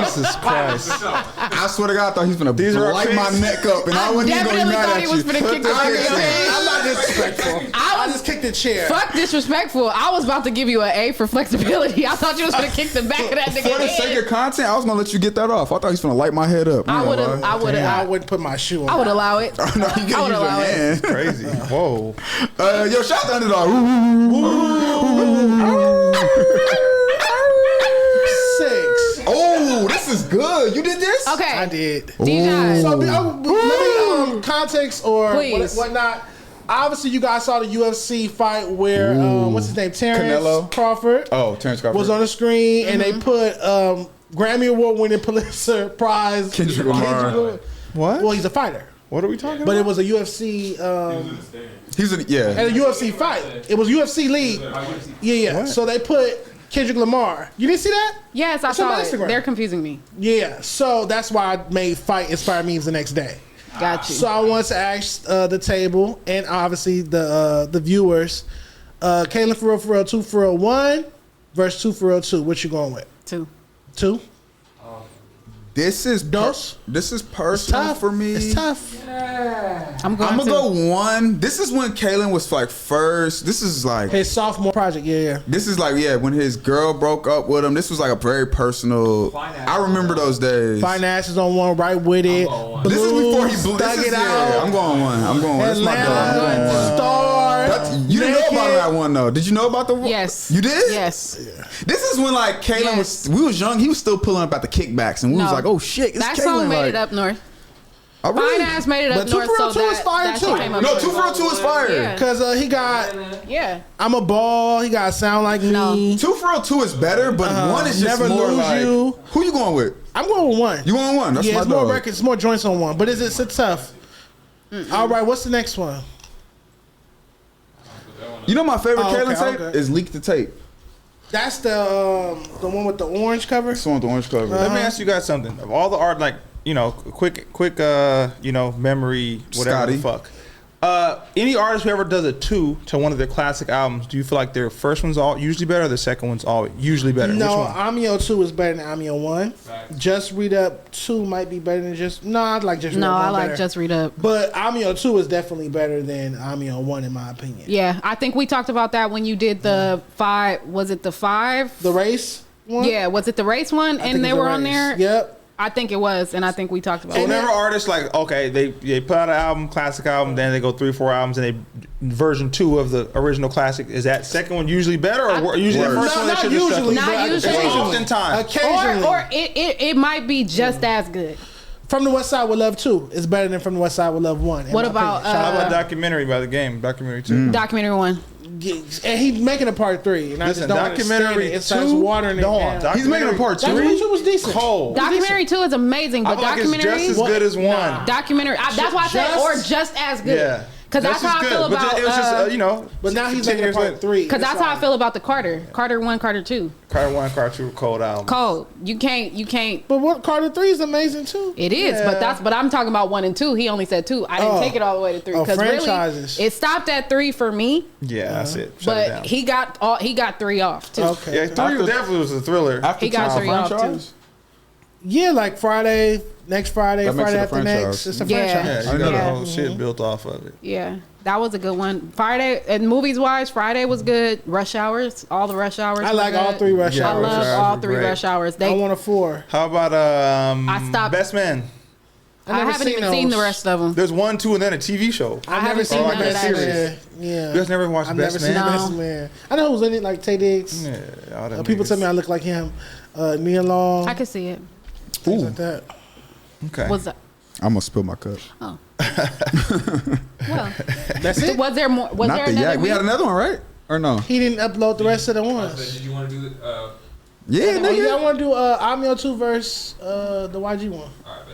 Jesus Christ. I swear to God, I thought he was gonna These are our light my picks. neck up, and I wasn't even gonna be definitely mad thought at he you. was finna kick the I picks. mean, I'm not disrespectful. I just kicked the chair. Fuck disrespectful. I was about to give you an A for flexibility. I thought you was gonna kick the back of that For the nigga sake head. of content, I was gonna let you get that off. I thought he was gonna light my head up. I would have. I would I have. wouldn't put my shoe on. I would allow it. No, you I can would use your allow it. hand. Crazy. Whoa. Yo, shout out to Underdog. 6. Oh, this is good. You did this? Okay. I did. Dijon. So let me context or Please. whatnot. Obviously, you guys saw the UFC fight where what's his name, Terrence Canelo? Crawford, Oh, Terrence Crawford. was on the screen, and they put Grammy Award-winning Pulitzer Prize Kendrick Lamar. What? Well, he's a fighter, What are we talking but about? it was a UFC He's a, yeah. and a UFC fight. It was UFC league. Yeah. So they put Kendrick Lamar. You didn't see that? Yes, I It's on saw my it. Instagram. They're confusing me. Yeah. So that's why I made Fight Inspire Memes the next day. Got you. So I want to ask the table and obviously the viewers, Kaylin for real 2 for real 1 versus 2 for real 2. What you going with? 2. 2? This is Dos? This is It's personal tough for me. It's tough. I'm going I'm gonna to. go 1. This is when Kalen was like first. This is like His sophomore project. Yeah. This is like when his girl broke up with him. This was like a very personal. I remember those days. Finances on one, right with it. going 1. This is before he Blues, blew. Thug This is It Out. I'm going 1. I'm going 1. That's my dog. I'm going 1. Star. You didn't know about that one though. Did you know about the one? Yes. You did? Yes. This is when like Kalen was. We was young. He was still pulling up at the kickbacks, and we was like, "Oh shit, it's that Kalen." song made like, it up north. Oh, really? Fine Ass made it up But 2 north. for Real So 2 is fire, that too. shit came up No, north. 2 for Real 2 is fire. Yeah. Because he got Yeah. I'm a Ball. He got Sound Like No. Me. 2 for Real 2 is better, but 1 is just Never more Lose like. You. Who you going with? I'm going with 1. You going 1? That's Yeah, my it's more dog. records, more joints on 1. But it's tough. All right, what's the next one? You know my favorite Oh, Kalen okay, tape okay. is Leak the Tape. That's the one with the orange cover. It's the one with the orange cover. Let me ask you guys something. Of all the art, like, quick, memory, whatever Scotty. the fuck. Any artist who ever does a 2 to one of their classic albums, do you feel like their first one's all usually better, or the second one's all usually better? No, Which one? Amio 2 is better than Amio 1. Just Read Up 2 might be better than just. No, I like Just Read No, Up. I one like better. Just Read Up. But Amio 2 is definitely better than Amio 1 in my opinion. Yeah, I think we talked about that when you did the 5. Was it the 5? The Race one? Yeah, was it the race one? I think And they it's The were on Race. there. Yep. I think it was, and I think we talked about So it. whenever artists like, okay, they put out an album, classic album, then they go 3 or 4 albums, and they version 2 of the original classic. Is that second one usually better, or usually the first No, one they not should have stuck usually. with? Not but usually. Oftentimes. Occasionally. Or it might be just as good. From the West Side with Love 2 is better than From the West Side with Love 1. in What my about, opinion. How about documentary by the game? Documentary 2. Documentary 1. And he's making a part 3. And I Listen, just don't understand documentary it. It starts 2. watering it No, down. He's making a part 2. Documentary 2 was decent. Cold. Documentary 2 is amazing, I but feel like it's documentary just as good as 1. documentary. That's why I said Just- or just as good. Yeah. Because that's Just how as I feel good. But about. it was just, But now he's 10 making a years part later. 3. Because that's how I feel about the Carter 1, Carter 2. Carter 1, Carter 2, cold album. Cold. You can't. But what Carter 3 is amazing too. It is, Yeah. but I'm talking about 1 and 2. He only said 2. I didn't Oh. take it all the way to 3 Oh, because really franchises. it stopped at 3 for me. Yeah, that's it. Shut it down. But he got 3 off too. Okay. Yeah, 3 definitely was a thriller. After He got Time 3 off, franchise? Yeah, like Friday, next Friday, That makes Friday it a after franchise. next. It's a Yeah. Yeah, franchise. you got Yeah. the whole shit built off of it. Yeah, that was a good one. Friday and movies wise, Friday was good. Rush Hours, all the Rush Hours. I were like all good. 3 Rush Yeah, I Hours. Rush love Hours all were 3 great. Rush Hours. I want a 4. How about I stopped- Best Man? I haven't even seen the rest of them. There's 1, 2, and then a TV show. I haven't seen none none of of that that series. shit. Yeah. You guys never watched I've Best never seen Man? Best Man. I know who's in it, like Tay Diggs. Yeah, all them People niggas. tell me I look like him. Nia Long. I could see it. Things like that. Okay. Was that? I'm gonna spill my cup. Oh. Well, That's it. was there more? Was Not there the another? yak. We had another one, right? Or no? He didn't upload the rest of the So ones. did you want to do Yeah, Oh, yeah, I nigga. want to do Amio 2 verse the YG one.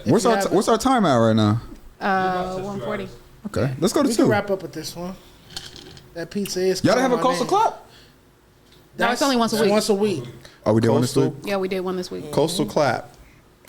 What's you our have it. what's our time at right now? 140. Okay, let's go to We can 2. wrap up with this one. That pizza is. Y'all didn't have a calling my coastal name. clap? No, it's only once a week. Once a week. Oh, we did one this Coastal. week. Yeah, we did one this week. Coastal clap.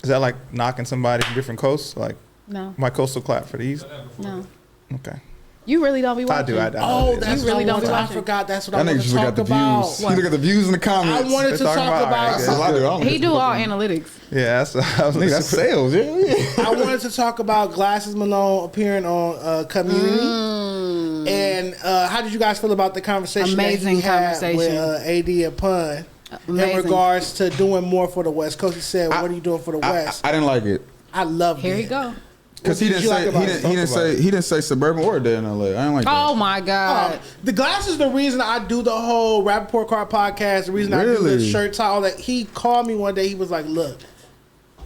Is that like knocking somebody from different coasts? Like No, my coastal clap for these? no. Okay. You really don't be I watching. do. Oh, do. that's You really what I don't be wanted. I watching. forgot. That's what That I nigga wanted just to look talk at the about. views. You look at the views in the I comments. wanted Let's to talk talk about it. about. That's all I do. I don't He look do at all the views. analytics. Yeah, that's. I was Nigga, that's sales. Yeah. I wanted to talk about Glasses Malone appearing on Community. And how did you guys feel about the conversation Amazing that he had conversation. with AD and Pun in Amazing. regards to doing more for the West Coast? He said, "What are you doing for the West?" I didn't like it I loved Here it. you go. because he What didn't did you say like about it? he didn't say suburban or day in LA. I didn't like that. Oh my God. The Glass is the reason I do the whole Rappaport Card podcast. The reason I do the Really? shirt tie, all that. He called me one day. He was like, "Look,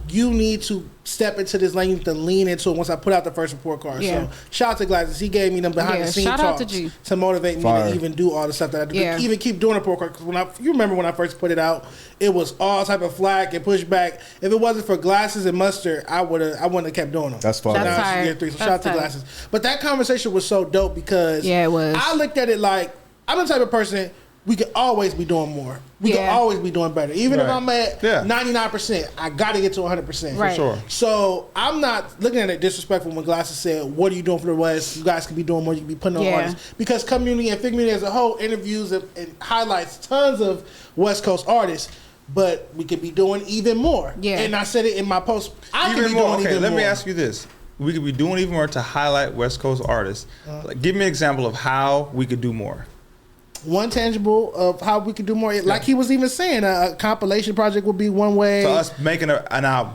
you need to step into this lane. You need to lean into it." Once I put out the first report card, Yeah. so shout out to Glasses. He gave me them behind Yeah, the scenes shout out talks to G. to motivate me Fire. to even do all the stuff that I do. Yeah. Even keep doing the report card because you remember when I first put it out, it was all type of flack and pushback. If it wasn't for Glasses and Mustard, I wouldn't have kept doing them. That's fine. That's Now it's tight. year 3, so That's shout out to tight. Glasses. But that conversation was so dope because Yeah, it was. I looked at it like I'm the type of person we could always be doing more. We could Yeah. always be doing better. Even if Right. I'm at Yeah. 99%, I got to get to 100%. Right. Sure. So I'm not looking at it disrespectful when Glasses said, "What are you doing for the West? You guys can be doing more. You can be putting on Yeah. artists." Because Community and FIGGMUNITY as a whole interviews and highlights tons of West Coast artists. but we could be doing even more. Yeah. And I said it in my post. I could Even be more. doing Okay, even let more. me ask you this: we could be doing even more to highlight West Coast artists. Like, give me an example of how we could do more. One tangible of how we could do more. Like he was even saying, a compilation project would be one way. So us making an album.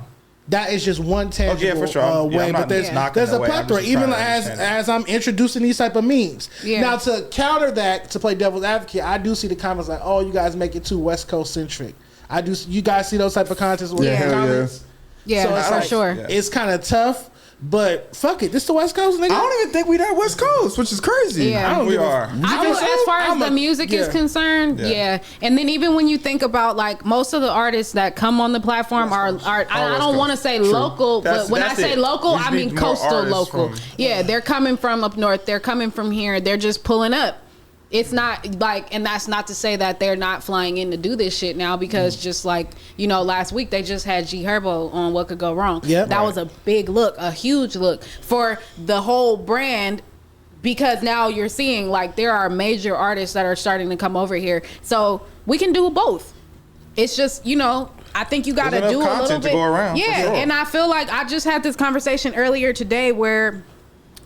That is just one tangible for sure. way, I'm not but there's knocking there's that a way. I'm plethora. just Even trying to as understand I'm introducing these type of memes. Yeah. Now to counter that, to play devil's advocate, I do see the comments like, "Oh, you guys make it too West Coast centric." I do. You guys see those type of contents? Yeah, hell comments? Yeah, So it's for like, sure. Yeah. It's kind of tough, but fuck it. This the West Coast, nigga. I don't even think we that West Coast, which is crazy. Yeah. I don't We give a- are. I feel as far as the music is yeah. concerned, Yeah. yeah. And then even when you think about like most of the artists that come on the platform are I West don't want to Coast. say True. local, That's- but when I that's say it. local, We just I mean need more coastal artists local. from- Yeah, they're coming from up north. They're coming from here. They're just pulling up. It's not like, and that's not to say that they're not flying in to do this shit now, because just like, you know, last week they just had G Herbo on What Could Go Wrong. Yep. That was a big look, a huge look for the whole brand, because now you're seeing like there are major artists that are starting to come over here. So we can do both. It's just, you know, I think you got to There's do enough a little content to bit. go around, for Yeah, sure. and I feel like I just had this conversation earlier today where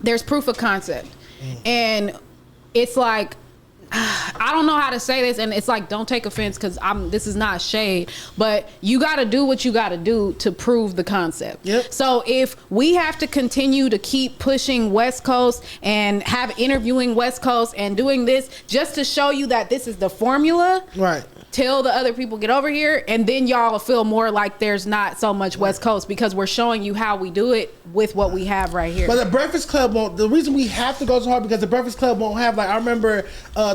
there's proof of concept. And it's like, I don't know how to say this, and it's like, don't take offense, because this is not shade, but you got to do what you got to do to prove the concept. Yep. So if we have to continue to keep pushing West Coast and have interviewing West Coast and doing this just to show you that this is the formula, Right. till the other people get over here, and then y'all will feel more like there's not so much West Coast, because we're showing you how we do it with what we have right here. But the Breakfast Club won't. The reason we have to go so hard because the Breakfast Club won't have, like, I remember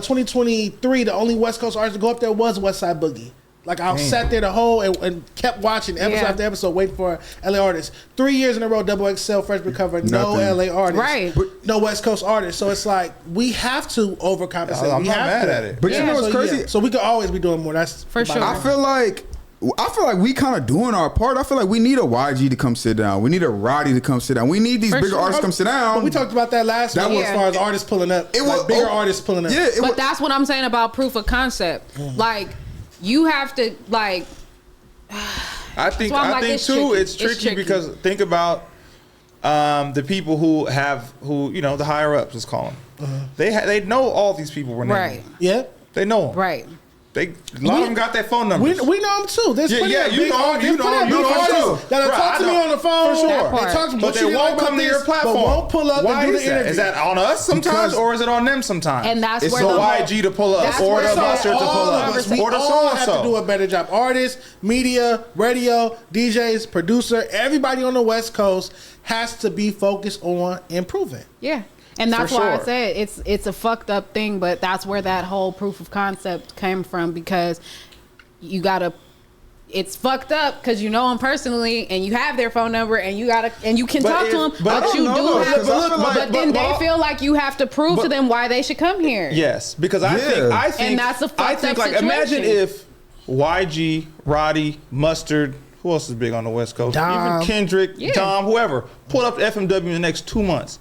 2023, the only West Coast artist to go up there was West Side Boogie. Like, I sat there the whole and kept watching episode Yeah. after episode, waiting for LA artists. 3 years in a row, Double XL Freshman cover, no Nothing. LA artists, Right. No West Coast artists. So it's like we have to overcompensate. I'm we not have mad to. at it. But you know what's so, crazy? yeah. So we could always be doing more. That's For sure. I feel like we kind of doing our part. I feel like we need a YG to come sit down. We need a Roddy to come sit down. We need these For bigger sure. artists to come sit down. But we talked about that last That week was- as far as artists pulling up. It Like was- bigger oh, artists pulling up. Yeah, it But was, that's what I'm saying about proof of concept. Like, you have to, like, I think why I'm like, too it's tricky. it's tricky, It's tricky. because think about the people who you know, the higher ups, let's call them. They know all these people were named. right, Yeah. They know them. right. A lot of them got their phone numbers. We know them too. There's Yeah, plenty yeah, of you big know 'em, artists- you there's know 'em, plenty you of know big 'em artists too. that'll Right, talk I to me know. on the phone. For sure. They talk to me. But they won't come to your platform. But won't pull up Why and do is the that? interview. Is that on us sometimes, Because- or is it on them sometimes? And that's it's where the the whole- YG to pull up, that's or where the the- buster to all pull of up, us, We or the so all and have to do so. a better job. Artists, media, radio, DJs, producer, everybody on the West Coast has to be focused on improving. Yeah. And that's For why I sure. said it's a fucked up thing, but that's where that whole proof of concept came from, because you gotta. It's fucked up because you know them personally and you have their phone number and you can But talk if- to them, but I but don't you know, do though, have. 'cause I feel like- But then they feel like you have to prove to but- them why they should come here. Yes, because I Yeah. think And that's a fucked I think up like imagine situation. if YG, Roddy, Mustard, who else is big on the West Coast? Dom. Even Kendrick, Yeah. Dom, whoever, pull up to FMW in the next 2 months.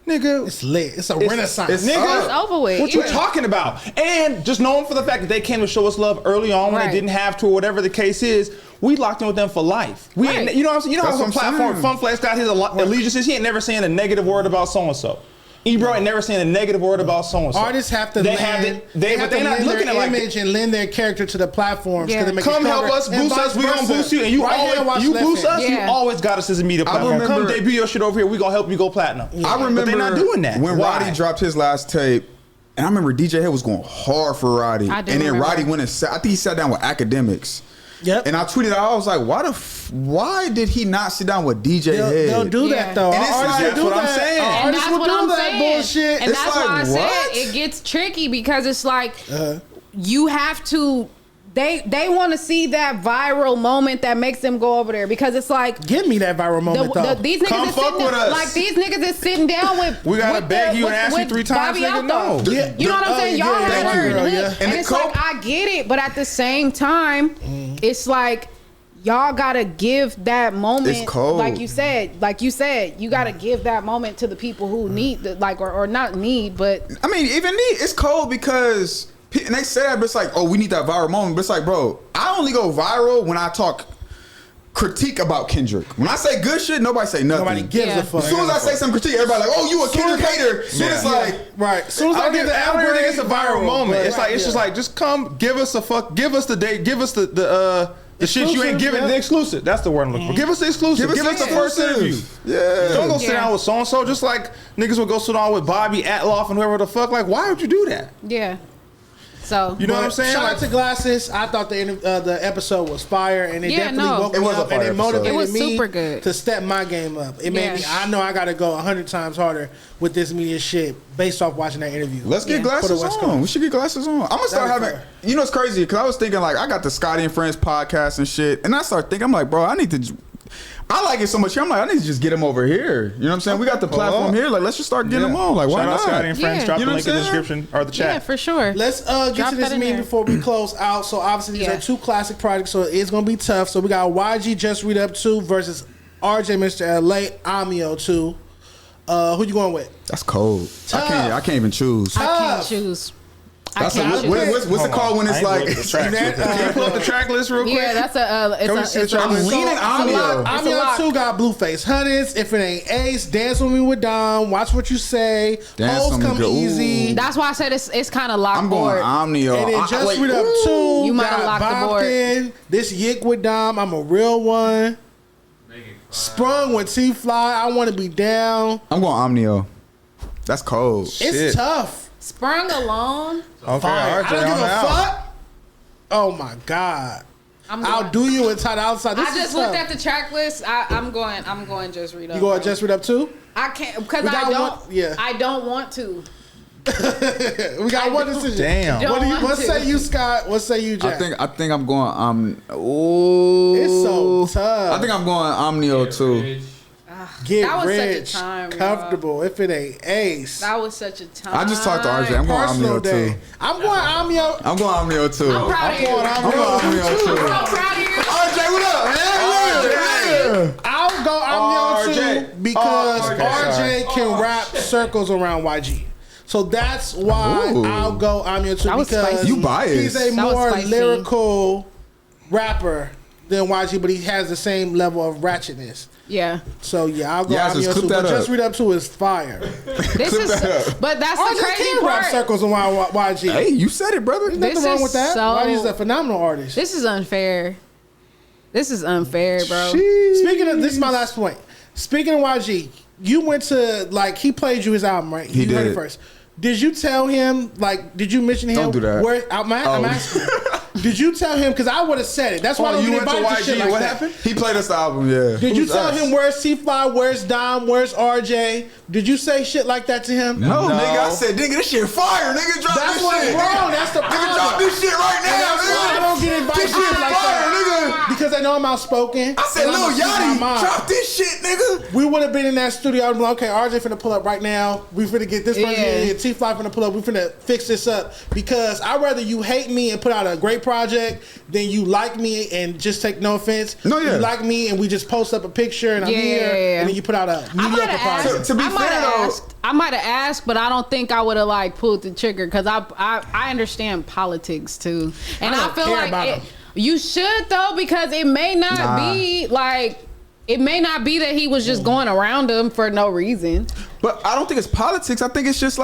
Nigga, It's lit. It's a renaissance. it's nigga, It's over with. what you Yeah. talking about? And just knowing for the fact that they came to show us love early on when Right. they didn't have to, or whatever the case is, we locked in with them for life. We, Right. ain't, you know what I'm saying? You know That's how what some I'm platform, saying. Funflex got his allegiances. He ain't never saying a negative word about so and so. Ebro ain't never saying a negative word about so and so. Artists have to They lend, have to, they but have they're to not lend looking their at like image and lend their character to the platforms. 'cause Yeah. they make it come help stronger. us, And boost vice us. We gonna versa. boost you, and you Right here, watch always you Left boost Hand. us. You Yeah. always got us as a media platform. Come remember- debut your shit over here. We gonna help you go platinum. I remember but they're not doing that. when Why? Roddy dropped his last tape, and I remember DJ Head was going hard for Roddy, I do and then remember. Roddy went and I think he sat down with Academics. Yep. And I tweeted out, I was like, why did he not sit down with DJ Head? They'll do Yeah. that though. And it's Artists like- will that's do what I'm that. saying. And Artists that's will what do I'm that saying. bullshit. And It's that's like, why I what? said it gets tricky, because it's like you have to. They want to see that viral moment that makes them go over there, because it's like Give me that viral moment though. these niggas Come is fuck sitting with us. like these niggas is sitting down with. We gotta with beg the- you with- and ask you with 3 times, Bobby nigga, Alto. no. Yeah, You know what I'm saying? Y'all yeah, haven't thank you, heard girl, it. yeah. And And it's the like, I get it, but at the same time, it's like y'all gotta give that moment. It's cold. Like you said, you gotta give that moment to the people who need the, like, or not need, but I mean, even me, it's cold because And they say that, but it's like, oh, we need that viral moment. But it's like, bro, I only go viral when I talk critique about Kendrick. When I say good shit, nobody say nothing. Nobody gives a fuck. As soon as I say some critique, everybody like, oh, you a Kendrick hater. Soon as like, right. As soon as I get the I don't algorithm, think it's a viral moment. but- It's like it's just like just come, give us the date, give us the shit you ain't giving, the exclusive. That's the word I'm looking for. Give us the exclusive. Give us the first interview. Yeah. Don't go sit down with so and so. Just like niggas would go sit down with Bobby Atloff and whoever the fuck. Like, why would you do that? Yeah. So You know what I'm saying? Shout Like, out to Glasses. I thought the episode was fire, and it definitely woke It me was a up, fire and it episode. motivated It was me super good. to step my game up. It made me. Yeah. I know I got to go 100 times harder with this media shit based off watching that interview. Let's get Yeah. glasses For the West on. Coast. We should get glasses on. I'm gonna start That'd be having. fair. You know, it's crazy because I was thinking like I got the Scotty and Friends podcast and shit, and I started thinking, I'm like, bro, I need to. I like it so much. I'm like, I need to just get him over here. You know what I'm saying? We got the platform here. Like, let's just start getting him on. Like, why shout out not? Scotty and friends. Yeah. Drop You the know link what in I'm the saying? description or the chat. yeah, for sure. Let's get Drop to this that in meeting there. before we close out. So obviously these Yeah. are two classic projects, so it's gonna be tough. So we got YG Just Read Up 2 versus RJ Mr. LA Amio 2. Who you going with? That's cold. Tough. I can't even choose. I can't Tough. choose. That's I can't choose. what's it called when it's like? Can you pull up the track list real quick? Yeah, that's a. Can we It's see a. the track It's list? a I'm leaning Amio. It's a Amio lock. 2 got Blueface Hunters. If it ain't Ace, Dance With Me with Dom. Watch What You Say. Dance Hoes With Me Come good. Ooh. Easy. That's why I said it's kind of locked I'm going board. Omnio. And then Just wait, Read Up 2. You might have got locked the board. Bompton. This Yick with Dom. I'm a real one. Sprung with T-Fly. I Want to Be Down. I'm going Omnio. That's cold. It's Shit. tough. Sprung alone. Okay, Fire. RJ I don't give on a out. fuck. Oh my God. I'm I'll going. do you inside outside. This I is just tough. looked at the track list. I'm going Just Read Up. You going bro. Just Read Up 2? I can't because We I got don't. one- yeah. I don't want to. We got one decision. Damn. Don't want What to. say you, Scott? What say you, Jack? I think I'm going ooh. It's so tough. I think I'm going Omnio too. Get That was such a rich, time, bro. comfortable. If it ain't Ace. That was such a time. I just talked to RJ. I'm going Personal Omnio day. too. I'm going Amio. I'm going Omnio too. I'm proud of you. I'm going Omnio too. I'm proud of you. RJ, what up, man? Yeah. I'll go Amio RJ. too because Okay, RJ can wrap circles around YG. So that's why Ooh. I'll go Amio too That was because spicy. You biased. he's a That was more spicy. lyrical rapper than YG, but he has the same level of ratchetness. Yeah. So yeah, I'll go Yeah, just Amio clip too. that But Just up. Read Up 2 is fire. This is. that up. But that's RJ the crazy can rap part. circles around YG. Hey, you said it, brother. There's nothing This wrong is with that. so- YG's a phenomenal artist. This is unfair. This is unfair, bro. Speaking of, this is my last point. Speaking of YG, you went to he played you his album, right? He you heard it did. first. Did you tell him did you mention him? Don't do that. Where I'm asking. Did you tell him? Because I would have said it. That's why I don't you get went to invited to shit YG. like What that. happened? He played us the album, yeah. Did you Who's tell us? him where's T-Fly, where's Dom, where's RJ? Did you say shit like that to him? No, No. nigga, I said, nigga, this shit fire, nigga. Drop That's this what's shit. wrong. That's the Nigga, problem. drop this shit right And now, that's why I nigga. don't get invited This to shit shit like fire, that. nigga. Because they know I'm outspoken. I said, and Lil I'ma speak my Yachty, mind. drop this shit, nigga. We would have been in that studio. I'm like, okay, RJ finna pull up right now. We finna get this person Yeah. in here. T-Fly finna pull up. We finna fix this up. Because I'd rather you hate me and put out a great project than you like me and just take no offense. No, yeah. You like me and we just post up a picture and I'm Yeah, here. yeah, yeah. And then you put out a I mediocre might have project. asked. To be I might fair, have though- asked. I might have asked, but I don't think I would have pulled the trigger because I understand politics too, and I I, don't feel care like about it, them. you should though because it may not Nah. be like. It may not be that he was just going around him for no reason. But I don't think it's politics. I think it's just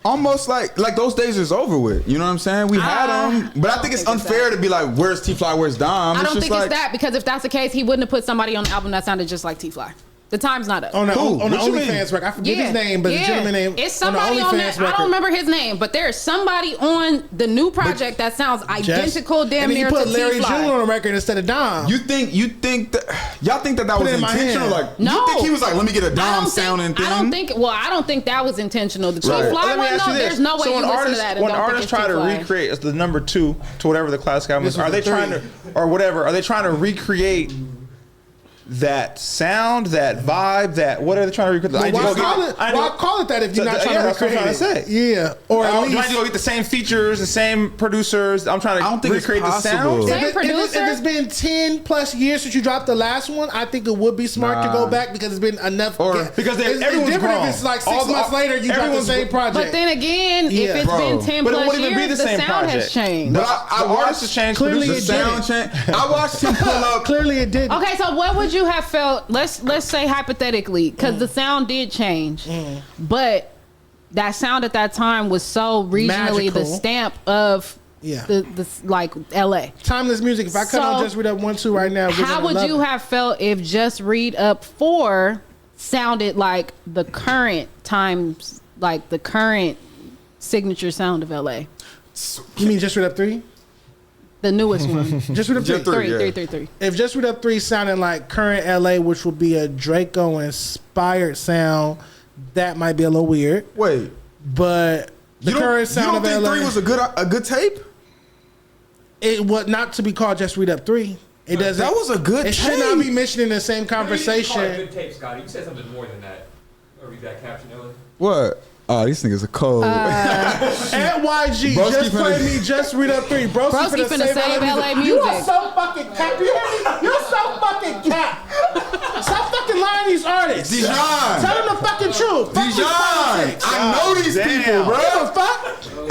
almost like those days is over with. You know what I'm saying? We had them, but I think it's unfair to be like, where's T-Fly, where's Dom? I It's don't just think it's that because if that's the case, he wouldn't have put somebody on the album that sounded just like T-Fly. The time's not up. On the, Who? on the What you mean? OnlyFans record. I forget his name, but the gentleman name. It's somebody on that. I don't remember his name, but there's somebody on the new project that sounds identical, damn and then near you put to Larry Jr. T-Fly. on the record instead of Dom. You think that y'all think that Put was it in my intentional? hand. Like, No. you think he was like, let me get a I Dom don't sounding thing? I don't think that was intentional. The T-Fly Right. one, Let me ask though, you this. there's no way So you when listen to artists, that and when don't artists think try it's to T-Fly. recreate as the number 2 to whatever the classic album This is, was are the they trying 3. to, or whatever, are they trying to recreate that sound, that vibe, that what are they trying to recreate? Why call it that if you're not trying to recreate it? Say. Yeah, or at least do I need to go get the same features, the same producers? I'm trying to recreate the sound. Same producer. If it's been 10 plus years since you dropped the last one, I think it would be smart to go back because it's been enough. Because it's everyone's different grown. if it's like 6 months later you drop the same project. But then again, if it's been 10 but it plus wouldn't even be years, the the same sound project. has changed. But I watched the change. Clearly the it sound change. I watched him pull up. Clearly it did. Okay, so what would you have felt? Let's say hypothetically, because the sound did change, but that sound at that time was so regionally Magical. the stamp of the like LA. Timeless music. If I cut on Just Read Up 1-2 right now, how would you have felt if Just Read Up 4 sounded like the current times, like the current signature sound of LA? You mean Just Read Up 3? The newest one. Just Read Up 3. Three. If Just Read Up 3 sounded like current LA, which would be a Draco inspired sound, that might be a little weird. Wait, but the current sound of LA. You don't think 3 was a good tape? It was not to be called Just Read Up 3. It doesn't. That was a good tape. It should not be mentioned in the same You call it a conversation. good tape, Scotty. You said something more than that. Or read that caption, Ellen. What? Oh, these niggas are cold. At YG, Broski just play finna- me, Just Read Up 3. Broski finna save LA music. You are so fucking cap. You hear me? You're so fucking cap. Stop fucking lying to these artists. Dijon. Tell them the fucking truth. Fuck these Dijon. politics. I know these people, bro. What the fuck?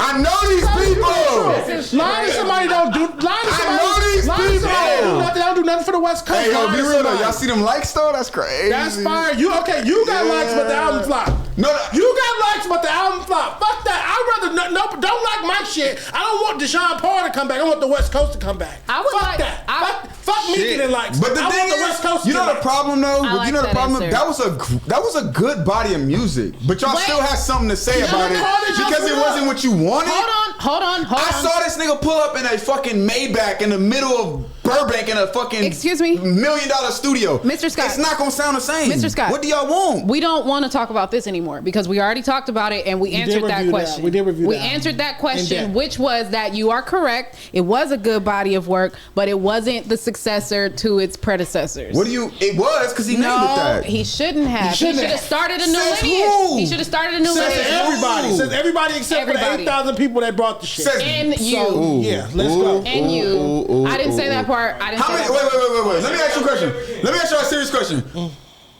I know these people. Lying to somebody don't do. Lying to somebody. know these lying to somebody people. don't do nothing. They don't do nothing for the West Coast. Hey, yo, Lying be to real though. somebody. Y'all see them likes though? That's crazy. That's fire. You got likes, but the album flop. No, You got likes, but the album flop. Fuck that. I'd rather don't like my shit. I don't want Deshaun Paul to come back. I want the West Coast to come back. I would fuck like- that. Fuck me getting likes. But the I thing want the is, West Coast you to know get the likes. problem though. I like You know the that problem. answer. That was a good body of music, but y'all Wait. still had something to say about it call it because Just it Read wasn't Up. what you wanted. Hold on. I saw this nigga pull up in a fucking Maybach in the middle of Burbank in a fucking Excuse me? $1 million studio. Mr. Scott. It's not gonna sound the same. Mr. Scott. What do y'all want? We don't want to talk about this anymore because we already talked about it and we answered that review that. question. We did review We that. answered that In question, depth. which was that you are correct. It was a good body of work, but it wasn't the successor to its predecessors. What do you? It was because he named it No, that. he shouldn't have. He shouldn't should have have. started a new Says lineage. who? He should have started a new Says lineage. everybody. Says everybody except for Everybody. the 8,000 people that brought the shit. Says- And you. So, yeah, let's go. And you. I didn't say that part. I didn't How say many? that part. Wait. Let me ask you a question. Let me ask you a serious question.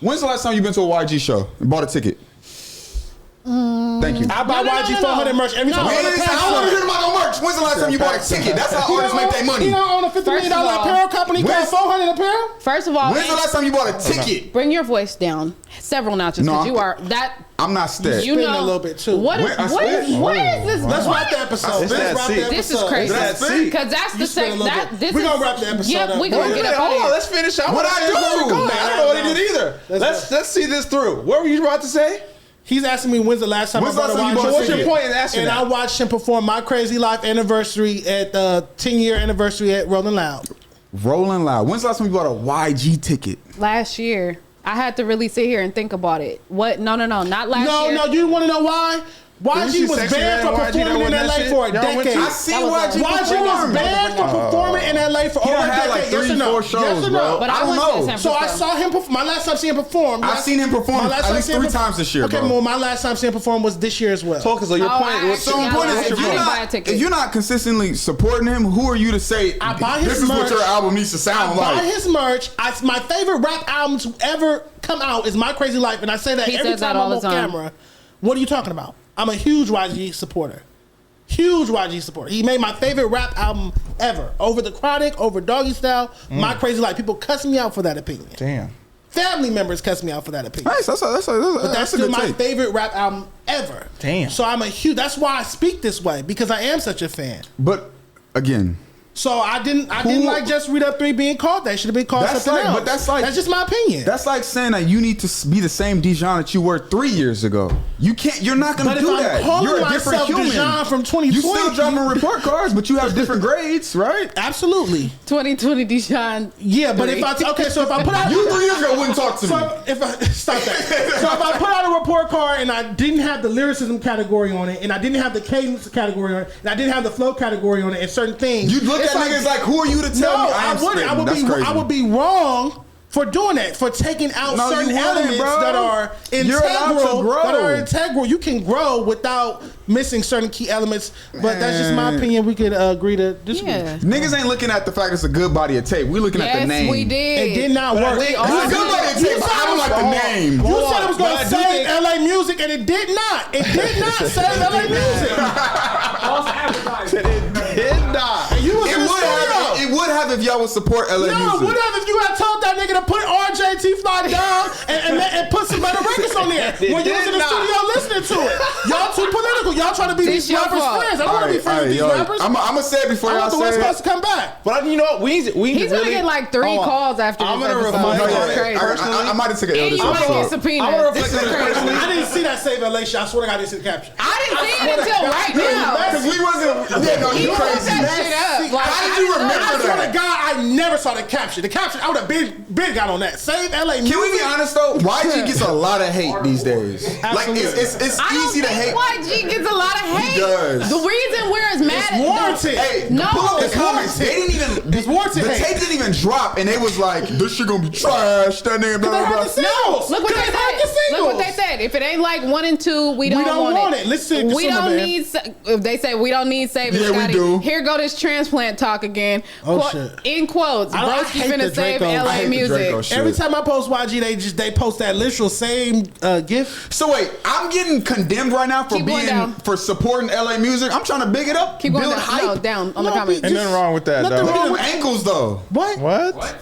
When's the last time you been to a YG show and bought a ticket? Thank you. I buy No. YG 400 merch every time. No. I go to I Paris. don't want to hear about no merch. When's the last time you bought a ticket? That's how artists make their He money. don't own a $50 million First of all, apparel company called when's- 400 apparel. First of all, When's the last time you bought a ticket? bring your voice down several notches No, because you I'm- are that. I'm not steady. You Spitting know a little bit, too. What is Wait, I what is spit? what is this? Let's what? wrap the episode. It's Let's that wrap the seat. episode. This is crazy. That's it. Because that's the You spit a same. little That bit. this We is. gonna wrap the episode Yep, up. we gonna get up Hold out on, of let's finish. I What I do? I don't know what he did either. Let's see this through. What were you about to say? He's asking me when's the last time When's I the bought a last time you YG bought a What's your ticket? point in asking And that? I watched him perform My Crazy Life anniversary at the 10-year anniversary at Rolling Loud. Rolling Loud. When's the last time you bought a YG ticket? Last year, I had to really sit here and think about it. What? No, not last year. No, you want to know why? Didn't you YG was Sexy banned Red for and YG performing in that LA shit? for a Y'all went decade. to- I seen That was YG YG was perform. banned for performing in LA for He over done a had decade. like Yes or 3, no? 4 shows, Yes or bro. no? But I I don't went to know. San So I Francisco. saw him. My last time seeing him perform. I've seen him perform my last at time least seeing 3 him- times this year, Okay, bro. well, my last time seeing him perform was this year as well. Talk so your Oh, point. I What's So actually- the point is, I if didn't buy a ticket. you're not consistently supporting him, who are you to say I buy his this is what merch. your album needs to I sound buy like? his merch. My favorite rap album to ever come out is My Crazy Life, and I say that He every says that time all I'm the on time. camera. What are you talking about? I'm a huge YG supporter. Huge YG supporter. He made my favorite rap album ever. Over The Chronic, over Doggy Style, My Crazy Life. People cuss me out for that opinion. Damn. Family members cuss me out for that opinion. Nice. That's But that's a still good my take. favorite rap album ever. Damn. So I'm a huge. That's why I speak this way, because I am such a fan. But again, So I didn't like Just Read Up 3 being called that. Should have been called That's something like- else. but that's like- that's just my opinion. that's like saying that you need to be the same Dijon that you were 3 years ago. You can't. You're not going But to if do I'm that. calling You're a different myself human. Dijon from 2020, You still dropping report cards, but you have different grades, right? Absolutely. 2020 Dijon. Yeah, but if I so if I put out You 3 years ago wouldn't talk to me. so if I stop that. So if I put out a report card and I didn't have the lyricism category on it, and I didn't have the cadence category on it, and I didn't have the flow category on it, and certain things, You'd look it's at niggas like, who are you to tell me I am I wouldn't. spitting? That's crazy. I would be wrong for doing that, for taking out No, certain you wouldn't, elements bro. that are You're allowed to grow. That are integral. You can grow without missing certain key elements. But that's just my opinion. We could agree to disagree. Yeah. Niggas ain't looking at the fact it's a good body of tape. We looking at the name. Yes, we did. It did not work. It's a good body of tape, but I don't like the name. You said it was going But I to do save think- LA music, and it did not. It did not save LA music. False advertising. It did not. And you was in the studio. It would have if y'all would support LA No, music. what if you had told that nigga to put RJ T-Fly down and put some better records on there when you was in the studio listening to it? Y'all too political. Y'all trying to be This these your rappers' fault. friends. I don't want to be friends with these rappers. I'm gonna say it before I y'all want the West say Coast it. to come back. But you know what? We need He's to gonna really get like 3 Hold on. calls after I'm this gonna episode. reflect That's on it. crazy. I might have took an L And this you might episode. get subpoenaed. I'm gonna reflect on it. I didn't see that Save LA shit. I swear to God, I didn't see the caption. I didn't see it until right now. Because we wasn't. Yeah, no, He you put crazy. that shit up. Like, How did you remember I swear to that? God, I never saw the caption. The caption, I would have been got on that. Save LA music. Can we be honest though? YG gets a lot of hate these days. Like it's I don't easy to think hate. YG gets a lot of hate. He does. The reason we're as mad It's warranted. Hey, No, pull up the it's comments. They didn't even. It's warranted The hate. tape didn't even drop, and they was like, "This shit gonna be trash." That nigga, blah They blah heard blah. the singles. Look what they They heard the said. Look what they singles. said. If it ain't like 1 and 2, we don't want it. Listen to we Consumer don't Man. need. If they say we don't need saving, Yeah, we Scotty, do. here go this transplant talk again. Oh, shit. In quotes, I broski hate finna the save Draco. I LA hate the music. Draco shit. Every time I post YG, they post that literal same gif. So wait, I'm getting condemned right now for Keep going down. for supporting LA music. I'm trying to big it up, Keep going build down. hype. No, down on the No, comments. Ain't nothing wrong with that, Nothing though. Look wrong at them with ankles though. What? What? What?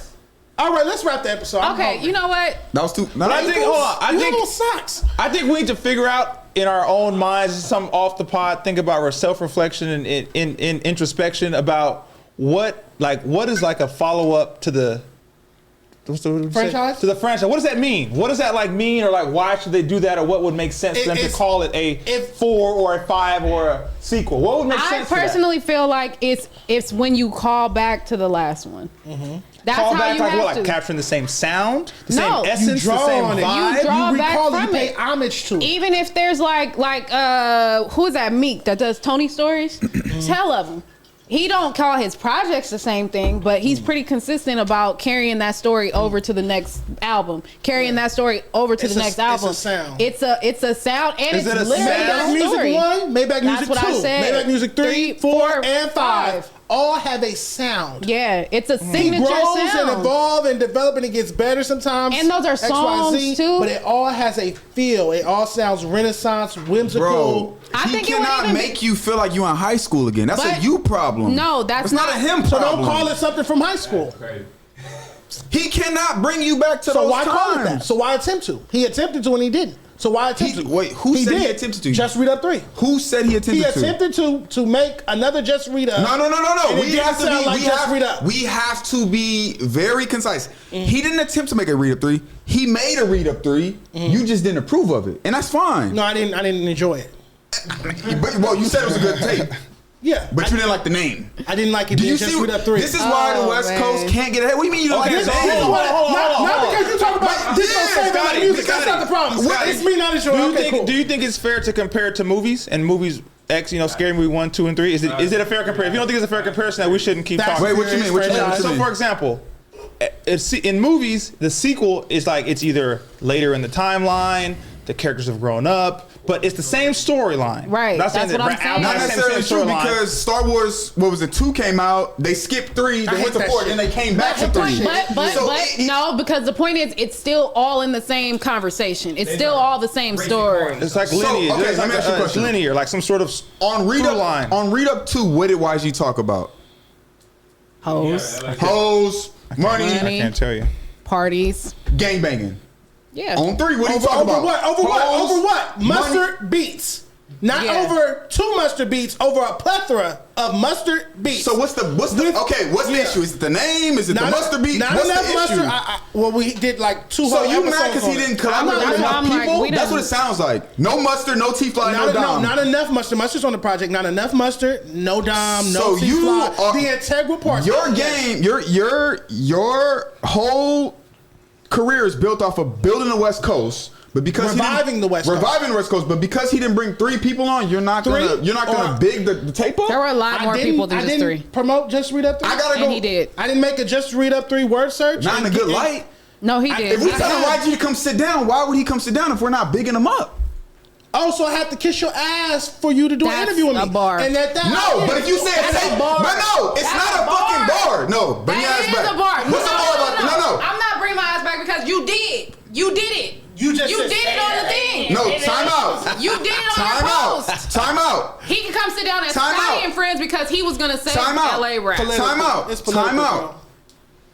All right, let's wrap the episode. I'm Okay, hungry. you know what? That was too. No, I think. Hold on. I You think. little socks. I think we need to figure out in our own minds some off the pod. Think about our self-reflection and in introspection about what is like a follow up to the. What's the Franchise? To the franchise. What does that mean? What does that like mean, or like why should they do that, or what would make sense for them to It's- call it a 4 or a 5 or a sequel? What would make I sense? for that? personally feel like it's when you call back to the last one. That's Call how back you like have what? to. Like capturing the same sound, the No. same You essence, draw the same on it. vibe. You draw You back recall it. from You pay it. homage to it. Even if there's like who is that Meek that does Tony stories? Tell of him. He don't call his projects the same thing, but he's pretty consistent about carrying that story over to the next album, carrying that story over to It's the a- next it's a album. sound. It's a sound, and Is it's it a literally sound? Maybach a Music story. 1, Maybach That's Music 2, what I said. Maybach Music 3, 4, and 5 all have a sound. Yeah, it's a It signature grows sound. and evolves and develops and it gets better sometimes. And those are songs, too. But it all has a feel. It all sounds Renaissance, whimsical. Bro, I he think it would cannot even make you feel like you in high school again. That's a But- you problem. No, that's it's not a him So problem. don't call it something from high school. Okay. He cannot bring you back to So those why call it that? times. So why attempt to? He attempted to and he didn't. So why attempt to? Wait, who said he attempted to? Just Read Up 3. Who said he attempted He to? attempted to make another Just Read Up. No. And it We didn't have to sound be. like Just Read Up. We have to be very concise. He didn't attempt to make a read up 3. He made a read up 3. You just didn't approve of it, and that's fine. No, I didn't enjoy it. Well, you said it was a good tape, Yeah, but you didn't like the name. I didn't like it. Do being you Just see? Read Up 3. This is why the Oh, West man. Coast can't get ahead. What do you mean you don't Okay, like so the hold name? on, hold on. Not because you talk about this Yeah, don't say about Scotty, music. That's Scotty, not the problem. Scotty, It's me not enjoying. Do you Okay, think? cool. Do you think it's fair to compare it to movies and movies X? Scary Movie 1, 2, and 3. Is it a fair comparison? If you don't think it's a fair comparison, that we shouldn't keep That's talking. Wait, what you mean? What you mean? What you So, mean? for example, in movies, the sequel is like it's either later in the timeline, the characters have grown up, but it's the same storyline. Right, Not saying that's what that I'm saying. Not Same necessarily true storyline. because Star Wars, what was it? 2 came out. They skipped 3. They hate went to that 4, shit. then they came back to That's the 3. point. But So no, because the point is, it's still all in the same conversation. It's still all the same story. It's like So, linear. okay, It's let me like ask you a it's question. linear, like some sort of On read through up, line. on read up 2, what did YG talk about? Hoes, Hoes, money, I can't tell you. parties. gang banging. Yeah. On 3, what do you talk Over about? what? Over what? Hoes, Over what? money. Mustard beats. Not Yeah. over 2 mustard beats. Over a plethora of mustard beats. So what's the what's the issue? Is it the name? Is it the mustard beat? Not What's enough the mustard. issue? Well, we did like 2 So whole you episodes mad because he on it. didn't collaborate I'm with not- enough I'm like, people? we That's done- what it sounds like. No mustard, no T-Fly, no Dom. Not enough mustard. Mustard's on the project. Not enough mustard. No Dom. No So you T-Fly. are The integral parts. Your game, your whole career is built off of building the West Coast. But because Reviving the West Coast. Reviving the West Coast, but because he didn't bring 3 people on, you're not gonna Or- big the tape up. There were a lot more people than I just didn't 3. promote Just Read Up 3. I gotta And go. he did. I didn't make a Just Read Up 3 word search. Not in a good light. No, he did. If we tell YG to come sit down, why would he come sit down if we're not bigging him up? Oh, so I have to kiss your ass for you to do an interview with me. A bar. And No, but if you say a tape, but no, it's not a fucking bar. No, bring your ass That back. is a bar. What's the bar about? No. I'm not bringing my ass back because you did. You did it. You did it on the thing. No, time out. You did it on Time your out. post. Time out. He can come sit down as Time Scotty out. and Friends because he was gonna say Time out. LA rap. Time out. It's political, Time out. bro.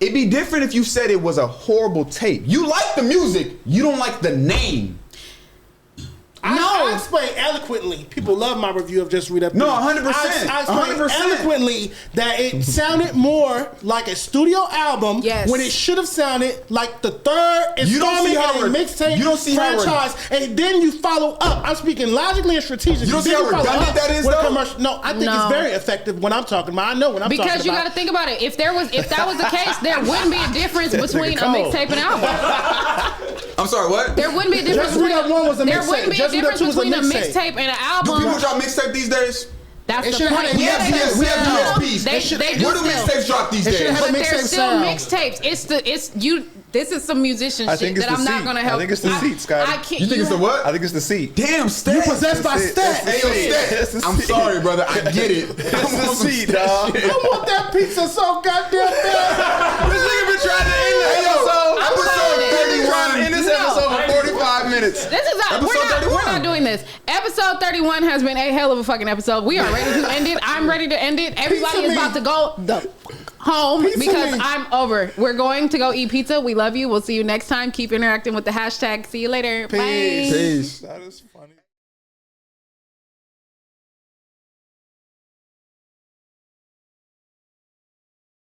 It'd be different if you said it was a horrible tape. You like the music, you don't like the name. I explain eloquently. People love my review of Just Read Up. No, 100%. I explain 100%. eloquently that it sounded more like a studio album when it should have sounded like the third installment in a mixtape franchise. And then you follow up. I'm speaking logically and strategically. You don't see how redundant that is, though? No, I think it's very effective when I'm talking about. I know when I'm talking about. Because you got to think about it. If that was the case, there wouldn't be a difference between a mixtape and an album. I'm sorry, what? There wouldn't be a difference. Just Read Up 1 was a mixtape. There wouldn't be a difference between a mixtape and an album. Do people drop mixtape these days? That's the point. We have DSPs. Where do mixtapes drop these days? But they're still mixtapes. This is some musician shit that I'm not gonna help. I think it's the seat, Scotty. You think it's the what? I think it's the seat. Damn, Stat. You possessed by Stat. Hey, yo, Stat. I'm sorry, brother. I get it. It's the seat, dog. I want that pizza so goddamn bad. This nigga been trying to end the episode. Episode 31. In this episode for 45 minutes. This is we're not doing this. Episode 31 has been a hell of a fucking episode. We are ready to end it. I'm ready to end it. Everybody is about to go home because I'm over. We're going to go eat pizza. We love you. We'll see you next time. Keep interacting with the hashtag. See you later. Bye. Peace. That is funny.